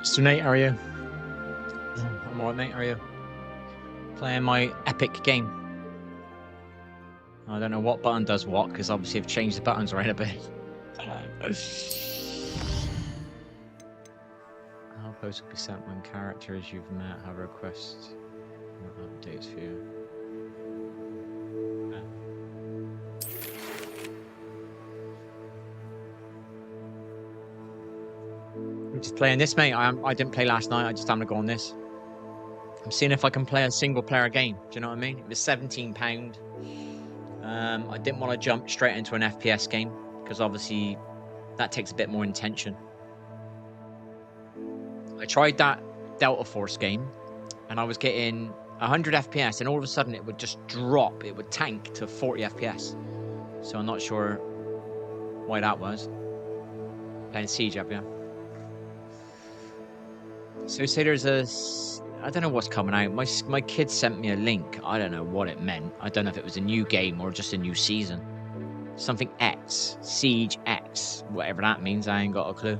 So Nate, how are you? I'm alright, mate. How are you? Playing my epic game. I don't know what button does what, because obviously I've changed the buttons around a bit. Outposts will be sent when characters you've met have requests. What updates for you? I'm just playing this, mate. I didn't play last night. I just haven't go on this. I'm seeing if I can play a single player game. Do you know what I mean? It was £17. I didn't want to jump straight into an FPS game because obviously that takes a bit more intention. I tried that Delta Force game and I was getting 100 FPS and all of a sudden it would just drop. It would tank to 40 FPS. So I'm not sure why that was. Playing Siege up, yeah. So say there's a... I don't know what's coming out. My kid sent me a link. I don't know what it meant. I don't know if it was a new game or just a new season. Something X. Siege X. Whatever that means, I ain't got a clue.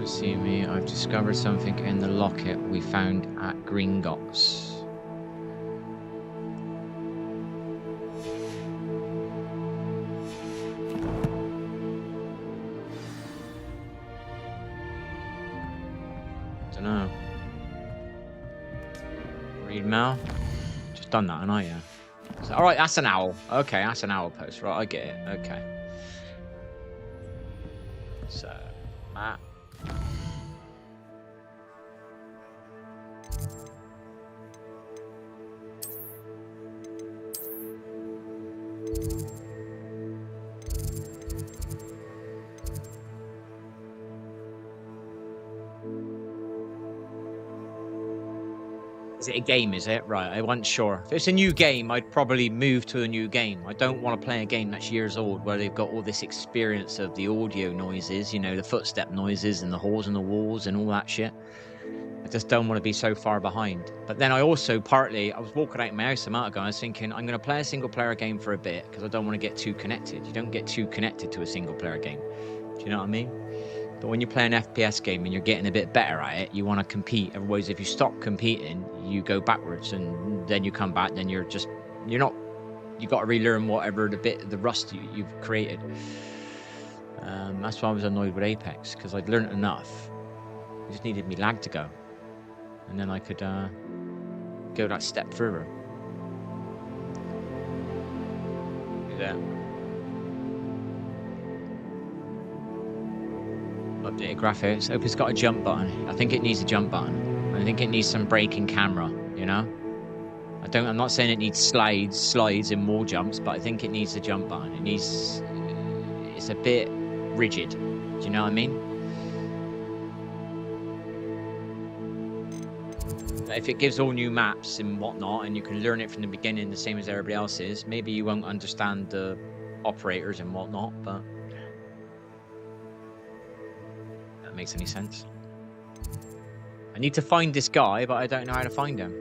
See me, I've discovered something in the locket we found at Gringotts. Dunno. Read mail? Just done that, and I yeah. So, alright, that's an owl. Okay, that's an owl post. Right, I get it. Okay. So, Matt. Is it a game, is it? Right, I wasn't sure. If it's a new game, I'd probably move to a new game. I don't want to play a game that's years old where they've got all this experience of the audio noises, you know, the footstep noises and the holes in the walls and all that shit. I just don't want to be so far behind. But then I also I was walking out of my house a month ago, I was thinking, I'm going to play a single player game for a bit because I don't want to get too connected. You don't get too connected to a single player game. Do you know what I mean? But when you play an FPS game and you're getting a bit better at it, you want to compete. Otherwise, if you stop competing, you go backwards and then you come back, then you got to relearn whatever the rust you've created. That's why I was annoyed with Apex, because I'd learned enough. I just needed me lag to go. And then I could go that step further. Do that. Updated graphics. Hope it's got a jump button. I think it needs a jump button. I think it needs some braking camera, you know? I'm not saying it needs slides and more jumps, but I think it needs a jump button. It's a bit rigid. Do you know what I mean? If it gives all new maps and whatnot, and you can learn it from the beginning the same as everybody else is, maybe you won't understand the operators and whatnot, but that makes any sense. I need to find this guy, but I don't know how to find him.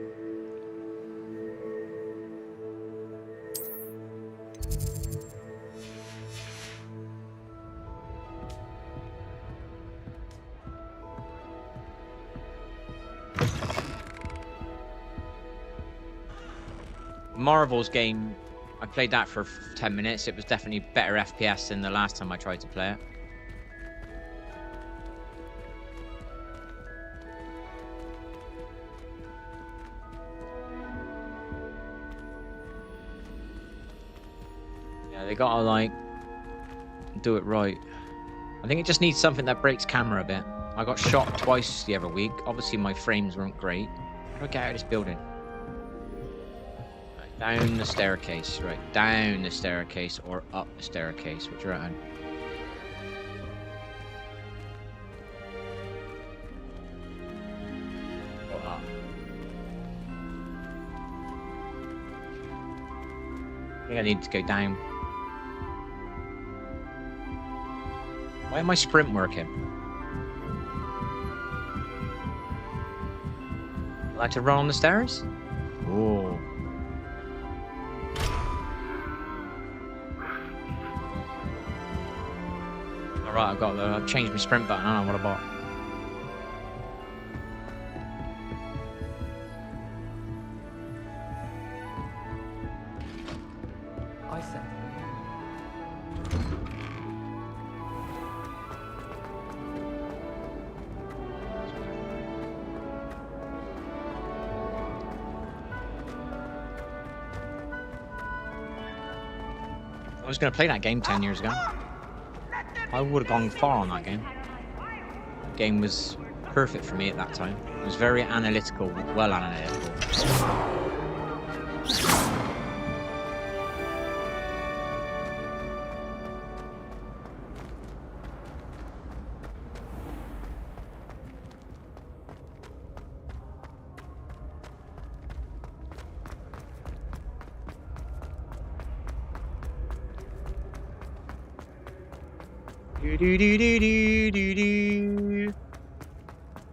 Marvel's game, I played that for 10 minutes. It was definitely better FPS than the last time I tried to play it. Yeah, they gotta like do it right. I think it just needs something that breaks camera a bit. I got shot twice the other week. Obviously my frames weren't great. How do I get out of this building? Down the staircase, right? Down the staircase or up the staircase, which you're at. Go up. I think I need to go down. Why am I sprint working? Like to run on the stairs? Ooh. Alright, I've changed my sprint button. I don't know what I bought. I said. I was going to play that game 10 years ago. I would have gone far on that game. The game was perfect for me at that time. It was very analytical, well analytical.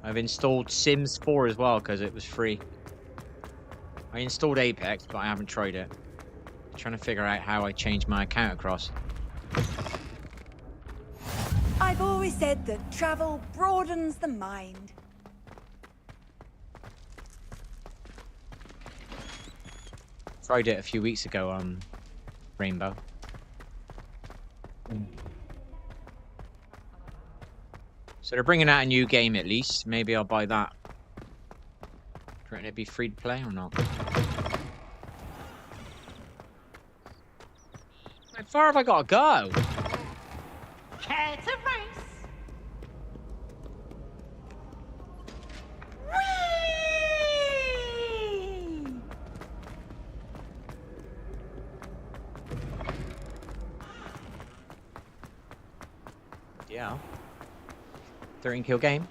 I've installed Sims 4 as well because it was free. I installed Apex, but I haven't tried it. I'm trying to figure out how I change my account across. I've always said that travel broadens the mind. Tried it a few weeks ago on Rainbow. So they're bringing out a new game at least. Maybe I'll buy that. Do you reckon it'd be free to play or not? How far have I got to go? Care to race? Yeah. 13 kill game.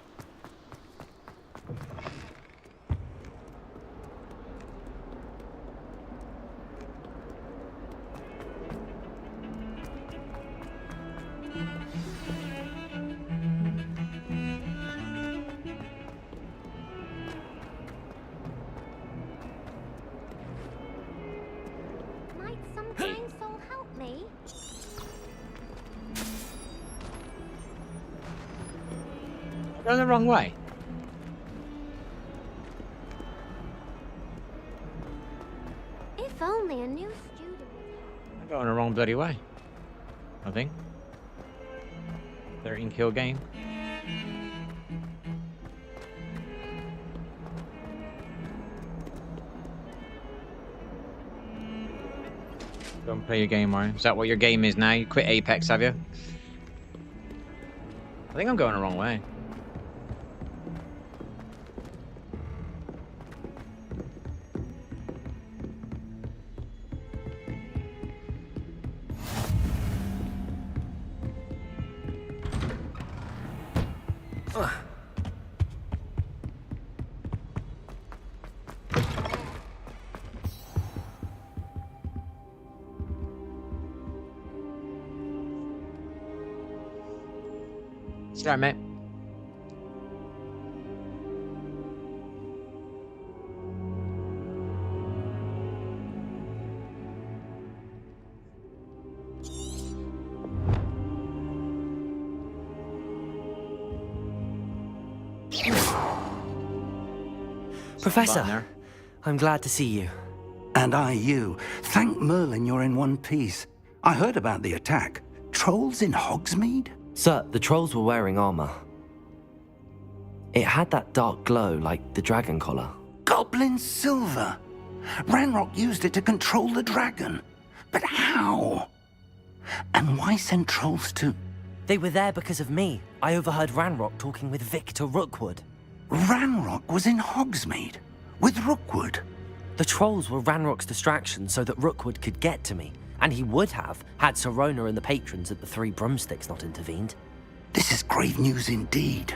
Might some kind soul help me? I'm going the wrong way. If only a new student. I'm going the wrong bloody way. I think. 13 kill game. Go and play your game, Ryan. Is that what your game is now? You quit Apex, have you? I think I'm going the wrong way. Sorry, mate. Professor, I'm glad to see you. And I you. Thank Merlin you're in one piece. I heard about the attack. Trolls in Hogsmeade? Sir, the trolls were wearing armor. It had that dark glow like the dragon collar. Goblin silver. Ranrock used it to control the dragon. But how? And why send trolls to... They were there because of me. I overheard Ranrock talking with Victor Rookwood. Ranrock was in Hogsmeade? With Rookwood? The trolls were Ranrock's distraction so that Rookwood could get to me. And he would have, had Sirona and the patrons at the Three Broomsticks not intervened. This is grave news indeed.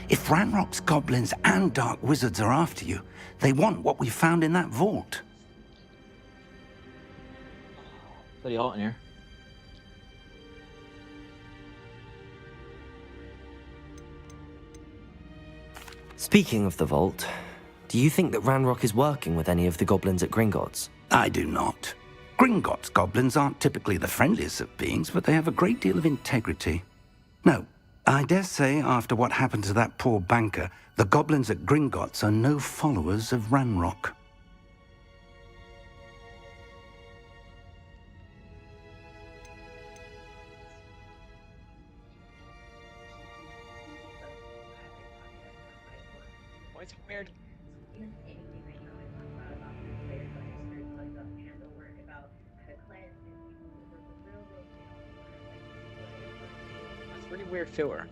If Ranrock's goblins and dark wizards are after you, they want what we found in that vault. Pretty hot in here. Speaking of the vault, Do you think that Ranrock is working with any of the goblins at Gringotts? I do not. Gringotts goblins aren't typically the friendliest of beings, but they have a great deal of integrity. No, I dare say after what happened to that poor banker, the goblins at Gringotts are no followers of Ranrock. What's weird? That's a really weird filter.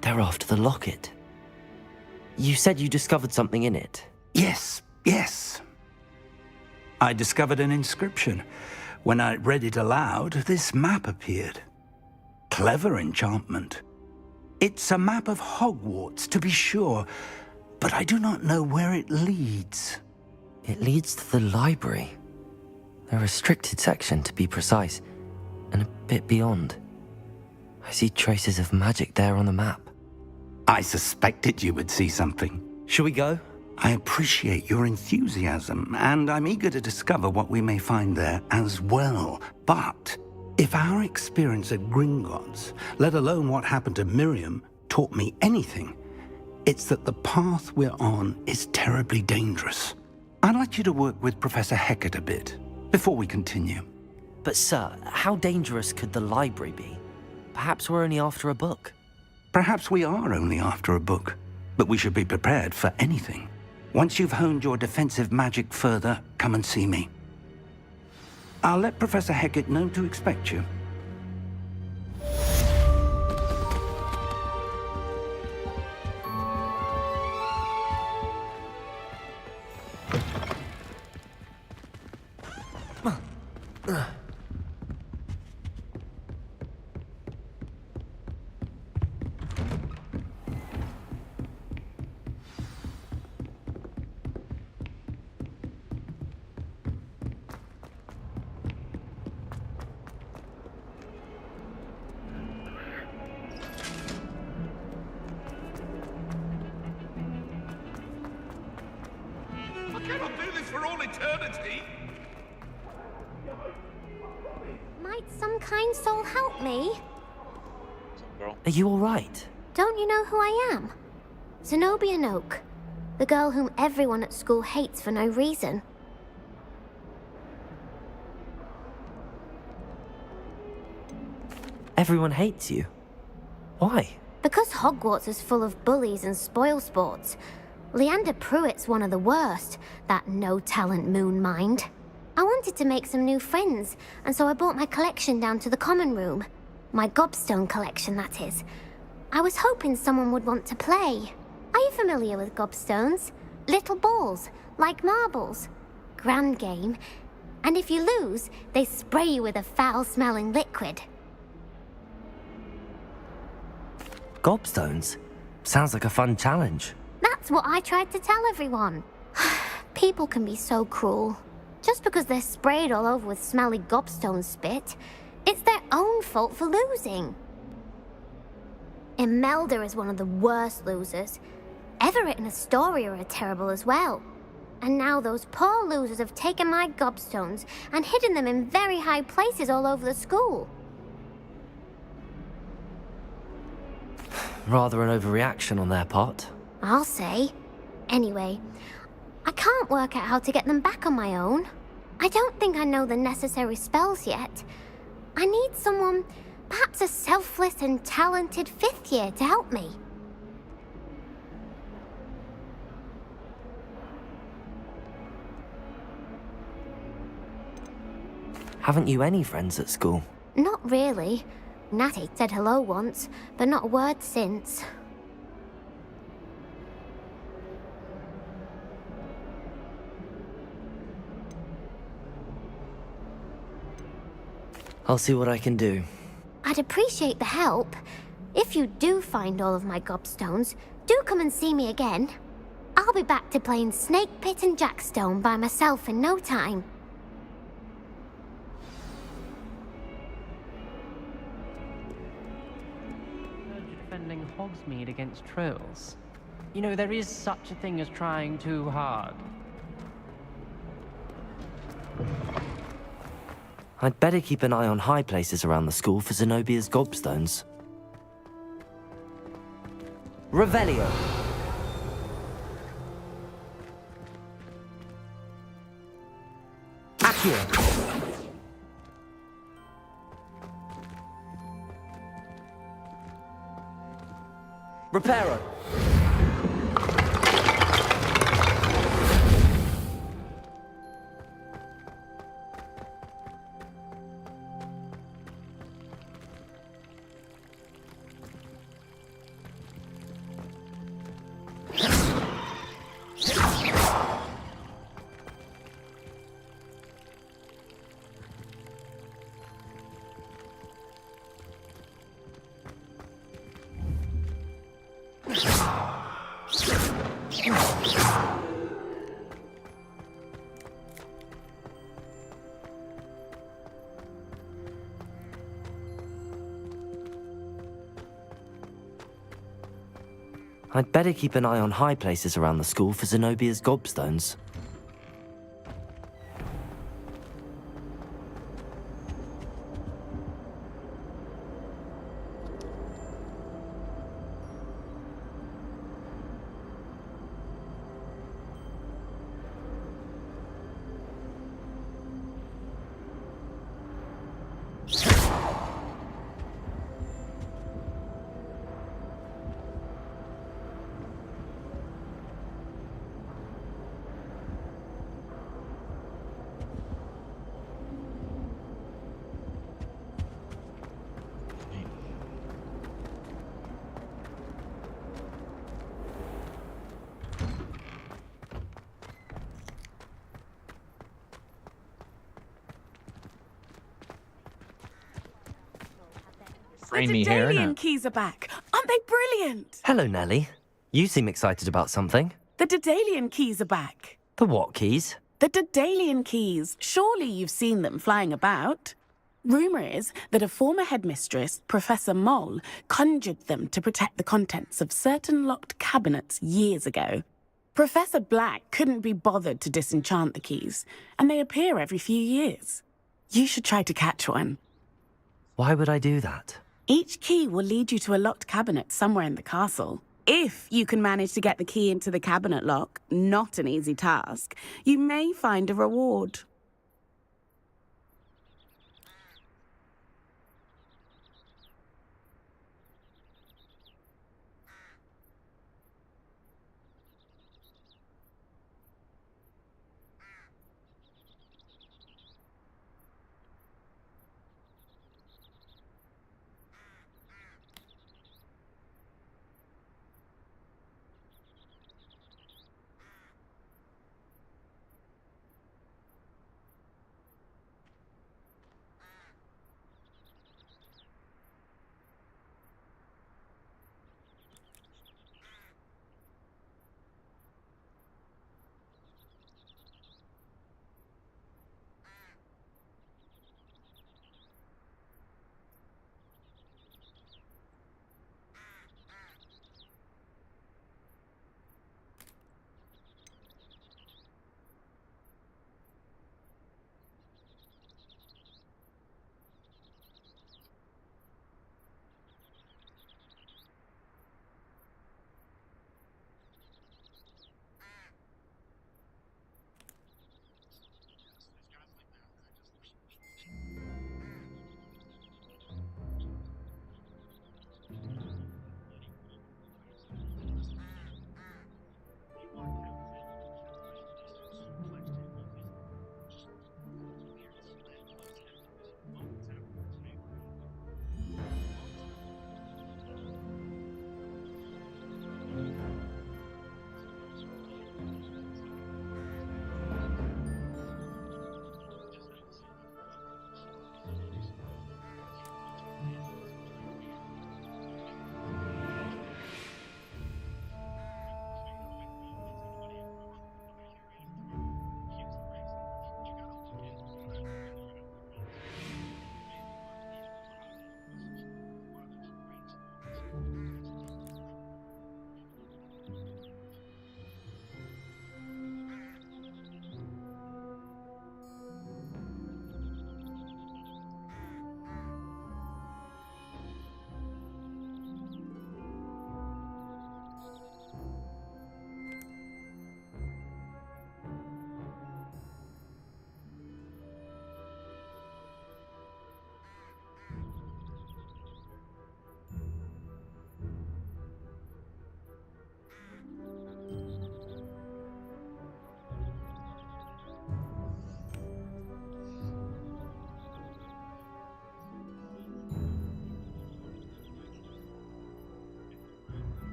They're after the locket. You said you discovered something in it. Yes. I discovered an inscription. When I read it aloud, this map appeared. Clever enchantment. It's a map of Hogwarts, to be sure, but I do not know where it leads. It leads to the library. A restricted section, to be precise, and a bit beyond. I see traces of magic there on the map. I suspected you would see something. Shall we go? I appreciate your enthusiasm, and I'm eager to discover what we may find there as well. But if our experience at Gringotts, let alone what happened to Miriam, taught me anything, it's that the path we're on is terribly dangerous. I'd like you to work with Professor Hecat a bit before we continue. But sir, how dangerous could the library be? Perhaps we're only after a book. Perhaps we are only after a book, but we should be prepared for anything. Once you've honed your defensive magic further, come and see me. I'll let Professor Hecat know to expect you. Might some kind soul help me? Are you all right? Don't you know who I am? Zenobia Noak, the girl whom everyone at school hates for no reason. Everyone hates you. Why? Because Hogwarts is full of bullies and spoilsports. Leander Pruitt's one of the worst, that no-talent moon mind. I wanted to make some new friends, and so I brought my collection down to the common room. My gobstone collection, that is. I was hoping someone would want to play. Are you familiar with gobstones? Little balls, like marbles. Grand game. And if you lose, they spray you with a foul-smelling liquid. Gobstones? Sounds like a fun challenge. That's what I tried to tell everyone. People can be so cruel. Just because they're sprayed all over with smelly gobstone spit, it's their own fault for losing. Imelda is one of the worst losers. Everett and Astoria are terrible as well. And now those poor losers have taken my gobstones and hidden them in very high places all over the school. Rather an overreaction on their part. I'll say. Anyway, I can't work out how to get them back on my own. I don't think I know the necessary spells yet. I need someone, perhaps a selfless and talented fifth year to help me. Haven't you any friends at school? Not really. Natty said hello once, but not a word since. I'll see what I can do. I'd appreciate the help. If you do find all of my gobstones, do come and see me again. I'll be back to playing Snake Pit and Jackstone by myself in no time. Hogsmeade against trolls. You know, there is such a thing as trying too hard. I'd better keep an eye on high places around the school for Zenobia's gobstones. Revelio! Accio! Reparo! I'd better keep an eye on high places around the school for Zenobia's gobstones. The Me here, Daedalian innit? keys are back. Aren't they brilliant? Hello, Nelly. You seem excited about something. The Daedalian keys are back. The what keys? The Daedalian keys. Surely you've seen them flying about. Rumour is that a former headmistress, Professor miL, conjured them to protect the contents of certain locked cabinets years ago. Professor Black couldn't be bothered to disenchant the keys, and they appear every few years. You should try to catch one. Why would I do that? Each key will lead you to a locked cabinet somewhere in the castle. If you can manage to get the key into the cabinet lock, not an easy task, you may find a reward.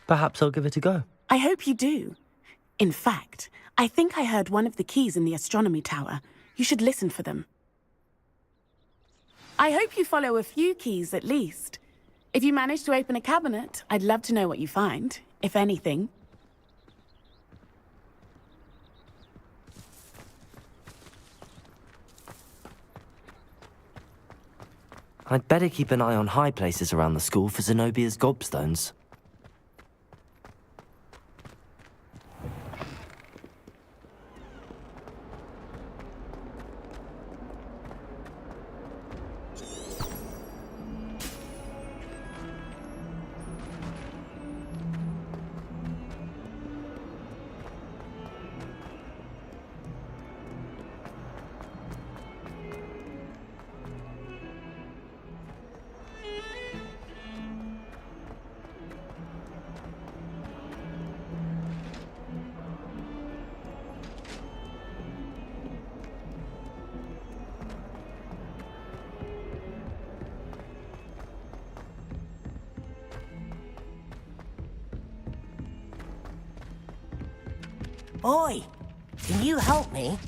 Perhaps I'll give it a go. I hope you do. In fact, I think I heard one of the keys in the astronomy tower. You should listen for them. I hope you follow a few keys at least. If you manage to open a cabinet, I'd love to know what you find, if anything. I'd better keep an eye on high places around the school for Zenobia's gobstones. Oi! Can you help me?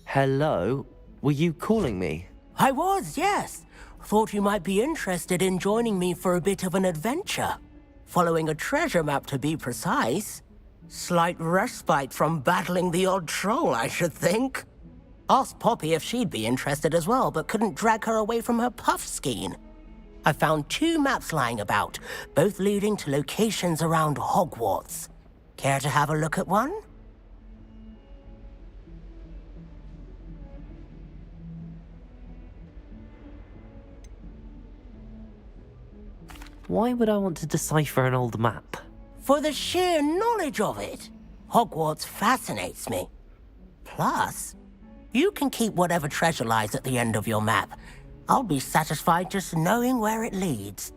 Hello? Were you calling me? I was, yes. Thought you might be interested in joining me for a bit of an adventure. Following a treasure map, to be precise. Slight respite from battling the odd troll, I should think. Asked Poppy if she'd be interested as well, but couldn't drag her away from her puff skein. I found 2 maps lying about, both leading to locations around Hogwarts. Care to have a look at one? Why would I want to decipher an old map? For the sheer knowledge of it. Hogwarts fascinates me. Plus, you can keep whatever treasure lies at the end of your map. I'll be satisfied just knowing where it leads.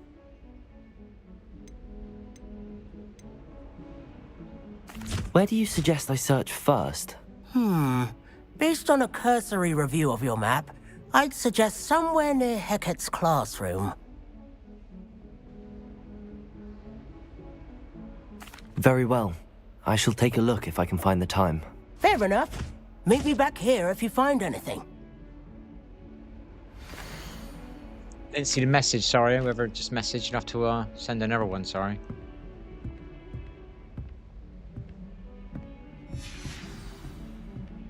Where do you suggest I search first? Based on a cursory review of your map, I'd suggest somewhere near Hecat's classroom. Very well. I shall take a look if I can find the time. Fair enough. Meet me back here if you find anything. Didn't see the message, sorry. Whoever just messaged, you have to send another one, sorry.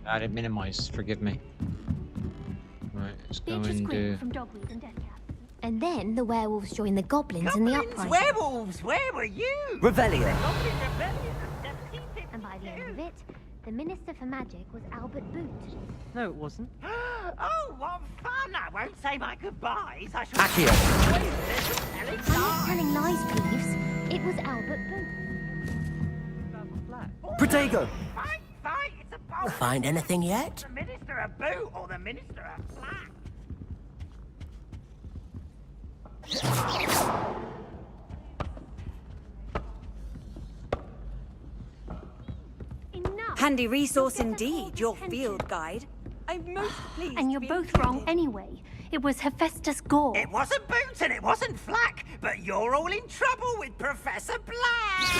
I didn't minimize, forgive me. Right, let's go and do... And then the werewolves join the goblins in the uprising. Werewolves, where were you? Revelio. And by the end of it, the Minister for Magic was Albert Boot. No, it wasn't. Oh, what fun! I won't say my goodbyes. I shall... Accio. I'm not telling lies, Peeves. It was Albert Boot. Protego! Fight! It's a bolt! Find anything yet? The Minister of Boot or the Minister of Flack? Handy resource indeed, your field guide. I'm most pleased. And you're both wrong anyway. It was Hephaestus Gore. It wasn't Boots and it wasn't Flack, but you're all in trouble with Professor Black!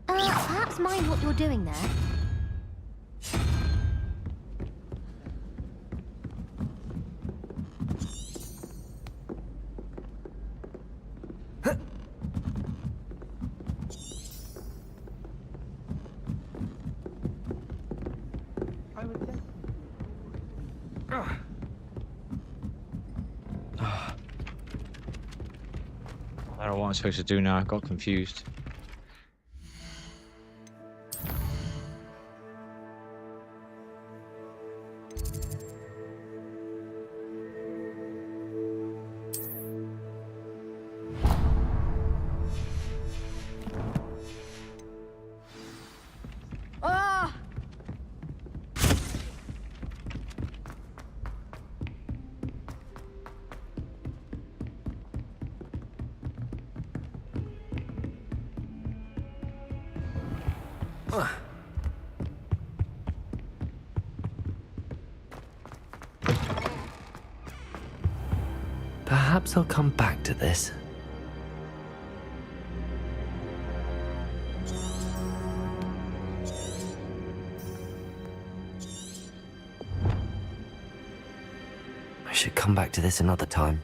Perhaps mind what you're doing there. I don't know what I'm supposed to do now, I got confused. Perhaps I'll come back to this. I should come back to this another time.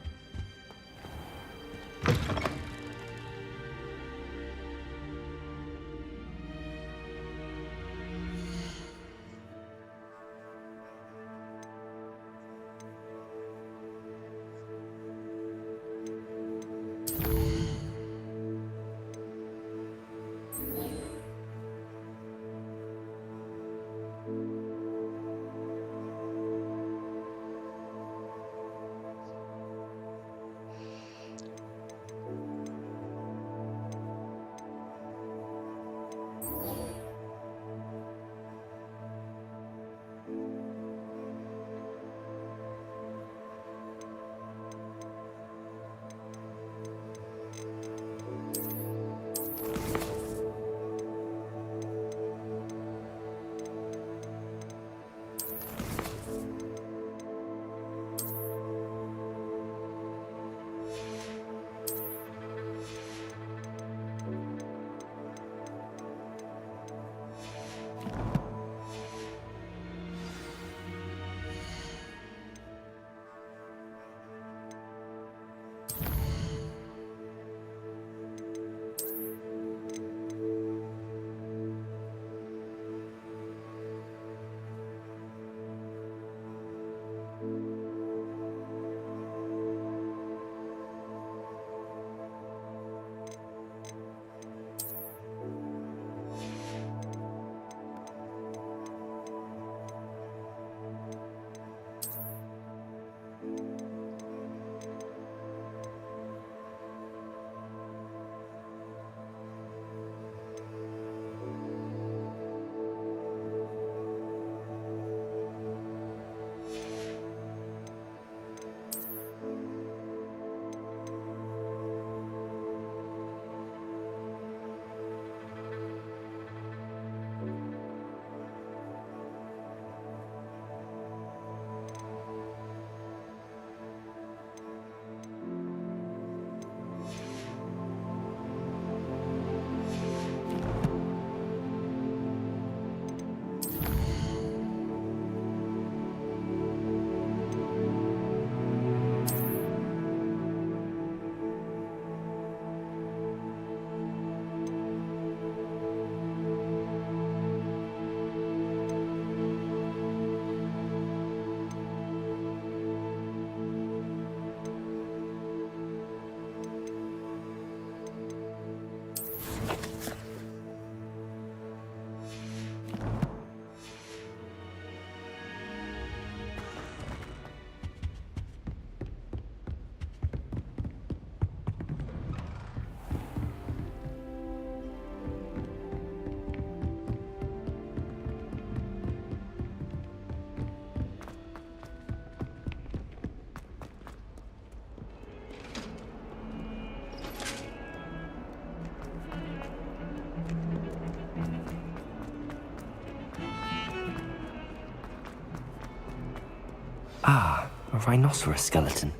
Ah, a rhinoceros skeleton.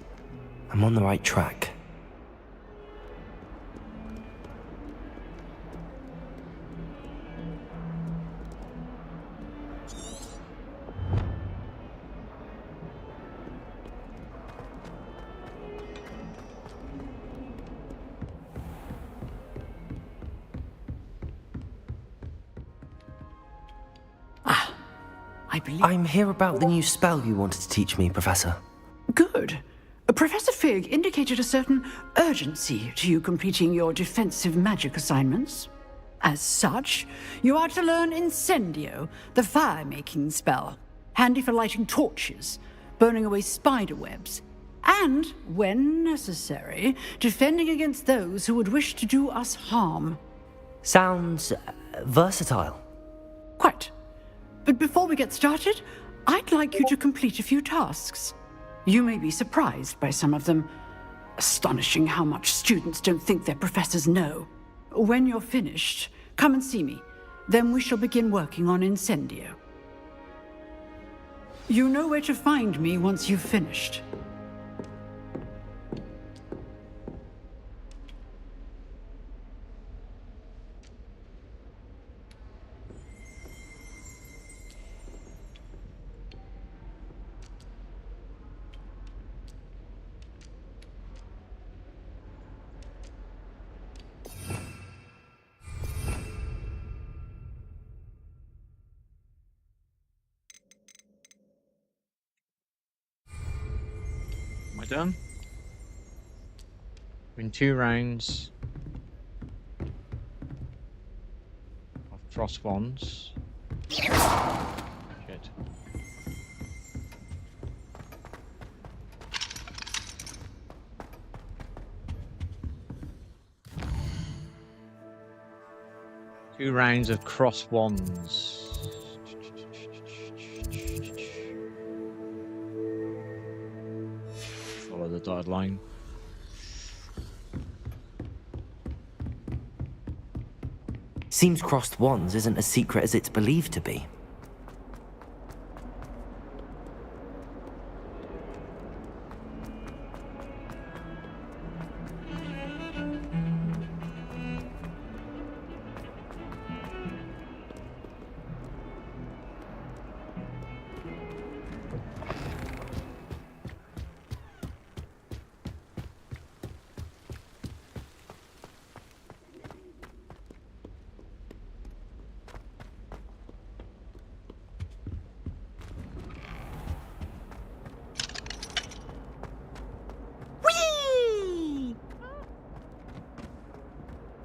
I'm on the right track. I'm here about the new spell you wanted to teach me, Professor. Good. Professor Fig indicated a certain urgency to you completing your defensive magic assignments. As such, you are to learn Incendio, the fire-making spell, handy for lighting torches, burning away spider webs, and, when necessary, defending against those who would wish to do us harm. Sounds versatile. Quite. But before we get started, I'd like you to complete a few tasks. You may be surprised by some of them. Astonishing how much students don't think their professors know. When you're finished, come and see me. Then we shall begin working on Incendio. You know where to find me once you've finished. done. Win 2 rounds of cross wands. Good. Two rounds of cross wands. Follow the dotted line. Seems crossed wands isn't as secret as it's believed to be.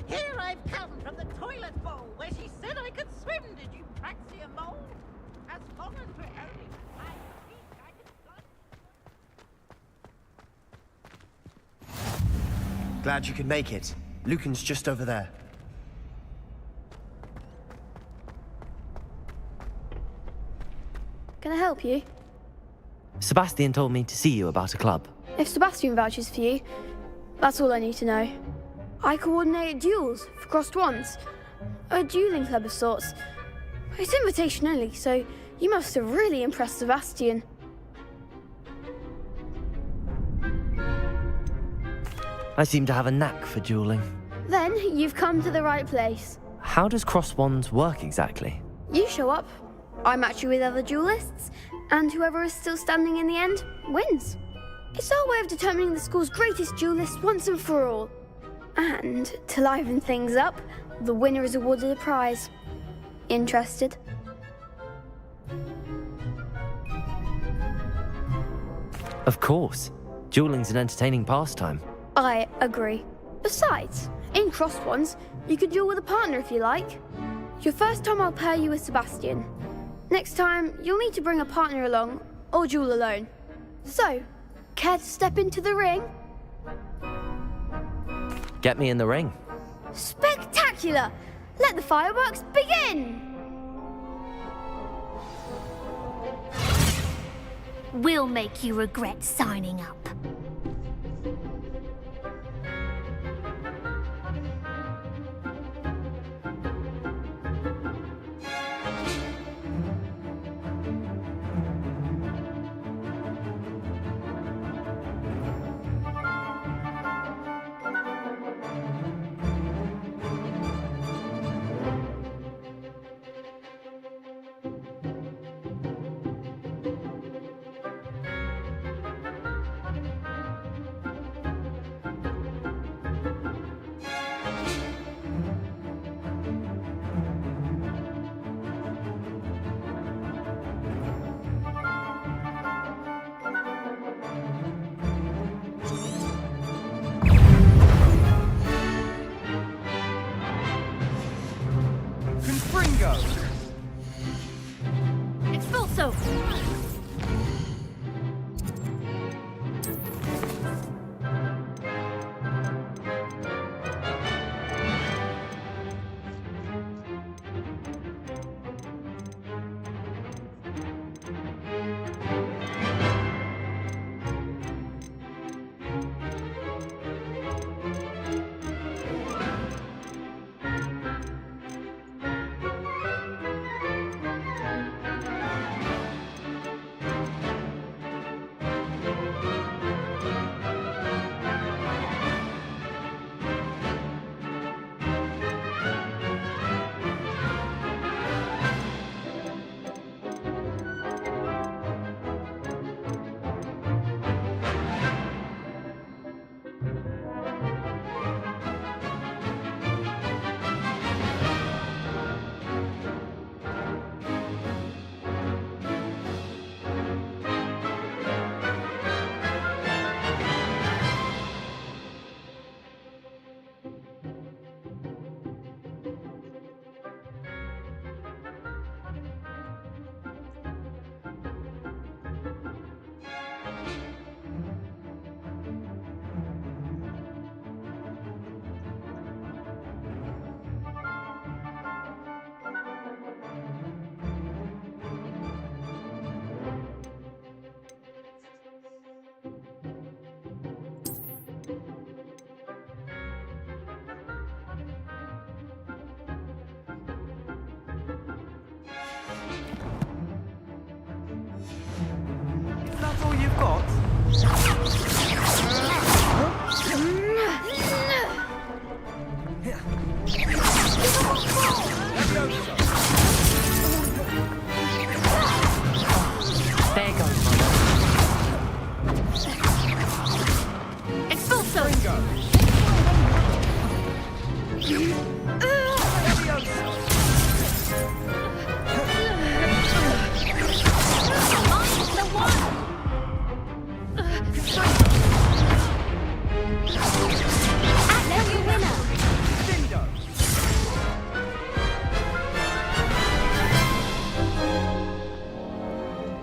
Here I've come from the toilet bowl where she said I could swim. Did you praxia mole? As long as we're only 5 feet, I can fly. Glad you could make it. Lucan's just over there. Can I help you? Sebastian told me to see you about a club. If Sebastian vouches for you, that's all I need to know. I coordinate duels for crossed wands. A dueling club of sorts. It's invitation only, so you must have really impressed Sebastian. I seem to have a knack for dueling. Then you've come to the right place. How does cross wands work exactly? You show up, I match you with other duelists, and whoever is still standing in the end wins. It's our way of determining the school's greatest duelist once and for all. And to liven things up, the winner is awarded a prize. Interested? Of course. Dueling's an entertaining pastime. I agree. Besides, in crossed wands, you could duel with a partner if you like. Your first time I'll pair you with Sebastian. Next time, you'll need to bring a partner along, or duel alone. So, care to step into the ring? Get me in the ring. Spectacular! Let the fireworks begin! We'll make you regret signing up.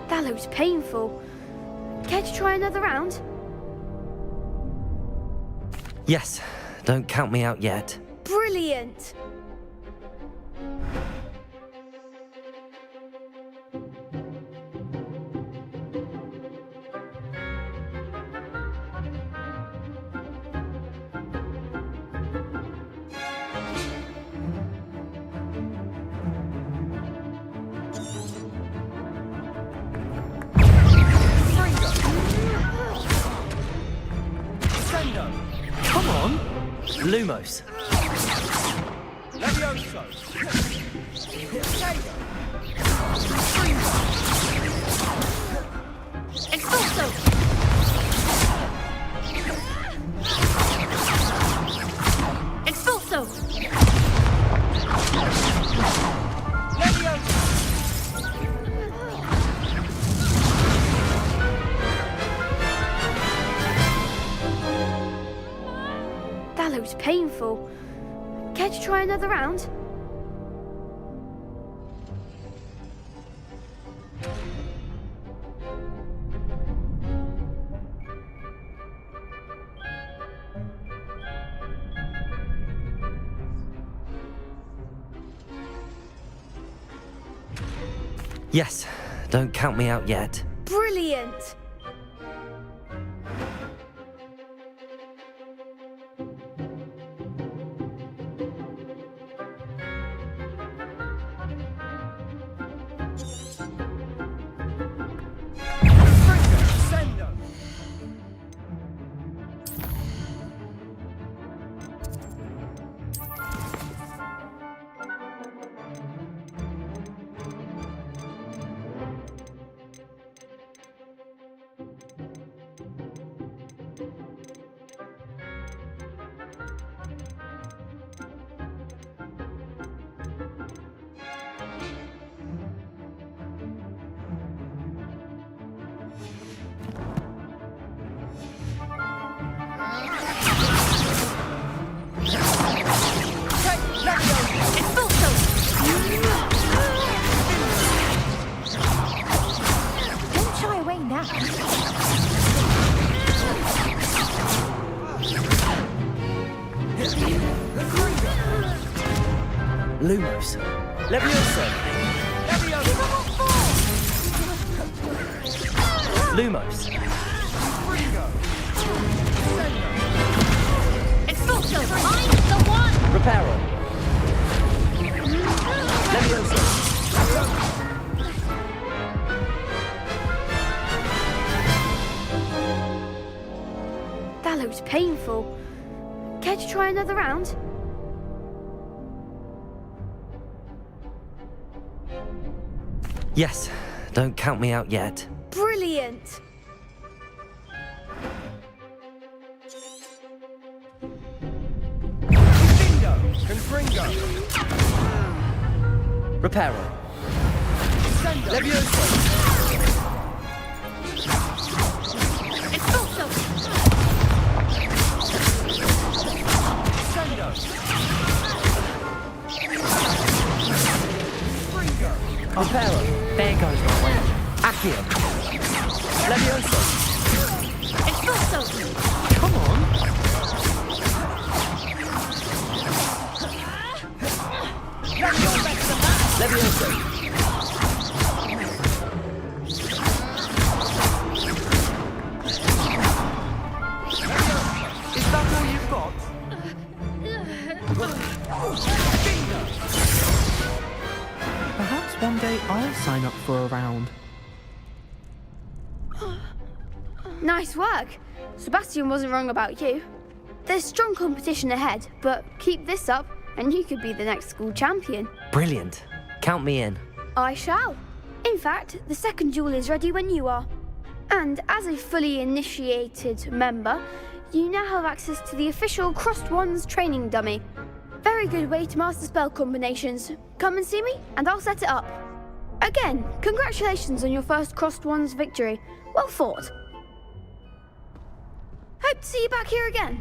That looks painful. Care to try another round? Yes, don't count me out yet. Brilliant! Come on! Lumos. Levioso! Expulso! Expulso! That looks painful. Care to try another round? Yes, don't count me out yet. Brilliant! Don't shy away now. Lumos. Levioso. Lumos. Expulso! I'm the one! Reparo. Levioso. That looks painful. Care to try another round? Yes, don't count me out yet. Brilliant! Confringo! Reparo. Levioso! Expulso! Sendo! Reparo. There goes my way. Accio. Levioso. Expulso! Come on. Levioso. Is that all you've got? Perhaps one day I'll sign up for a round. Nice work. Sebastian wasn't wrong about you. There's strong competition ahead, but keep this up and you could be the next school champion. Brilliant. Count me in. I shall. In fact, the second duel is ready when you are. And as a fully initiated member, you now have access to the official Crossed Wands training dummy. Very good way to master spell combinations. Come and see me, and I'll set it up. Again, congratulations on your first Crossed Wands victory. Well fought. Hope to see you back here again.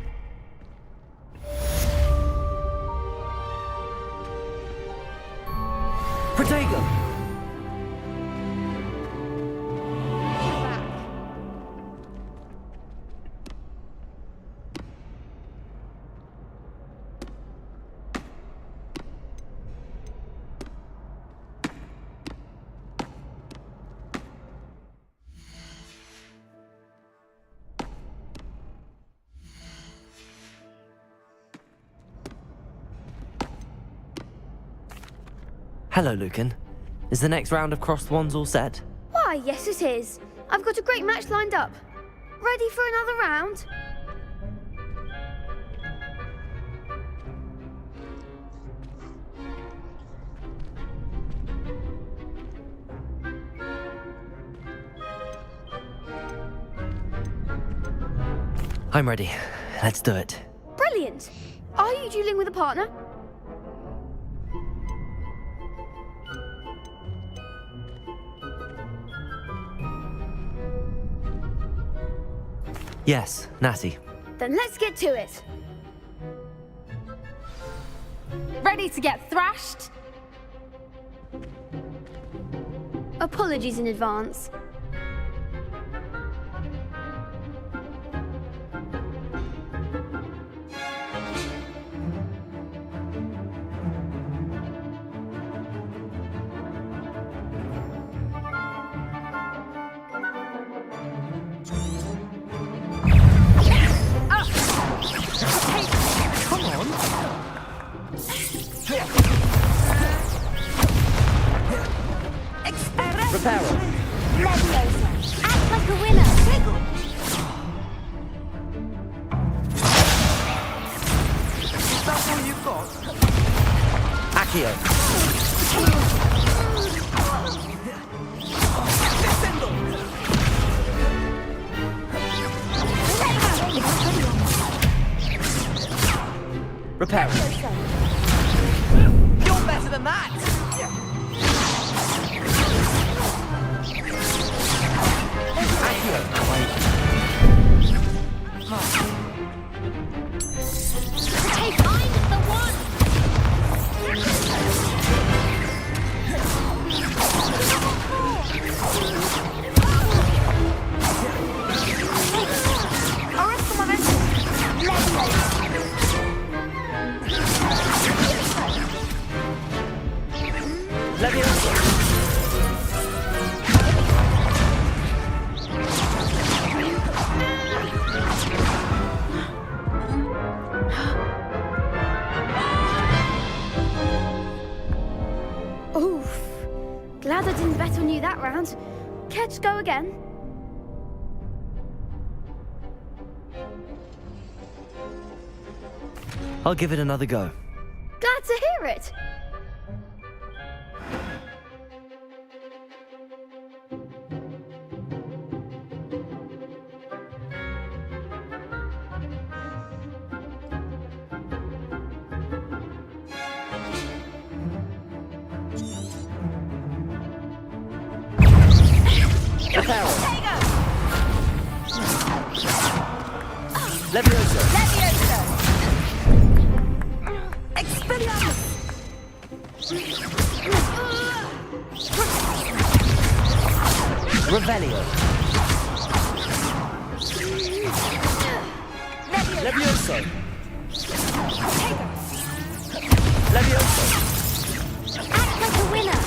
Protego! Hello, Lucan. Is the next round of Crossed Wands all set? Why, yes it is. I've got a great match lined up. Ready for another round? I'm ready. Let's do it. Brilliant. Are you dueling with a partner? Yes, Natty. Then let's get to it. Ready to get thrashed? Apologies in advance. Come on! Reparo! Leviosa! Act like a winner! That's all you've got? Accio! Reparo! You're better than that! Hey, find the one! Oof. Glad I didn't bet on you that round. Care to go again? I'll give it another go. Glad to hear it. Leviosa! Expelliarmus! Revelio! Levioso! Levioso! Act like a winner!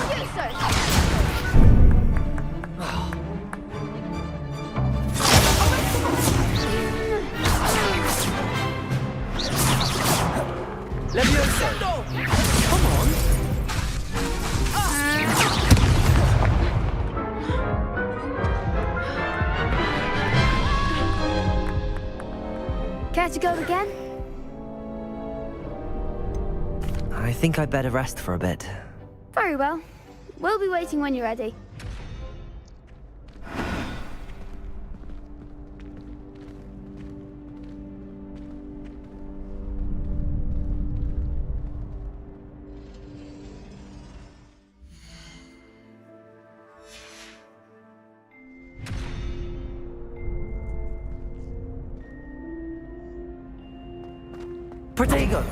Levioso! Levioso! Come on! Care to go again? I think I'd better rest for a bit. Very well. We'll be waiting when you're ready. Protego!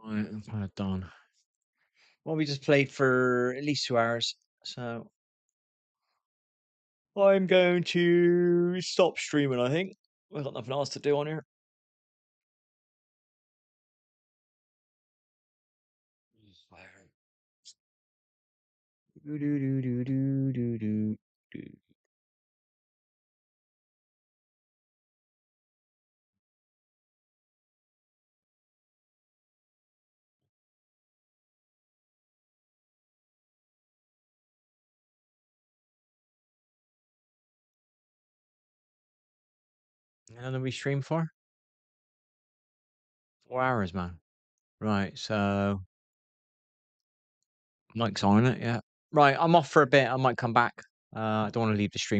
Right, I'm kind of done. Well, we just played for at least 2 hours, so I'm going to stop streaming, I think. I've got nothing else to do on here. Do, do, do, do, do, do, do, do. How long did we stream for? 4 hours, man. Right, so Mike's on it, yeah. Right, I'm off for a bit. I might come back. I don't want to leave the stream